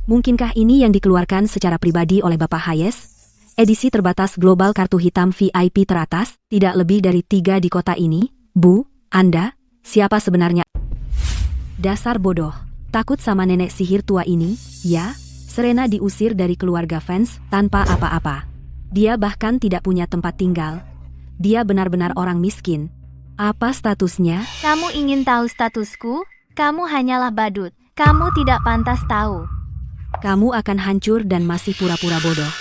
Mungkinkah ini yang dikeluarkan secara pribadi oleh Bapak Hayes? Edisi terbatas global kartu hitam VIP teratas, tidak lebih dari 3 di kota ini. Bu, Anda, siapa sebenarnya? Dasar bodoh, takut sama nenek sihir tua ini, ya? Serena diusir dari keluarga fans tanpa apa-apa. Dia bahkan tidak punya tempat tinggal. Dia benar-benar orang miskin. Apa statusnya? Kamu ingin tahu statusku? Kamu hanyalah badut. Kamu tidak pantas tahu. Kamu akan hancur dan masih pura-pura bodoh.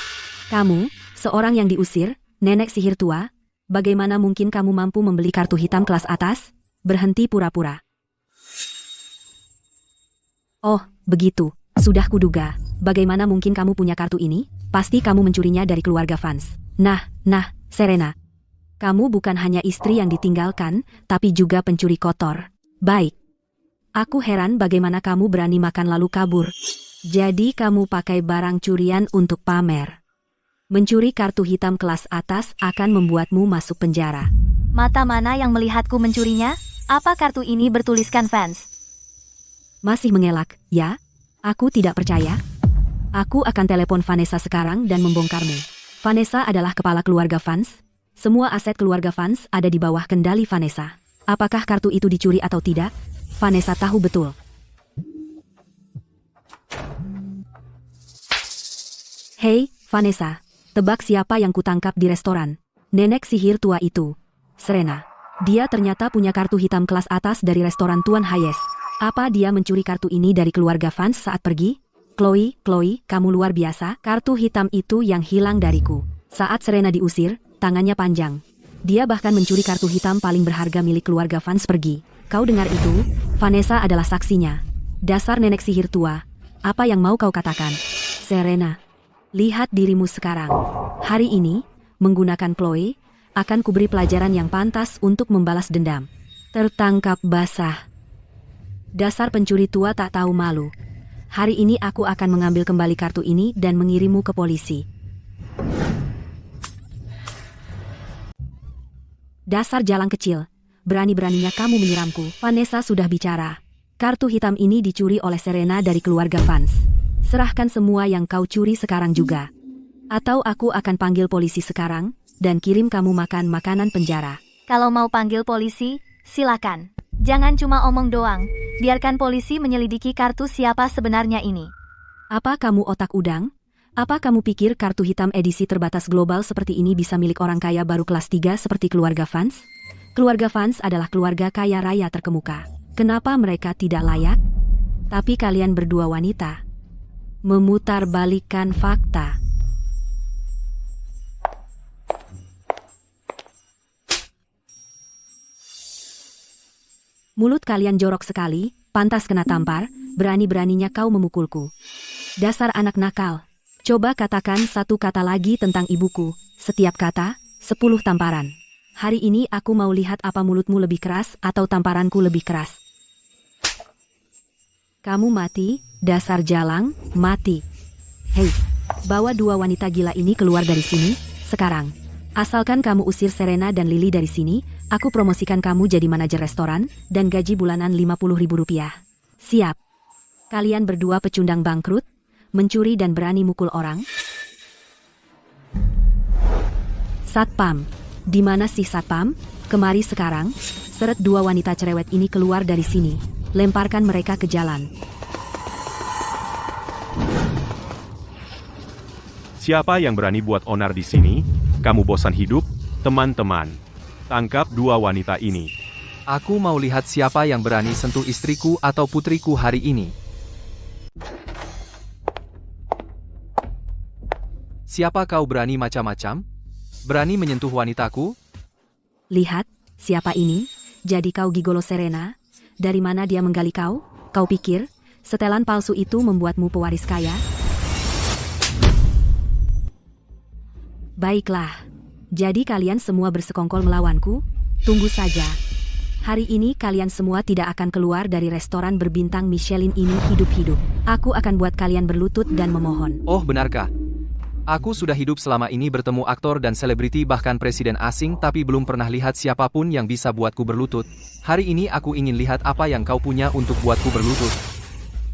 Kamu, seorang yang diusir, nenek sihir tua, bagaimana mungkin kamu mampu membeli kartu hitam kelas atas? Berhenti pura-pura. Oh, begitu. Sudah kuduga. Bagaimana mungkin kamu punya kartu ini? Pasti kamu mencurinya dari keluarga fans. Nah, Serena. Kamu bukan hanya istri yang ditinggalkan, tapi juga pencuri kotor. Baik. Aku heran bagaimana kamu berani makan lalu kabur. Jadi kamu pakai barang curian untuk pamer. Mencuri kartu hitam kelas atas akan membuatmu masuk penjara. Mata mana yang melihatku mencurinya? Apa kartu ini bertuliskan fans? Masih mengelak, ya? Aku tidak percaya. Aku akan telepon Vanessa sekarang dan membongkarmu. Vanessa adalah kepala keluarga fans. Semua aset keluarga fans ada di bawah kendali Vanessa. Apakah kartu itu dicuri atau tidak? Vanessa tahu betul. Hei, Vanessa. Tebak siapa yang kutangkap di restoran? Nenek sihir tua itu. Serena. Dia ternyata punya kartu hitam kelas atas dari restoran Tuan Hayes. Apa dia mencuri kartu ini dari keluarga fans saat pergi? Chloe, kamu luar biasa. Kartu hitam itu yang hilang dariku. Saat Serena diusir, tangannya panjang. Dia bahkan mencuri kartu hitam paling berharga milik keluarga fans pergi. Kau dengar itu? Vanessa adalah saksinya. Dasar nenek sihir tua. Apa yang mau kau katakan? Serena, lihat dirimu sekarang. Hari ini, menggunakan Chloe, akan kuberi pelajaran yang pantas untuk membalas dendam. Tertangkap basah. Dasar pencuri tua tak tahu malu. Hari ini aku akan mengambil kembali kartu ini dan mengirimmu ke polisi. Dasar jalang kecil, berani-beraninya kamu menyiramku. Vanessa sudah bicara. Kartu hitam ini dicuri oleh Serena dari keluarga fans. Serahkan semua yang kau curi sekarang juga. Atau aku akan panggil polisi sekarang, dan kirim kamu makan makanan penjara. Kalau mau panggil polisi, silakan. Jangan cuma omong doang. Biarkan polisi menyelidiki kartu siapa sebenarnya ini. Apa kamu otak udang? Apa kamu pikir kartu hitam edisi terbatas global seperti ini bisa milik orang kaya baru kelas 3 seperti keluarga fans? Keluarga fans adalah keluarga kaya raya terkemuka. Kenapa mereka tidak layak? Tapi kalian berdua wanita memutarbalikkan fakta. Mulut kalian jorok sekali, pantas kena tampar, berani-beraninya kau memukulku. Dasar anak nakal. Coba katakan satu kata lagi tentang ibuku. Setiap kata, 10 tamparan. Hari ini aku mau lihat apa mulutmu lebih keras atau tamparanku lebih keras. Kamu mati, dasar jalang, mati. Hei, bawa 2 wanita gila ini keluar dari sini, sekarang. Asalkan kamu usir Serena dan Lily dari sini, aku promosikan kamu jadi manajer restoran, dan gaji bulanan Rp50.000. Siap. Kalian berdua pecundang bangkrut, mencuri dan berani mukul orang? Satpam. Di mana sih Satpam? Kemari sekarang. Seret 2 wanita cerewet ini keluar dari sini. lemparkan mereka ke jalan. Siapa yang berani buat onar di sini? Kamu bosan hidup? Teman-teman, tangkap dua wanita ini. Aku mau lihat siapa yang berani sentuh istriku atau putriku hari ini. Siapa kau berani macam-macam? Berani menyentuh wanitaku? Lihat, siapa ini? Jadi kau gigolo Serena? Dari mana dia menggali kau? Kau pikir, setelan palsu itu membuatmu pewaris kaya? Baiklah. Jadi kalian semua bersekongkol melawanku? Tunggu saja. Hari ini kalian semua tidak akan keluar dari restoran berbintang Michelin ini hidup-hidup. Aku akan buat kalian berlutut dan memohon. Oh, benarkah? Aku sudah hidup selama ini bertemu aktor dan selebriti bahkan presiden asing tapi belum pernah lihat siapapun yang bisa buatku berlutut. Hari ini aku ingin lihat apa yang kau punya untuk buatku berlutut.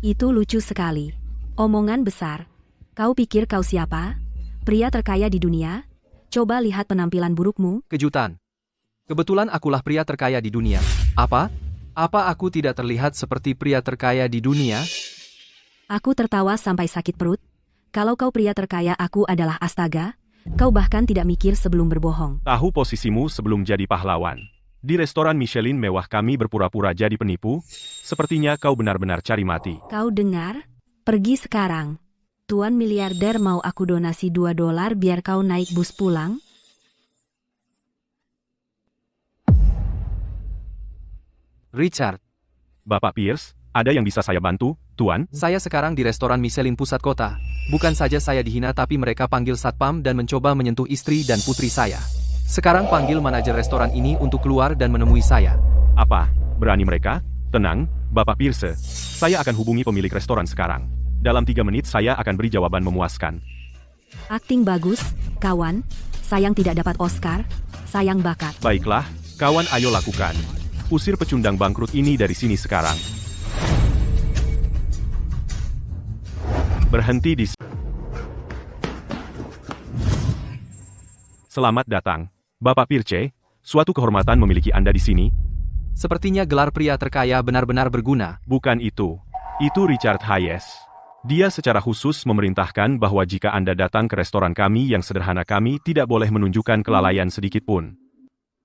Itu lucu sekali. Omongan besar. Kau pikir kau siapa? Pria terkaya di dunia? Coba lihat penampilan burukmu. Kejutan. Kebetulan akulah pria terkaya di dunia. Apa? Apa aku tidak terlihat seperti pria terkaya di dunia? Aku tertawa sampai sakit perut. Kalau kau pria terkaya aku adalah astaga, kau bahkan tidak mikir sebelum berbohong. Tahu posisimu sebelum jadi pahlawan. Di restoran Michelin mewah kami berpura-pura jadi penipu. Sepertinya kau benar-benar cari mati. Kau dengar? Pergi sekarang. Tuan miliarder mau aku donasi $2 biar kau naik bus pulang? Richard, Bapak Pierce, ada yang bisa saya bantu, Tuan? saya sekarang di restoran Michelin pusat kota. Bukan saja saya dihina tapi mereka panggil satpam dan mencoba menyentuh istri dan putri saya. Sekarang panggil manajer restoran ini untuk keluar dan menemui saya. Apa? Berani mereka? Tenang, Bapak Pierce. Saya akan hubungi pemilik restoran sekarang. Dalam 3 menit saya akan beri jawaban memuaskan. Akting bagus, kawan. Sayang tidak dapat Oscar. Sayang bakat. Baiklah, kawan ayo lakukan. Usir pecundang bangkrut ini dari sini sekarang. Berhenti di sini. Selamat datang, Bapak Pierce. Suatu kehormatan memiliki Anda di sini. Sepertinya gelar pria terkaya benar-benar berguna. Bukan itu. Itu Richard Hayes. Dia secara khusus memerintahkan bahwa jika Anda datang ke restoran kami yang sederhana kami tidak boleh menunjukkan kelalaian sedikit pun.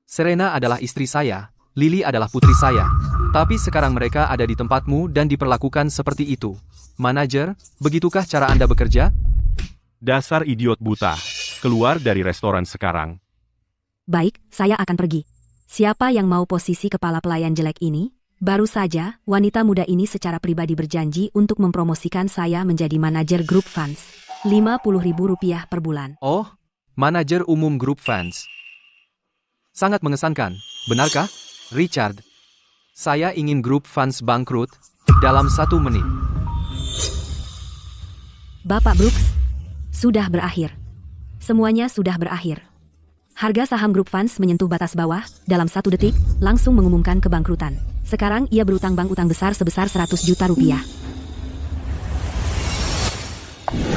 Serena adalah istri saya. Lily adalah putri saya. Tapi sekarang mereka ada di tempatmu dan diperlakukan seperti itu. Manajer, begitukah cara Anda bekerja? Dasar idiot buta. Keluar dari restoran sekarang. Baik, saya akan pergi. Siapa yang mau posisi kepala pelayan jelek ini? Baru saja, wanita muda ini secara pribadi berjanji untuk mempromosikan saya menjadi manajer grup fans. Rp50.000 per bulan. Oh, manajer umum grup fans. Sangat mengesankan, benarkah? Richard, saya ingin grup fans bangkrut dalam 1 menit. Bapak Brooks, sudah berakhir. Semuanya sudah berakhir. Harga saham grup fans menyentuh batas bawah, dalam 1 detik, langsung mengumumkan kebangkrutan. Sekarang ia berutang bank utang besar sebesar Rp100 juta.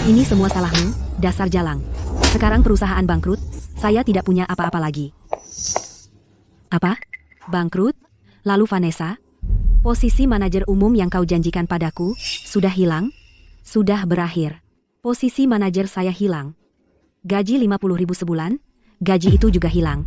Ini semua salahmu, dasar jalang. Sekarang perusahaan bangkrut, saya tidak punya apa-apa lagi. Apa? Bangkrut? Lalu Vanessa? Posisi manajer umum yang kau janjikan padaku, sudah hilang? Sudah berakhir. Posisi manajer saya hilang. Gaji 50.000 sebulan? Gaji itu juga hilang.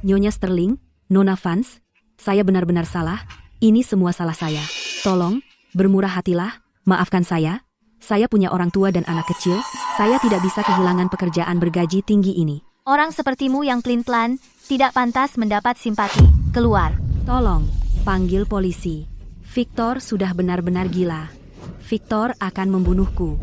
Nyonya Sterling, Nona Vance, saya benar-benar salah. Ini semua salah saya. Tolong, bermurah hatilah, maafkan saya. Saya punya orang tua dan anak kecil. Saya tidak bisa kehilangan pekerjaan bergaji tinggi ini. Orang sepertimu yang pelin-pelan tidak pantas mendapat simpati. Keluar. Tolong, panggil polisi. Victor sudah benar-benar gila. Victor akan membunuhku.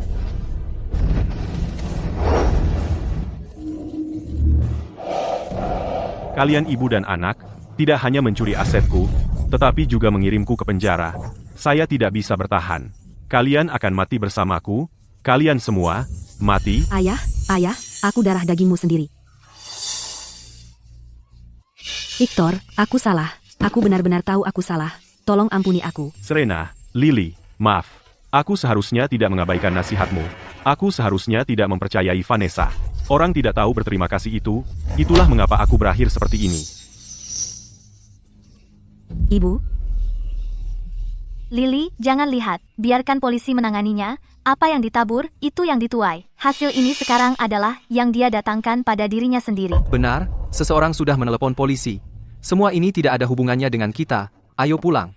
Kalian ibu dan anak, tidak hanya mencuri asetku, tetapi juga mengirimku ke penjara. Saya tidak bisa bertahan. Kalian akan mati bersamaku. Kalian semua, mati. Ayah, aku darah dagingmu sendiri. Victor, aku salah. Aku benar-benar tahu aku salah. Tolong ampuni aku. Serena, Lily, maaf. Aku seharusnya tidak mengabaikan nasihatmu. Aku seharusnya tidak mempercayai Vanessa. Orang tidak tahu berterima kasih itu. Itulah mengapa aku berakhir seperti ini. Ibu? Lily, jangan lihat, biarkan polisi menanganinya, apa yang ditabur, itu yang dituai. Hasil ini sekarang adalah yang dia datangkan pada dirinya sendiri. Benar, seseorang sudah menelepon polisi. Semua ini tidak ada hubungannya dengan kita, ayo pulang.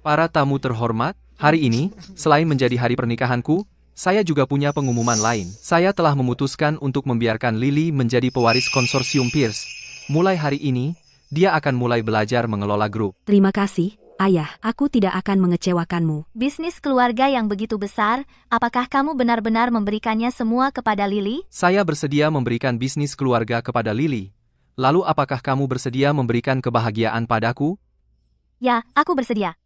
Para tamu terhormat, hari ini, selain menjadi hari pernikahanku, saya juga punya pengumuman lain. Saya telah memutuskan untuk membiarkan Lily menjadi pewaris konsorsium Pierce. Mulai hari ini, dia akan mulai belajar mengelola grup. Terima kasih, Ayah. Aku tidak akan mengecewakanmu. Bisnis keluarga yang begitu besar, apakah kamu benar-benar memberikannya semua kepada Lily? Saya bersedia memberikan bisnis keluarga kepada Lily. Lalu apakah kamu bersedia memberikan kebahagiaan padaku? Ya, aku bersedia.